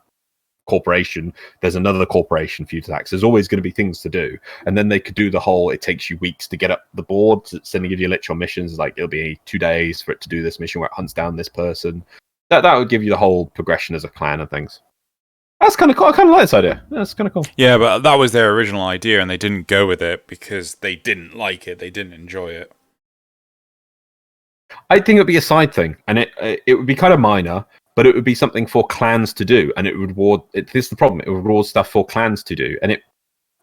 corporation, there's another corporation for you to attack. So there's always going to be things to do. And then they could do the whole, it takes you weeks to get up the board, sending you your lich on missions. Like, it'll be 2 days for it to do this mission where it hunts down this person. That would give you the whole progression as a clan and things. That's kind of cool. I kind of like this idea. That's kind of cool. Yeah, but that was their original idea, and they didn't go with it because they didn't like it. They didn't enjoy it. I think it would be a side thing, and it would be kind of minor, but it would be something for clans to do, and it would reward. This is the problem. It would reward stuff for clans to do, and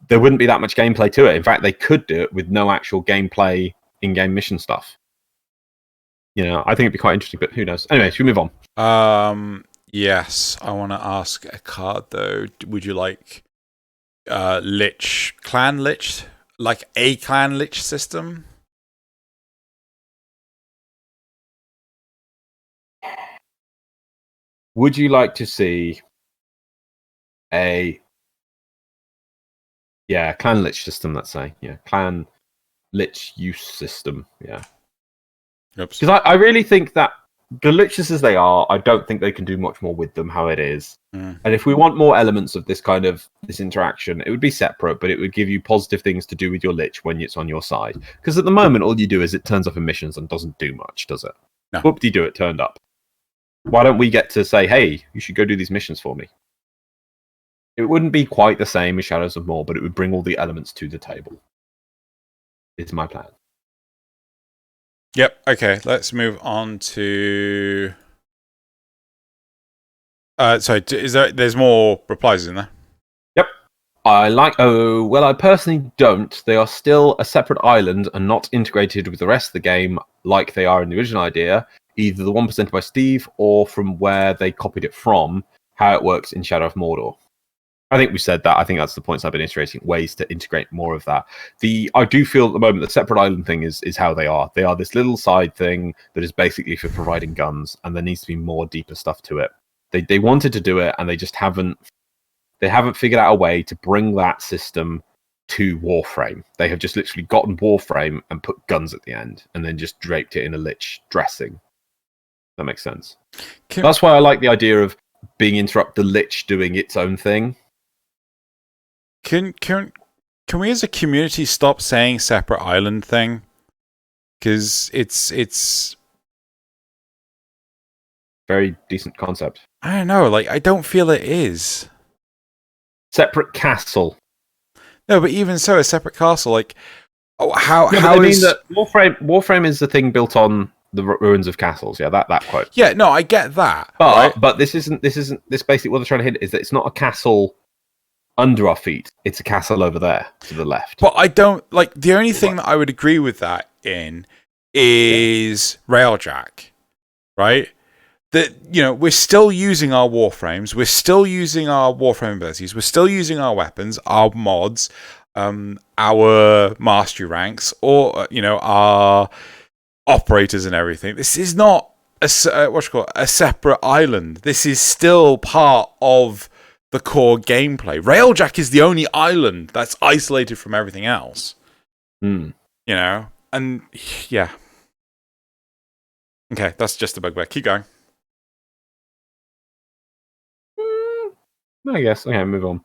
there wouldn't be that much gameplay to it. In fact, they could do it with no actual gameplay in-game mission stuff. I think it'd be quite interesting, but who knows? Anyway, should we move on? Yes, I want to ask a card though. Would you like clan lich, like a clan lich system? Would you like to see a clan lich system, let's say? Yeah, clan lich use system, yeah. Because I really think that the liches as they are, I don't think they can do much more with them how it is. And if we want more elements of this kind of this interaction, it would be separate, but it would give you positive things to do with your lich when it's on your side. Because at the moment, all you do is it turns up in missions and doesn't do much, does it? No. Whoop-de-doo, it turned up. Why don't we get to say, hey, you should go do these missions for me? It wouldn't be quite the same as Shadows of War, but it would bring all the elements to the table. It's my plan. Yep, okay, let's move on to... there's more replies in there? Yep. I personally don't. They are still a separate island and not integrated with the rest of the game like they are in the original idea. Either the one presented by Steve or from where they copied it from, how it works in Shadow of Mordor. I think we said that. I think that's the points I've been iterating, ways to integrate more of that. I do feel at the moment the separate island thing is how they are. They are this little side thing that is basically for providing guns, and there needs to be more deeper stuff to it. They wanted to do it, and they just haven't They haven't figured out a way to bring that system to Warframe. They have just literally gotten Warframe and put guns at the end, and then just draped it in a Lich dressing. That makes sense. That's why I like the idea of being interrupt the Lich doing its own thing. Can we as a community stop saying separate island thing? Because it's very decent concept. I don't know, like I don't feel it is. Separate castle. No, but even so, a separate castle, like how I mean that Warframe is the thing built on the ruins of castles. Yeah, that quote. Yeah, no, I get that. But this basically what they're trying to hint is that it's not a castle under our feet. It's a castle over there to the left. But I don't like the only thing that I would agree with that in is Railjack, right? That, you know, we're still using our Warframes, we're still using our Warframe abilities, we're still using our weapons, our mods, our mastery ranks, or our operators and everything. This is not a separate island. This is still part of the core gameplay. Railjack is the only island that's isolated from everything else. You know, and yeah. Okay, that's just a bugbear. Keep going. I guess. Okay, move on.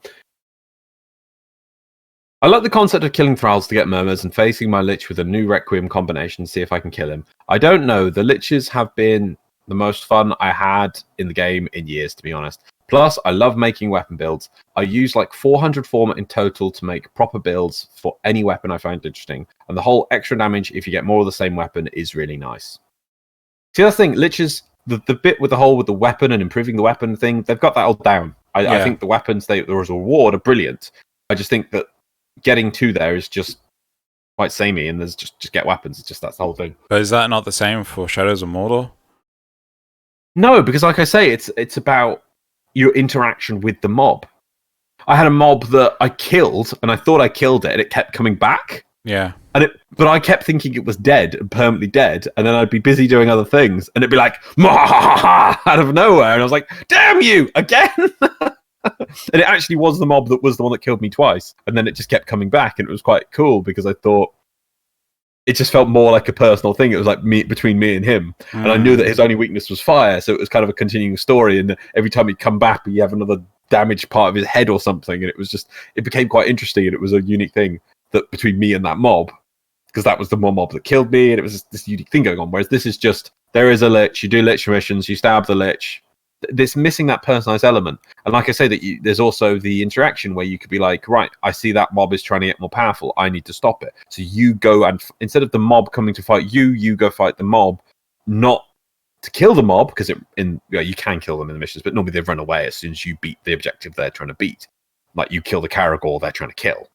I like the concept of killing thralls to get murmurs and facing my lich with a new Requiem combination to see if I can kill him. I don't know. The liches have been the most fun I had in the game in years, to be honest. Plus, I love making weapon builds. I use like 400 format in total to make proper builds for any weapon I find interesting. And the whole extra damage if you get more of the same weapon is really nice. See, that's the thing. Liches, the bit with the weapon and improving the weapon thing, they've got that all down. I think the weapons there as a reward are brilliant. I just think that getting to there is just quite samey, and there's just get weapons. It's just that's the whole thing. But is that not the same for Shadows of Mordor? No, because like I say, it's about your interaction with the mob. I had a mob that I killed, and I thought I killed it, and it kept coming back. Yeah. But I kept thinking it was dead, and permanently dead, and then I'd be busy doing other things, and it'd be like, out of nowhere, and I was like, damn you, again! And it actually was the mob that was the one that killed me twice, and then it just kept coming back, and it was quite cool, because I thought it just felt more like a personal thing. It was like between me and him, and I knew that his only weakness was fire, so it was kind of a continuing story, and every time he'd come back, he'd have another damaged part of his head or something, and it became quite interesting, and it was a unique thing that between me and that mob, because that was the one mob that killed me, and it was this unique thing going on. Whereas this is just, there is a lich, you do lich missions, you stab the lich. It's missing that personalized element. And like I say, that there's also the interaction where you could be like, right, I see that mob is trying to get more powerful, I need to stop it. So you go and, instead of the mob coming to fight you, you go fight the mob, not to kill the mob, because you can kill them in the missions, but normally they run away as soon as you beat the objective they're trying to beat. Like you kill the Caragor they're trying to kill.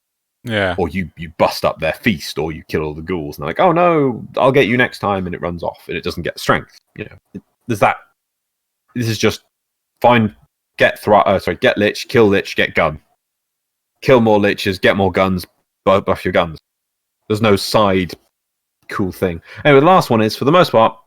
Yeah. Or you bust up their feast, or you kill all the ghouls, and they're like, oh no, I'll get you next time, and it runs off, and it doesn't get strength. There's that. This is just get lich, kill lich, get gun. Kill more liches, get more guns, buff your guns. There's no side cool thing. Anyway, the last one is, for the most part,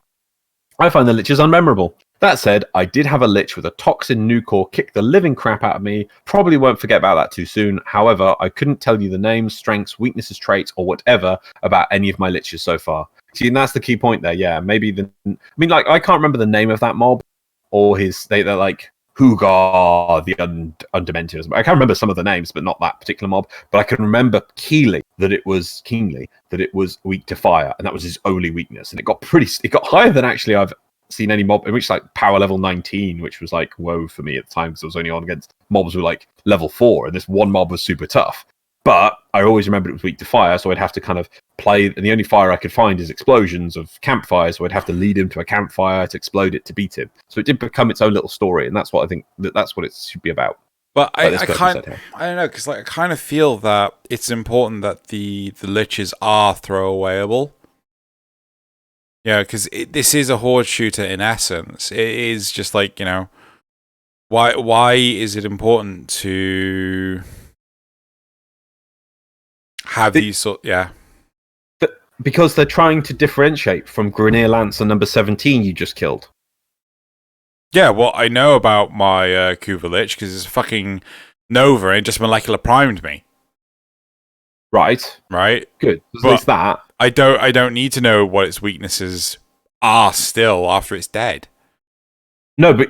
I find the liches unmemorable. That said, I did have a lich with a toxin nuke core kick the living crap out of me. Probably won't forget about that too soon. However, I couldn't tell you the names, strengths, weaknesses, traits, or whatever about any of my liches so far. See, and that's the key point there. Yeah, maybe I can't remember the name of that mob or they're like Hugar, the Undemented. I can't remember some of the names, but not that particular mob. But I can remember Keenly that it was weak to fire, and that was his only weakness. And it got higher than actually I've seen any mob. It reached like power level 19, which was like whoa for me at the time, because I was only on against mobs who were like level 4, and this one mob was super tough. But I always remembered it was weak to fire, so I'd have to kind of play, and the only fire I could find is explosions of campfires, so I'd have to lead him to a campfire to explode it to beat him. So it did become its own little story, and that's what I think that's what it should be about. But I don't know, because I kind of feel that it's important that the liches are throwawayable. Yeah, because this is a horde shooter in essence. It is just like, why is it important to have these because they're trying to differentiate from Grineer Lancer number 17 you just killed. Yeah, well, I know about my Kuva Lich because it's fucking Nova and just molecular primed me. Right. Good. At least that. I don't need to know what its weaknesses are still after it's dead. No, but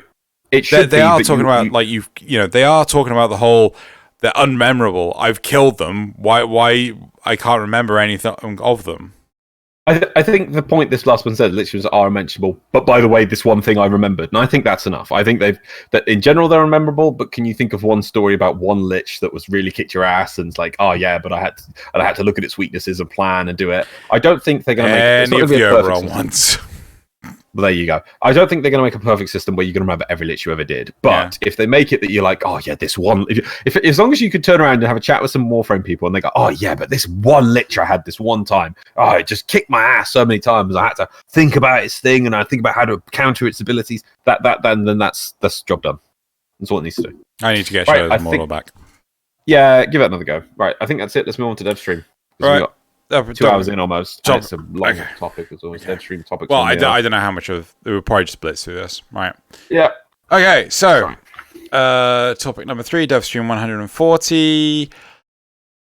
it should they are talking about like they are talking about the whole they're unmemorable. I've killed them. Why I can't remember anything of them. I think the point this last one said literally was are unmentionable. But by the way, this one thing I remembered, and I think that's enough. I think that in general they're unmemorable. But can you think of one story about one lich that was really kicked your ass and it's like, oh yeah, but I had to look at its weaknesses and plan and do it. I don't think they're going to make any of the Oberon ones. Well, there you go. I don't think they're going to make a perfect system where you're going to remember every lich you ever did. But if they make it that you're like, oh yeah, this one, if as long as you could turn around and have a chat with some Warframe people and they go, oh yeah, but this one lich I had this one time, oh, it just kicked my ass so many times. I had to think about its thing and I think about how to counter its abilities. Then that's job done. That's what it needs to do. I need to get Shadow's model back. Yeah, give it another go. Right, I think that's it. Let's move on to dev stream. Right. 2 hours in almost. It's a long topic as always. Dev stream topics. Well, I don't know how much of it will probably just blitz through this. Right. Yeah. Okay, so topic number 3, dev stream 140.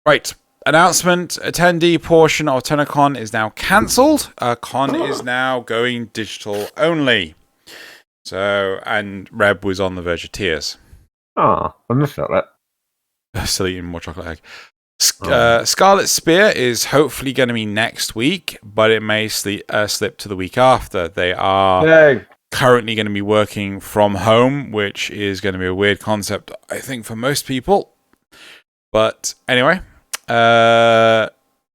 Right. Announcement: attendee portion of TennoCon is now cancelled. Con is now going digital only. So, and Reb was on the verge of tears. I missed that. Still eating more chocolate egg. Scarlet Spear is hopefully going to be next week, but it may slip to the week after. They are currently going to be working from home, which is going to be a weird concept, I think, for most people. But anyway,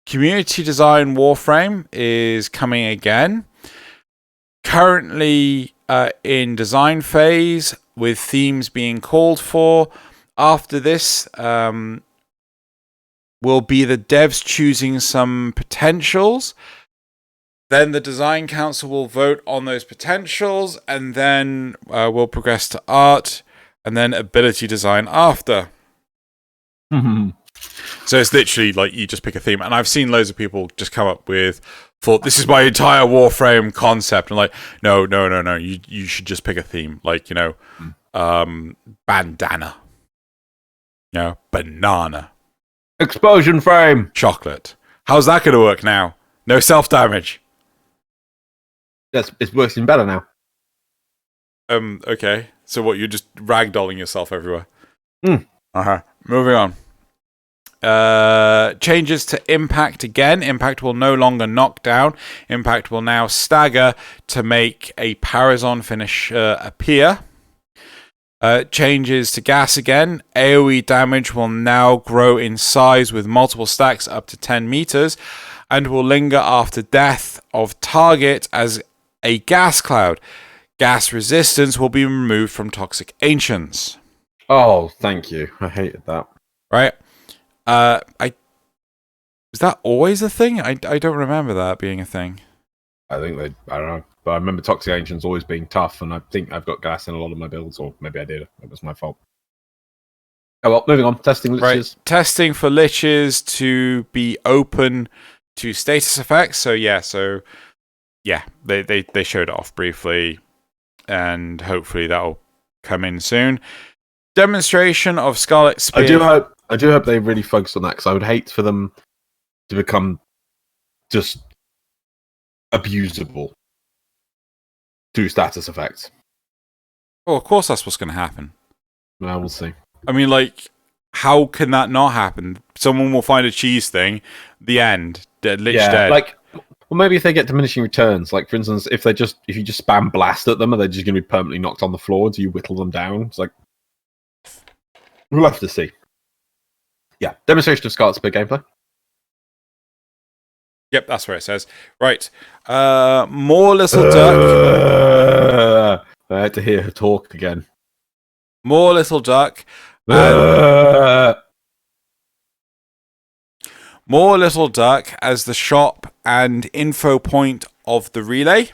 community design Warframe is coming again. Currently in design phase with themes being called for. After this, will be the devs choosing some potentials. Then the design council will vote on those potentials, and then we'll progress to art, and then ability design after. So it's literally like you just pick a theme. And I've seen loads of people just come up with, this is my entire Warframe concept. And like, no. You should just pick a theme. Like, bandana. Banana. Explosion frame. Chocolate. How's that going to work now? No self-damage. Yes, it's working better now. Okay. So what, you're just ragdolling yourself everywhere? Moving on. Changes to impact again. Impact will no longer knock down. Impact will now stagger to make a Parazon finisher appear. Changes to gas again. AoE damage will now grow in size with multiple stacks up to 10 meters and will linger after death of target as a gas cloud. Gas resistance will be removed from toxic ancients. Oh, thank you. I hated that. Right? Was that always a thing? I don't remember that being a thing. I don't know. But I remember Toxic Ancients always being tough, and I think I've got gas in a lot of my builds, or maybe I did. It was my fault. Oh well, moving on. Testing liches. Right. Testing for liches to be open to status effects. So they showed it off briefly, and hopefully that'll come in soon. Demonstration of Scarlet Spear. I do hope they really focus on that, because I would hate for them to become just abusable to status effects. Oh, of course that's what's going to happen. Well, we'll see. I mean, like, how can that not happen? Someone will find a cheese thing, the end, lich dead. Like, well, maybe if they get diminishing returns, like, for instance, if you just spam blast at them, are they just going to be permanently knocked on the floor until you whittle them down? It's like, we'll have to see. Yeah, demonstration of Scarlet Spear gameplay. Yep, that's where it says. Right. More Little Duck. I had to hear her talk again. More Little Duck. More Little Duck as the shop and info point of the relay.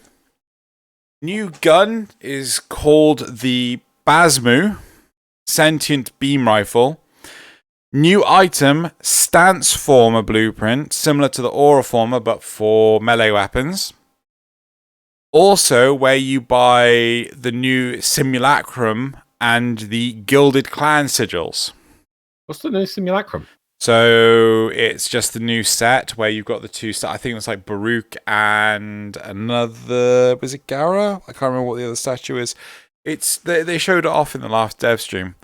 New gun is called the Basmu Sentient Beam Rifle. New item, Stance Former blueprint, similar to the Aura Former, but for melee weapons. Also, where you buy the new Simulacrum and the Gilded Clan sigils. What's the new simulacrum? So it's just the new set where you've got the two. I think it's like Baruch and another. Was it Gara? I can't remember what the other statue is. It's they showed it off in the last dev stream.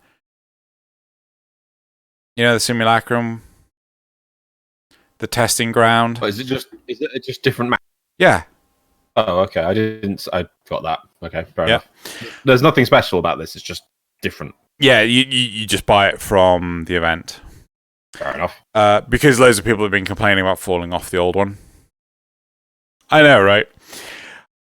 You know, the simulacrum, the testing ground. Oh, is it just different map? Yeah. Oh, okay. I got that. Okay, fair enough. There's nothing special about this. It's just different. Yeah, you just buy it from the event. Fair enough. Because loads of people have been complaining about falling off the old one. I know, right?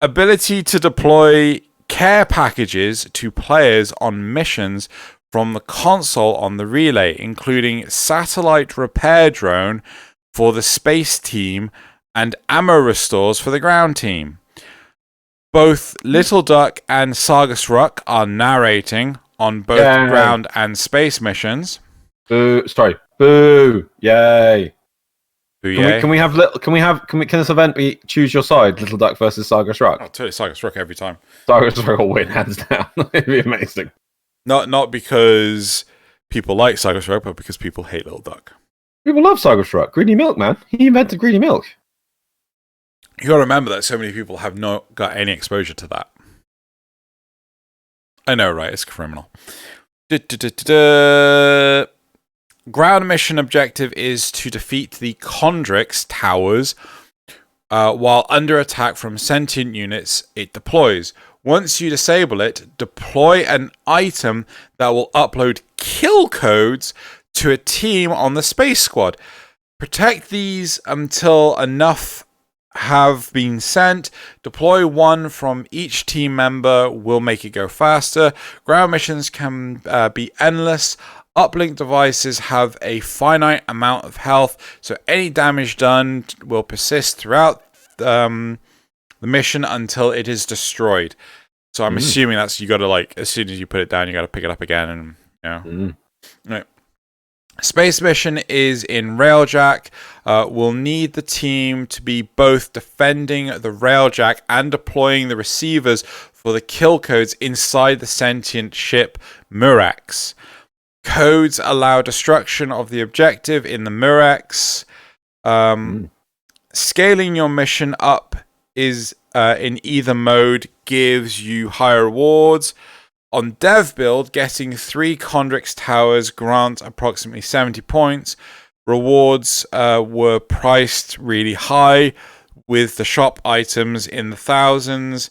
Ability to deploy care packages to players on missions from the console on the relay, including satellite repair drone for the space team and ammo restores for the ground team. Both Little Duck and Sargus Ruck are narrating on both ground and space missions. Boo! Sorry, boo! Yay! Boo! Can this event be choose your side? Little Duck versus Sargus Ruck. Oh, totally Sargus Ruck every time. Sargus Ruck will win hands down. It'd be amazing. Not because people like Sargus Ruck, but because people hate Little Duck. People love Sargus Ruck. Greedy milk, man. He invented greedy milk. You got to remember that so many people have not got any exposure to that. I know, right? It's criminal. Ground mission objective is to defeat the Chondrix towers while under attack from sentient units it deploys. Once you disable it, deploy an item that will upload kill codes to a team on the space squad. Protect these until enough have been sent. Deploy one from each team member will make it go faster. Ground missions can be endless. Uplink devices have a finite amount of health, so any damage done will persist throughout the mission until it is destroyed. So I'm assuming that's you got to like as soon as you put it down, you got to pick it up again, and you know. Right. Space mission is in Railjack. We'll need the team to be both defending the Railjack and deploying the receivers for the kill codes inside the sentient ship Murex. Codes allow destruction of the objective in the Murex. Scaling your mission up is in either mode gives you higher rewards. On dev build, getting 3 Chondrix towers grant approximately 70 points. Rewards were priced really high, with the shop items in the thousands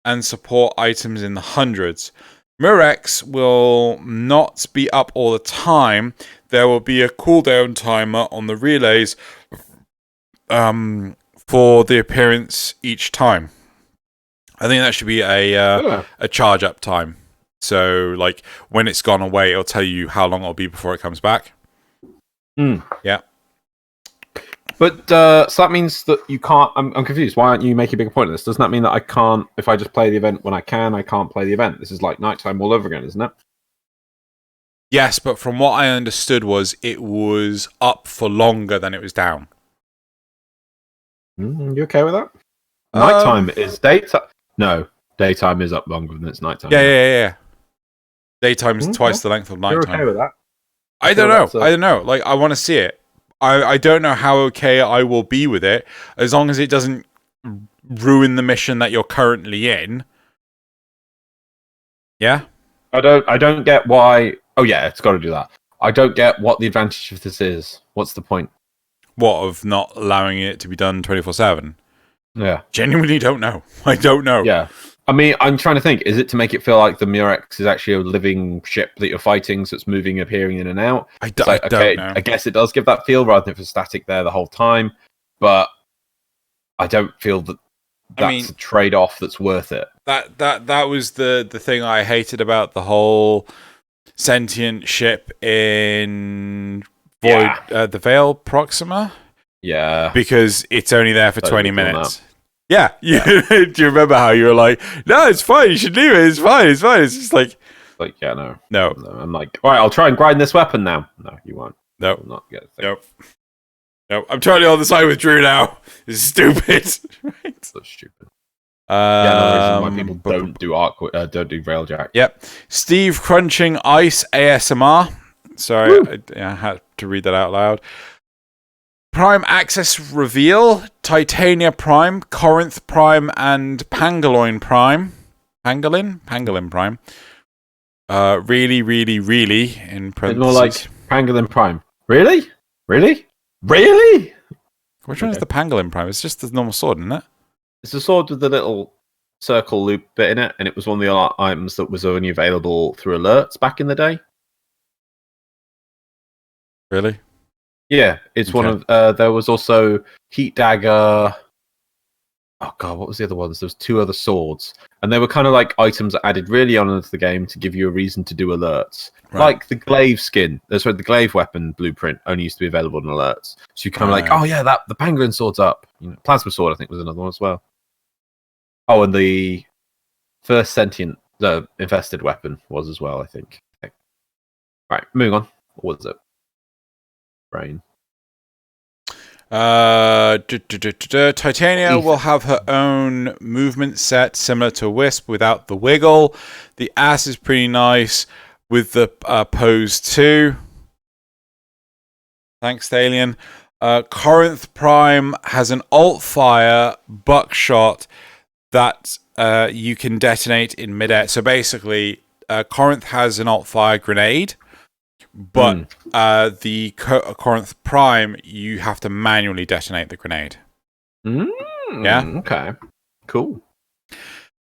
and support items in the hundreds. Murex will not be up all the time. There will be a cooldown timer on the relays for the appearance each time. I think that should be a charge up time. So, like, when it's gone away, it'll tell you how long it'll be before it comes back. Yeah. But, so that means that you can't... I'm confused. Why aren't you making a bigger point of this? Doesn't that mean that I can't... If I just play the event when I can't play the event? This is like nighttime all over again, isn't it? Yes, but from what I understood was it was up for longer than it was down. You okay with that? Nighttime is daytime... No, daytime is up longer than it's nighttime. Yeah. Daytime is twice the length of nighttime. You're okay with that? I don't know. Like, I want to see it. I don't know how okay I will be with it, as long as it doesn't ruin the mission that you're currently in. Yeah? I don't get why... Oh, yeah, it's got to do that. I don't get what the advantage of this is. What's the point? What, of not allowing it to be done 24/7? Yeah. Genuinely don't know. I don't know. Yeah. I mean, I'm trying to think. Is it to make it feel like the Murex is actually a living ship that you're fighting, so it's moving, appearing in and out? I don't know. I guess it does give that feel rather than if it's static there the whole time. But I don't feel that that's a trade-off that's worth it. That was the thing I hated about the whole sentient ship in Void, the Veil Proxima. Yeah. Because it's only there for 20 minutes. Yeah. Do you remember how you were like, no, it's fine, you should leave it, it's fine. It's just like, yeah, no. I'm like, all right, I'll try and grind this weapon now. No, you won't. No. You'll not get a thing. Nope. I'm totally on the side with Drew now. This is stupid. Right? So stupid. No reason why people don't do Railjack. Yep. Steve crunching ice ASMR. Sorry, I had to read that out loud. Prime Access Reveal, Titania Prime, Corinth Prime, and Pangolin Prime. Pangolin Prime. Really, really, really, in parentheses. More like Pangolin Prime. Really? Really? Really? Which one is the Pangolin Prime? It's just the normal sword, isn't it? It's a sword with the little circle loop bit in it, and it was one of the items that was only available through alerts back in the day. Really? Yeah, it's one of. There was also Heat Dagger. Oh god, what was the other ones? There was 2 other swords, and they were kind of like items that added really on into the game to give you a reason to do alerts. Right. Like the glaive skin. That's where the glaive weapon blueprint only used to be available in alerts. So you kind of like, oh yeah, the pangolin sword's up. Plasma sword, I think, was another one as well. Oh, and the first sentient, the infested weapon was as well, I think. Okay. Right, moving on. What was it? Brain. Titania will have her own movement set similar to Wisp without the wiggle. The ass is pretty nice with the pose too. Thanks, Thalian. Corinth Prime has an alt fire buckshot that you can detonate in midair. So basically, Corinth has an alt fire grenade. But the Corinth Prime, you have to manually detonate the grenade. Yeah? Okay. Cool.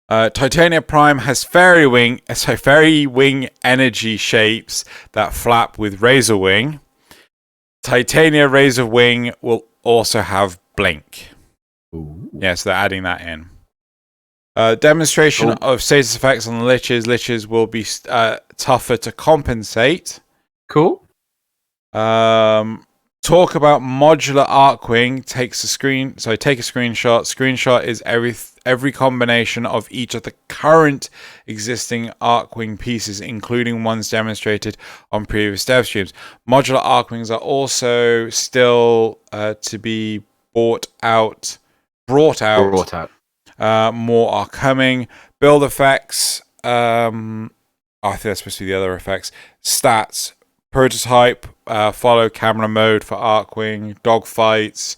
Titania Prime has fairy wing energy shapes that flap with Razor Wing. Titania Razor Wing will also have blink. Ooh. Yeah, so they're adding that in. Demonstration of status effects on the Liches. Liches will be tougher to compensate. Cool. Talk about modular Arcwing. Take a screenshot. Screenshot is every combination of each of the current existing Arcwing pieces, including ones demonstrated on previous dev streams. Modular Arcwings are also still to be brought out. More are coming. Build effects. I think that's supposed to be the other effects. Stats. Prototype, follow camera mode for Arcwing, dogfights,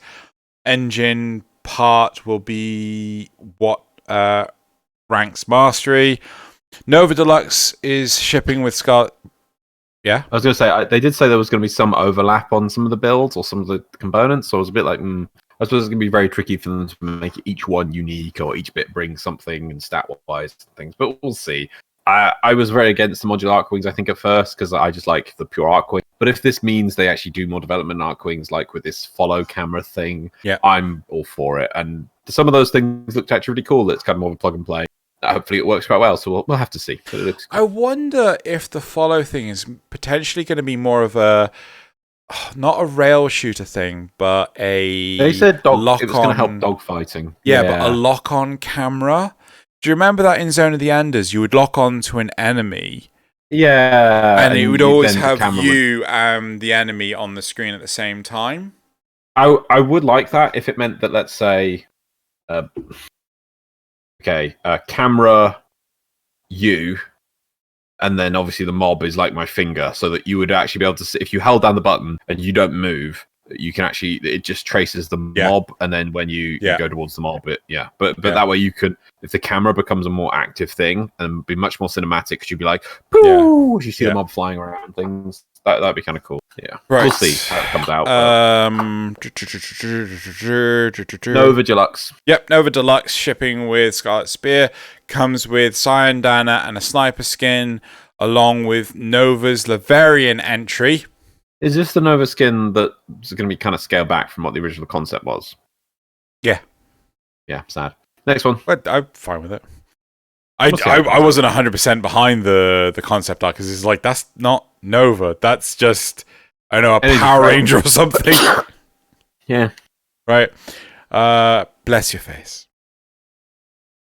engine part will be what ranks mastery. Nova Deluxe is shipping with Scarlet. Yeah? I was going to say, they did say there was going to be some overlap on some of the builds or some of the components, so I was a bit like, I suppose it's going to be very tricky for them to make each one unique or each bit bring something and stat-wise and things, but we'll see. I was very against the modular Arcwings, I think, at first, because I just like the pure Arcwing. But if this means they actually do more development Arcwings, like with this follow camera thing, I'm all for it. And some of those things looked actually really cool. It's kind of more of a plug and play. Hopefully it works quite well, so we'll have to see. But it looks cool. I wonder if the follow thing is potentially going to be more of a, not a rail shooter thing, but a They said lock-on. It was going to help dogfighting. Yeah, but a lock-on camera. Do you remember that in Zone of the Enders? You would lock on to an enemy. Yeah. And it would always have you and the enemy on the screen at the same time. I would like that if it meant that, let's say, camera you, and then obviously the mob is like my finger, so that you would actually be able to see, if you held down the button and you don't move, you can actually, it just traces the mob, and then when you go towards the mob, but that way you could, if the camera becomes a more active thing and be much more cinematic, because you'd be like, pooh, you see the mob flying around things. That'd be kind of cool. Yeah, right. We'll see how it comes out. Nova Deluxe. Yep, Nova Deluxe shipping with Scarlet Spear, comes with Cyan Dana and a sniper skin, along with Nova's Laverian entry. Is this the Nova skin that's going to be kind of scaled back from what the original concept was? Yeah. Yeah, sad. Next one. But I'm fine with it. I wasn't 100% behind the concept art, because it's like, that's not Nova. That's just, I don't know, a Power Ranger or something. Yeah. Right. Bless your face.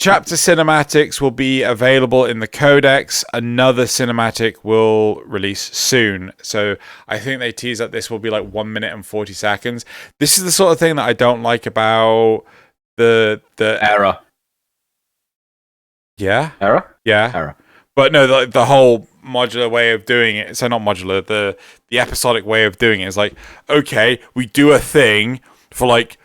Chapter cinematics will be available in the codex. Another cinematic will release soon. So I think they tease that this will be like 1 minute and 40 seconds. This is the sort of thing that I don't like about the era. Yeah? Era? Yeah. Era. But no, the whole modular way of doing it. So not modular, the episodic way of doing it is like, okay, we do a thing for like,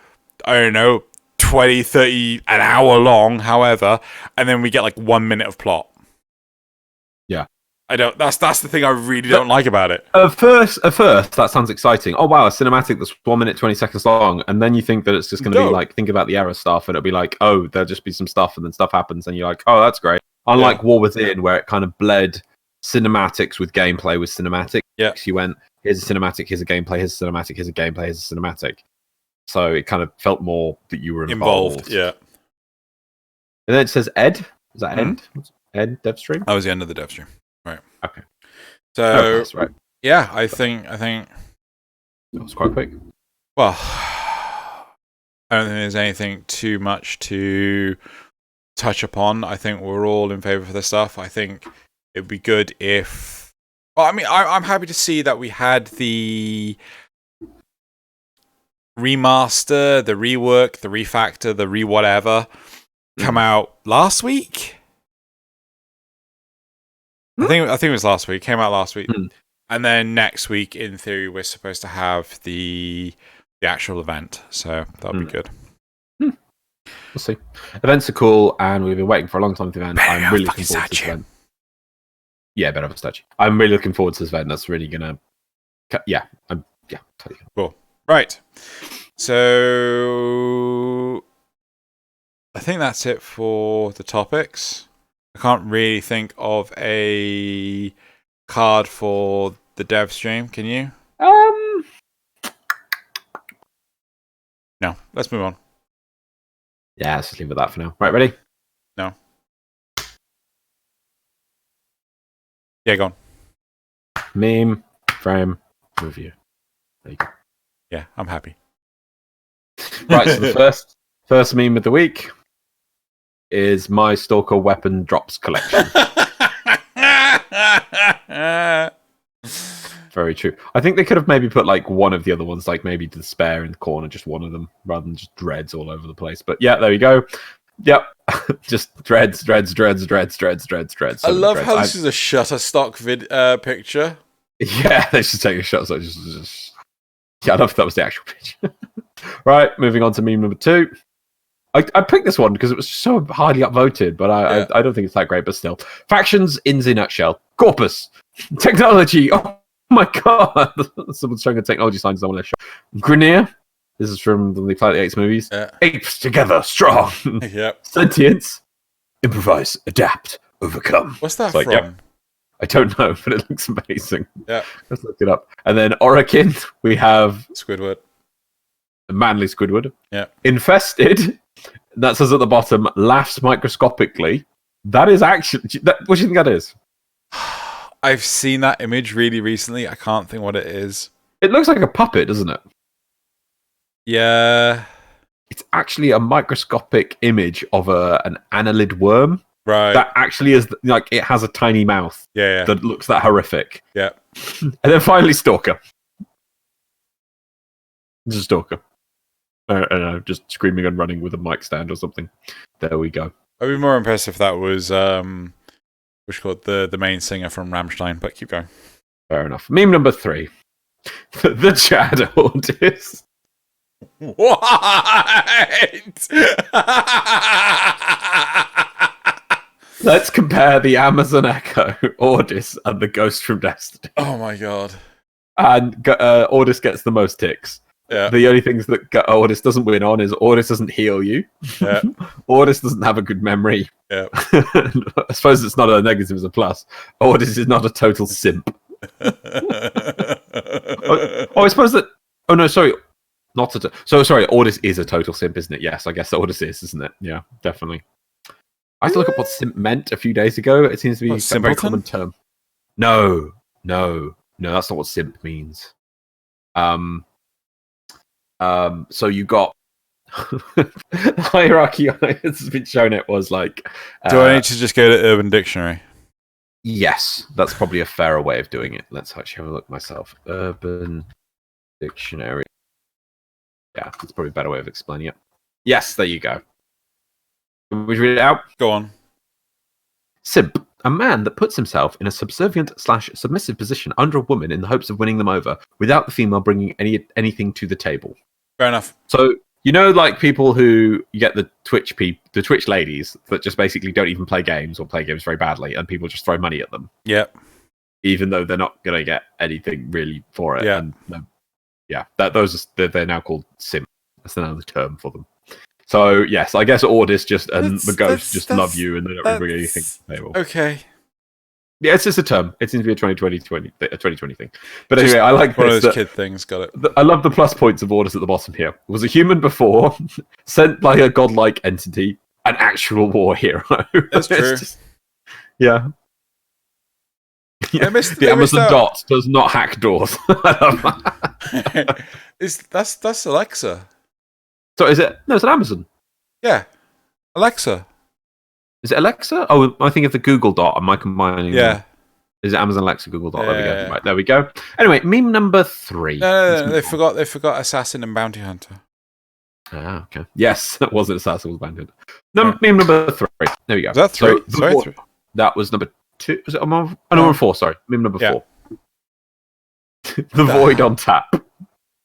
I don't know, 20, 30, an hour long, however, and then we get like 1 minute of plot. Yeah. That's the thing I really don't like about it. At first, that sounds exciting. Oh wow, a cinematic that's 1 minute 20 seconds long, and then you think that it's just going to be like, think about the error stuff, and it'll be like, oh, there'll just be some stuff, and then stuff happens, and you're like, oh, that's great. Unlike War Within, where it kind of bled cinematics with gameplay with cinematics. Yeah, you went, here's a cinematic, here's a gameplay, here's a cinematic, here's a gameplay, here's a cinematic. So it kind of felt more that you were involved. Yeah. And then it says Ed. Is that End? Ed dev stream? That was the end of the dev stream. Right. Okay. So, that's right. Yeah, I think that was quite quick. Well, I don't think there's anything too much to touch upon. I think we're all in favor for this stuff. I think it'd be good if... Well, I mean, I'm happy to see that we had the remaster, the rework, the refactor, the re-whatever come out last week. I think it was last week. Came out last week. And then next week, in theory, we're supposed to have the actual event. So that'll be good. We'll see. Events are cool, and we've been waiting for a long time for the event. I'm really looking forward to this event. Yeah, better have a statue. I'm really looking forward to this event. That's really gonna... totally. Cool. Right. So I think that's it for the topics. I can't really think of a card for the dev stream. Can you? No. Let's move on. Yeah, let's just leave it at that for now. Right, ready? No. Yeah, go on. Meme, frame, review. There you go. Yeah, I'm happy. Right, so the first meme of the week is my Stalker Weapon Drops collection. Very true. I think they could have maybe put like one of the other ones, like maybe Despair in the corner, just one of them, rather than just dreads all over the place. But yeah, there you go. Yep. Just dreads. I So love how this is a Shutterstock picture. Yeah, they should take a shot. So just... Yeah, I love that was the actual picture. Right, moving on to meme number 2. I picked this one because it was so highly upvoted, but I don't think it's that great, but still. Factions in the nutshell. Corpus. Technology. Oh my god. Someone's showing a technology sign to someone else. Grenier. This is from the Planet 8 movies. Yeah. Apes together, strong. Yep. Sentience. Improvise, adapt, overcome. What's that like, from? Yep. I don't know, but it looks amazing. Yeah. Let's look it up. And then Orakin, we have Squidward. Manly Squidward. Yeah. Infested. That says at the bottom, laughs microscopically. That is actually... what do you think that is? I've seen that image really recently. I can't think what it is. It looks like a puppet, doesn't it? Yeah. It's actually a microscopic image of an annelid worm. Right. That actually is... like, it has a tiny mouth. Yeah. That looks that horrific. Yeah. And then finally, Stalker. Just Stalker. I don't know, just screaming and running with a mic stand or something. There we go. I'd be more impressed if that was what's called the main singer from Rammstein, but keep going. Fair enough. Meme number 3. The Chad Ordis. What? Let's compare the Amazon Echo, Ordis, and the Ghost from Destiny. Oh my god. And Ordis gets the most ticks. Yeah. The only things that Ordis doesn't win on is Ordis doesn't heal you. Yeah. Ordis doesn't have a good memory. Yeah. I suppose it's not a negative, it's a plus. Ordis is not a total simp. I suppose that... Oh, no, sorry. Not a... sorry, Ordis is a total simp, isn't it? Yes, I guess Ordis is, isn't it? Yeah, definitely. I had to look up what simp meant a few days ago. It seems to be a very common term. No, that's not what simp means. So you got the hierarchy has been shown. It was like, do I need to just go to Urban Dictionary? Yes, that's probably a fairer way of doing it. Let's actually have a look myself. Urban Dictionary. Yeah, that's probably a better way of explaining it. Yes, there you go. Would you read it out? Go on. Simp, a man that puts himself in a subservient/submissive position under a woman in the hopes of winning them over without the female bringing anything to the table. Fair enough. So, you know, like people who you get the Twitch ladies that just basically don't even play games or play games very badly, and people just throw money at them. Yep. Even though they're not going to get anything really for it. Yeah. And, they're now called simp. That's another term for them. So, yes, I guess Ordis the ghosts just love you and they don't really bring anything to the table. Okay. Yeah, it's just a term. It seems to be a 2020 thing. But anyway, I like one of those kid things. Got it. I love the plus points of Ordis at the bottom here. Was a human before, sent by a godlike entity, an actual war hero. That's true. Yeah. The Amazon Dot does not hack doors. That's Alexa. So is it? No, it's an Amazon. Yeah, Alexa. Is it Alexa? Oh, I think of the Google Dot. Am I combining? Yeah. Them? Is it Amazon Alexa Google Dot? There we go. Right, there we go. Anyway, meme number 3. No, they forgot Assassin and Bounty Hunter. Ah, okay. Yes, that wasn't Assassin, it was Bounty Hunter. Meme number 3. There we go. Is that 3? Sorry, that was number 2. Was it number 4? Sorry, meme number 4. The Void on tap.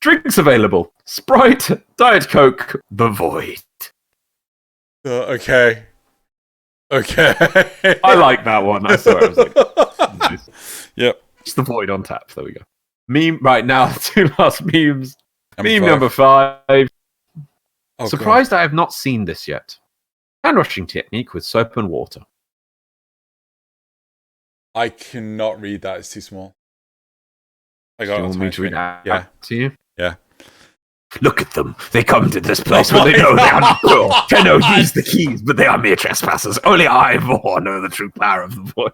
Drinks available. Sprite, Diet Coke, the Void. Okay. I like that one. I saw it. I was like, nice. Yep. It's the Void on tap. There we go. Meme. Right now, 2 last memes. Meme number 5. Oh, surprised I have not seen this yet. Hand washing technique with soap and water. I cannot read that. It's too small. Do you want me to read that to you? Yeah. Look at them. They come to this place where they know they are not pure. Tenno use the keys, but they are mere trespassers. Only I, Vor, know the true power of the void.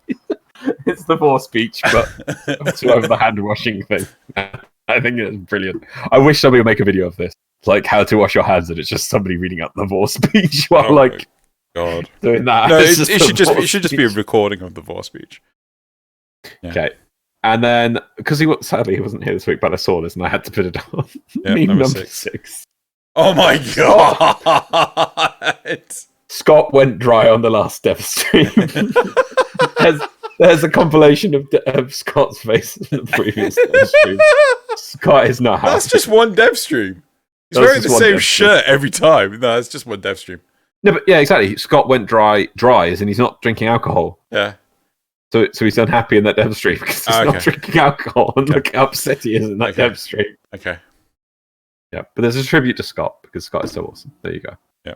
It's the Vor speech, but it's over the hand washing thing. I think it's brilliant. I wish somebody would make a video of this. Like how to wash your hands, and it's just somebody reading out the Vor speech while God. doing that. No, it should just be a recording of the Vor speech. Yeah. Okay. And then, because sadly he wasn't here this week, but I saw this and I had to put it on. Yep, Meme number 6. 6. Oh my god! Scott went dry on the last dev stream. there's a compilation of Scott's face in the previous dev stream. Scott is not happy. That's just one dev stream. He's wearing the same shirt every time. No, it's just one dev stream. No, but yeah, exactly. Scott went dry as in he's not drinking alcohol. Yeah. So he's unhappy in that dev stream because he's not drinking alcohol, and look how upset he is in that dev stream. Okay. Yeah, but there's a tribute to Scott because Scott is so awesome. There you go. Yeah.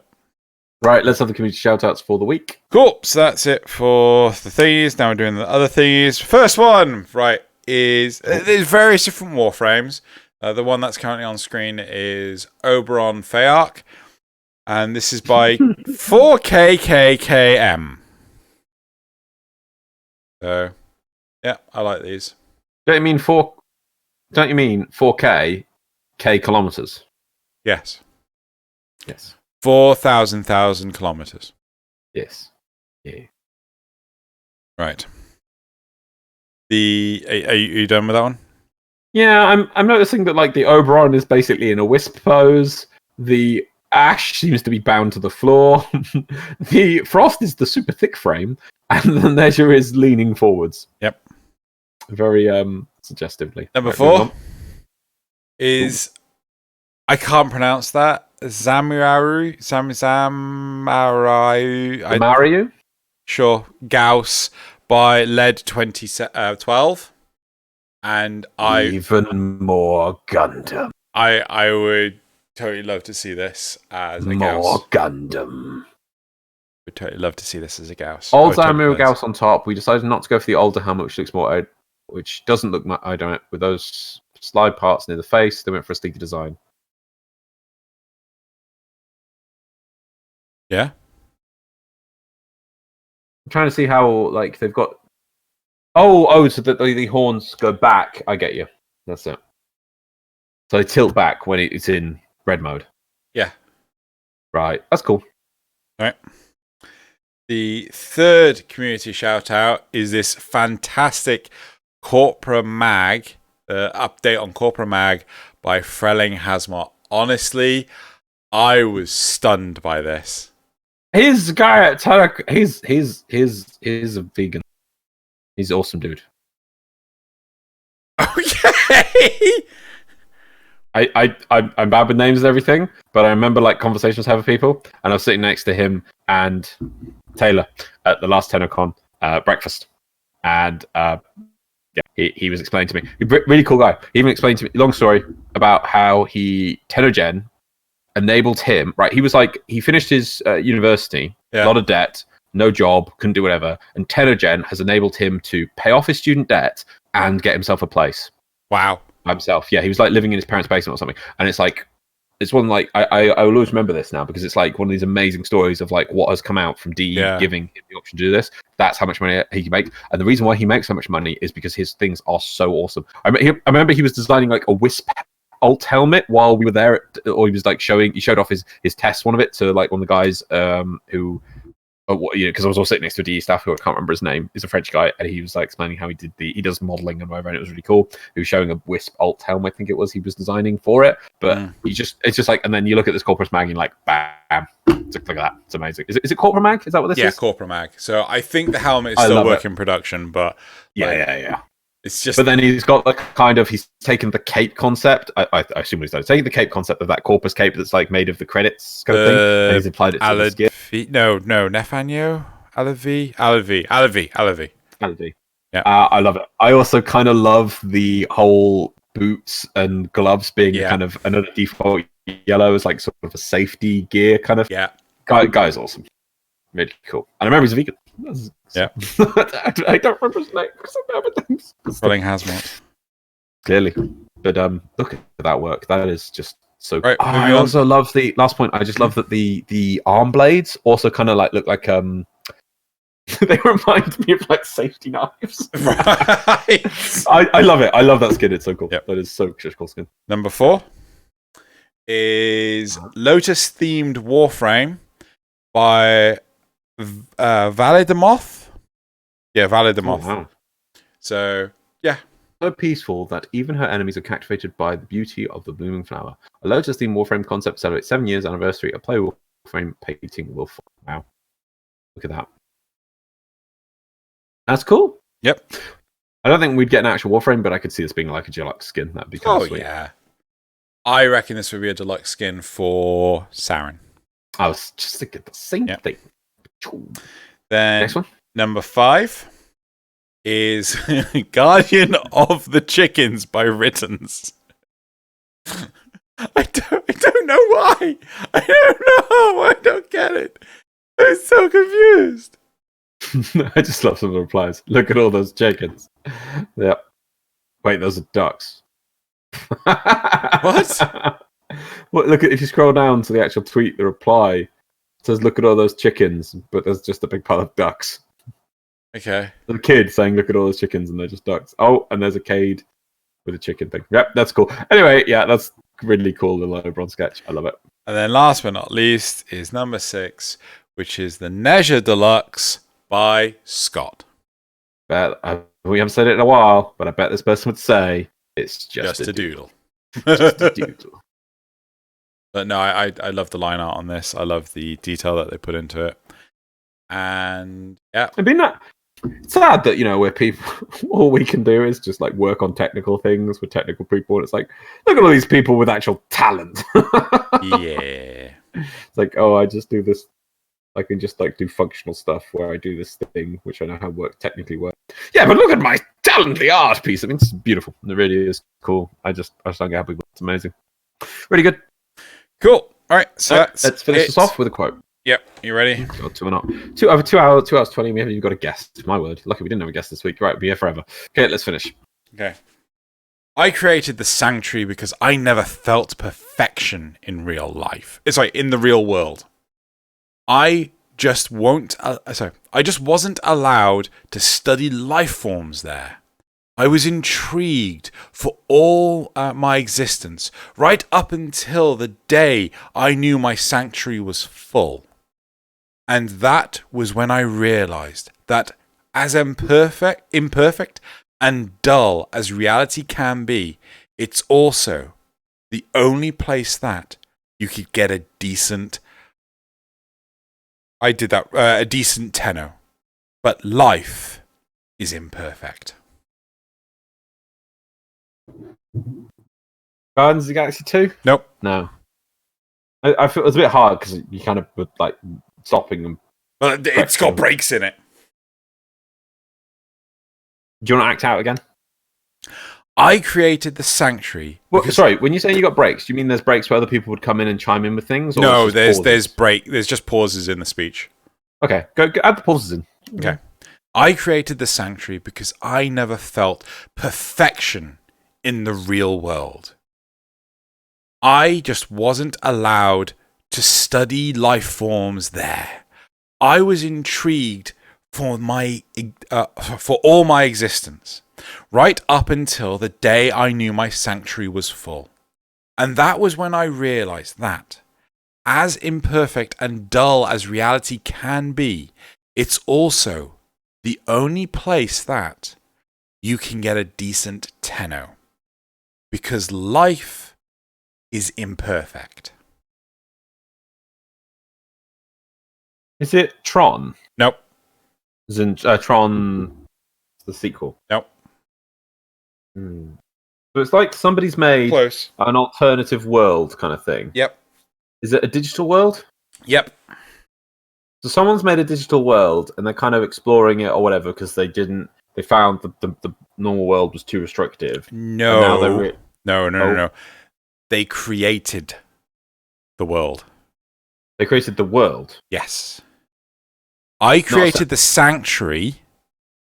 Right, let's have the community shoutouts for the week. Cool. So that's it for the thingies. Now we're doing the other thingies. First one, right, is there's various different Warframes. The one that's currently on screen is Oberon Fayark, and this is by 4KKKM. So, yeah, I like these. Don't you mean 4K? K kilometers? Yes. Yes. 4,000 kilometers. Yes. Yeah. Right. Are you done with that one? Yeah, I'm noticing that like the Oberon is basically in a wisp pose. The Ash seems to be bound to the floor. The Frost is the super thick frame. And the Measure is leaning forwards. Yep. Very suggestively. Number 4 is... I can't pronounce that. Zamarayu? Mario? Sure. Gauss by Lead 2012. And Even more Gundam. I would totally love to see this as a Gauss. More Gundam. Would totally love to see this as a Gauss. Old Zamir Gauss on top. We decided not to go for the older helmet, which looks more, which doesn't look much. I don't with those slide parts near the face. They went for a sleeker design. Yeah. I'm trying to see how like they've got. Oh, so that the horns go back. I get you. That's it. So they tilt back when it's in red mode. Yeah. Right. That's cool. All right. The third community shout out is this fantastic Corpora Mag, update on Corpora Mag by Frelling Hasmot. Honestly, I was stunned by this. He's a guy at Turk. He's a vegan. He's an awesome dude. Okay. I'm bad with names and everything, but I remember like conversations I have with people, and I was sitting next to him and Taylor at the last TennoCon breakfast, and he was explaining to me. Really cool guy. He even explained to me, long story, about how TennoGen enabled him. Right, he was like, he finished his university, a lot of debt, no job, couldn't do whatever, and TennoGen has enabled him to pay off his student debt and get himself a place. Wow. By himself. Yeah, he was like living in his parents' basement or something, and it's like, it's one like I will always remember this now, because it's like one of these amazing stories of like what has come out from DE giving him the option to do this. That's how much money he can make, and the reason why he makes so much money is because his things are so awesome. I remember he was designing like a Wisp alt helmet while we were there, or he was like he showed off his test one of it to like one of the guys who. Because I was all sitting next to a DE staff who I can't remember his name. He's a French guy, and he was like explaining how he does modeling and whatever, and it was really cool. He was showing a Wisp alt helmet, I think it was, he was designing for it. But it's just like, and then you look at this Corporate Mag and you're like, bam, look at that, it's amazing. Is it Corporate Mag? Is that what this is? Yeah, Corporate Mag. So I think the helmet is still work in production, but yeah. It's just. But then he's got like he's taken the cape concept. I assume he's taking the cape concept of that Corpus cape that's like made of the credits kind of thing, and he's applied it to the skin. No, Nefanyo, Alavi. Yeah, I love it. I also kind of love the whole boots and gloves being kind of another default yellow as like sort of a safety gear kind of. Yeah, guy's awesome, really cool. And I remember he's a vegan. Yeah, I don't remember his name because I remember things. Rolling Hazmat. Clearly, but look at that work. That is just so. Right, I also love the last point. I just love that the arm blades also kind of like look like they remind me of like safety knives. Right. I love it. I love that skin. It's so cool. Yep. That is so cool skin. Number 4 is Lotus themed Warframe by Validemoth. Yeah, Validemoth. Oh, wow. So, yeah. So peaceful that even her enemies are captivated by the beauty of the blooming flower. A Lotus themed Warframe concept celebrates 7 years anniversary of play Warframe painting will fall. Wow. Look at that. That's cool. Yep. I don't think we'd get an actual Warframe, but I could see this being like a deluxe skin. That'd be kind of sweet. Yeah. I reckon this would be a deluxe skin for Saren. I was just thinking the same thing. Then next one. Number 5 is Guardian of the Chickens by Rittens. I don't know why. I don't know. I don't get it. I'm so confused. I just love some of the replies. Look at all those chickens. Yep. Wait, those are ducks. What? Well, look at, if you scroll down to the actual tweet, the reply it says, "Look at all those chickens," but there's just a big pile of ducks. Okay. There's a kid saying, "Look at all those chickens," and they're just ducks. Oh, and there's a Cade with a chicken thing. Yep, that's cool. Anyway, yeah, that's really cool, the LeBron sketch. I love it. And then last but not least is number 6, which is the Neja Deluxe by Scott. We haven't said it in a while, but I bet this person would say it's just a doodle. Just a doodle. But no, I love the line art on this. I love the detail that they put into it. And yeah. I mean, it's sad that, we're people, all we can do is just like work on technical things with technical people. And it's like, look at all these people with actual talent. Yeah. It's like, oh, I just do this. I can just like do functional stuff where I do this thing, which I know how technically works. Yeah, but look at my talently art piece. I mean, it's beautiful. It really is cool. I just don't get happy with it. It's amazing. Really good. Cool. All right. So let's finish this off with a quote. Yep. You ready? Oh, 2 hours 20. We haven't even got a guest. My word. Lucky we didn't have a guest this week. Right, we'll be here forever. Okay, let's finish. Okay. I created the sanctuary because I never felt perfection in real life. Sorry, in the real world. I just wasn't allowed to study life forms there. I was intrigued for all my existence, right up until the day I knew my sanctuary was full. And that was when I realized that as imperfect and dull as reality can be, it's also the only place that you could get a decent I did that. A decent Tenno. But life is imperfect. Guardians of the Galaxy 2? Nope. No. I feel it was a bit hard because you kind of were like stopping them. Well, it's got breaks in it. Do you want to act out again? I created the sanctuary. Well, sorry, when you say you got breaks, do you mean there's breaks where other people would come in and chime in with things? Or no, there's just pauses in the speech. Okay, go add the pauses in. Okay. I created the sanctuary because I never felt perfection in the real world. I just wasn't allowed to study life forms there. I was intrigued for all my existence, right up until the day I knew my sanctuary was full. And that was when I realized that, as imperfect and dull as reality can be, it's also the only place that you can get a decent Tenno. Because life is imperfect. Is it Tron? Nope. Is in Tron the sequel? Nope. So it's like somebody's made Close. An alternative world kind of thing. Yep. Is it a digital world? Yep. So someone's made a digital world and they're kind of exploring it or whatever because they found the normal world was too restrictive. No. No. They created the world. They created the world? Yes. I created the sanctuary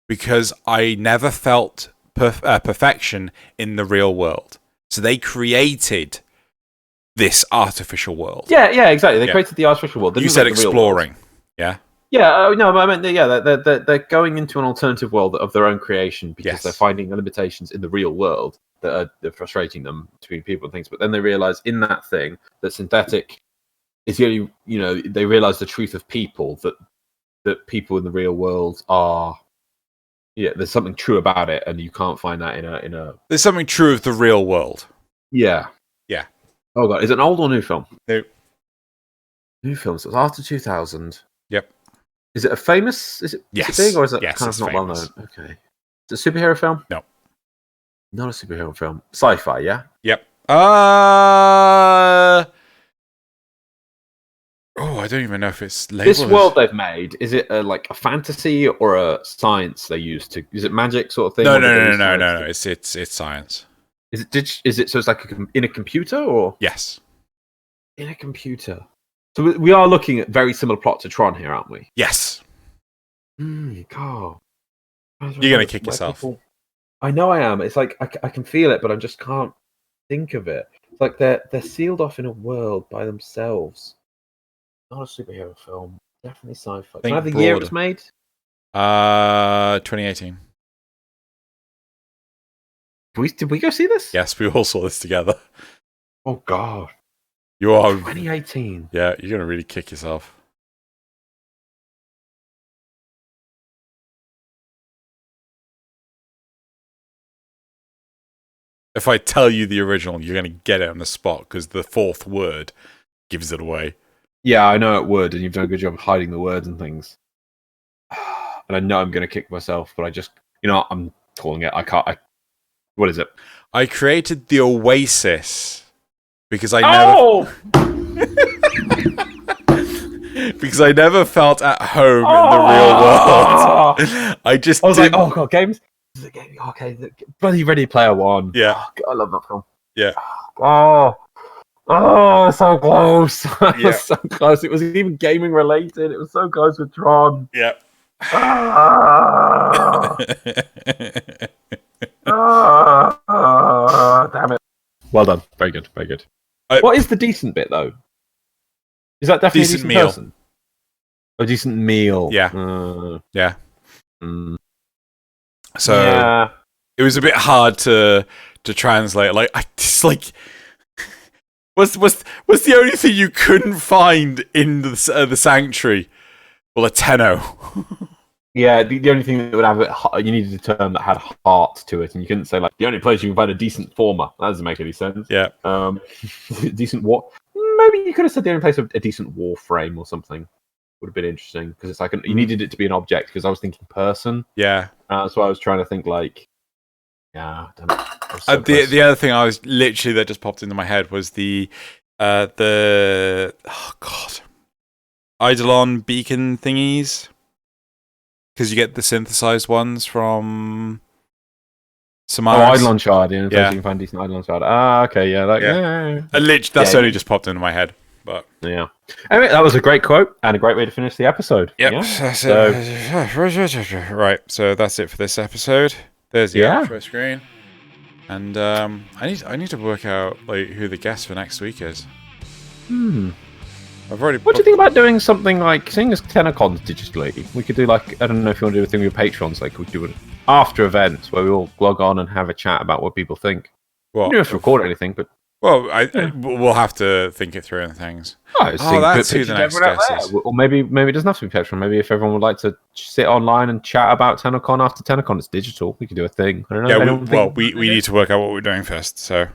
because I never felt perfection in the real world. So they created this artificial world. Yeah, exactly. They created the artificial world. You said exploring. Yeah? Yeah, no, but I meant, they're going into an alternative world of their own creation because they're finding limitations in the real world that are frustrating them between people and things. But then they realize in that thing that synthetic is the only, they realize the truth of people, that people in the real world are, there's something true about it, and you can't find that in a. There's something true of the real world. Yeah. Yeah. Oh god, is it an old or new film? New. New film. So it's after 2000. Yep. Is it a famous? Is it big or is it kind of not well known? Okay. Is it a superhero film? No. Not a superhero film. Sci-fi, yeah. Yep. I don't even know if it's labeled. This world they've made, is it like a fantasy or a science they use to? Is it magic sort of thing? No. It's science. Is it so? It's like in a computer or? Yes. In a computer. So we are looking at very similar plot to Tron here, aren't we? Yes. God. You're gonna kick yourself. I know I am. It's like I can feel it, but I just can't think of it. It's like they're sealed off in a world by themselves. Not a superhero film. Definitely sci-fi. Can I have the year it was made? 2018. Did we go see this? Yes, we all saw this together. Oh god. You are 2018. Yeah, you're gonna really kick yourself. If I tell you the original, you're gonna get it on the spot because the fourth word gives it away. Yeah, I know it would, and you've done a good job of hiding the words and things. And I know I'm gonna kick myself, but I just, I'm calling it. I can't. What is it? I created the Oasis because I never. Because I never felt at home in the real world. I was like, oh god, games. Okay, bloody Ready Player One. Yeah, oh, God, I love that film. Yeah. Oh, so close. So close. It wasn't even gaming related. It was so close with Tron. Yeah. Damn it. Well done. Very good. Very good. What is the decent bit, though? Is that definitely decent a decent meal? Person? A decent meal. Yeah. Yeah. So it was a bit hard to translate. What's the only thing you couldn't find in the sanctuary? Well, a Tenno. Yeah, the only thing that would have it, you needed a term that had heart to it, and you couldn't say the only place you can find a decent former. That doesn't make any sense. Yeah. Decent war. Maybe you could have said the only place of a decent Warframe or something would have been interesting because it's like you needed it to be an object because I was thinking person. Yeah. So I was trying to think like, yeah. I don't know. The other thing I was literally that just popped into my head was the Eidolon beacon thingies, because you get the synthesized ones from Samaras. Eidolon shard, yeah. You can find decent Eidolon shard. Okay, yeah. That's only just popped into my head, but yeah. Anyway, that was a great quote and a great way to finish the episode. Yep. Yeah? Right, so that's it for this episode. There's the outro screen. And I need to work out like who the guest for next week is. I've already. What do you think about doing something like seeing as TennoCons digitally? We could do like, I don't know if you want to do a thing with your patrons, like we could do an after events where we all log on and have a chat about what people think. Well, you don't have to record anything, but we'll have to think it through and things. That's who the next guest is. Or maybe it doesn't have to be Patreon. Maybe if everyone would like to sit online and chat about TennoCon after TennoCon it's digital, we could do a thing. I don't know. Yeah, we need to work out what we're doing first. So.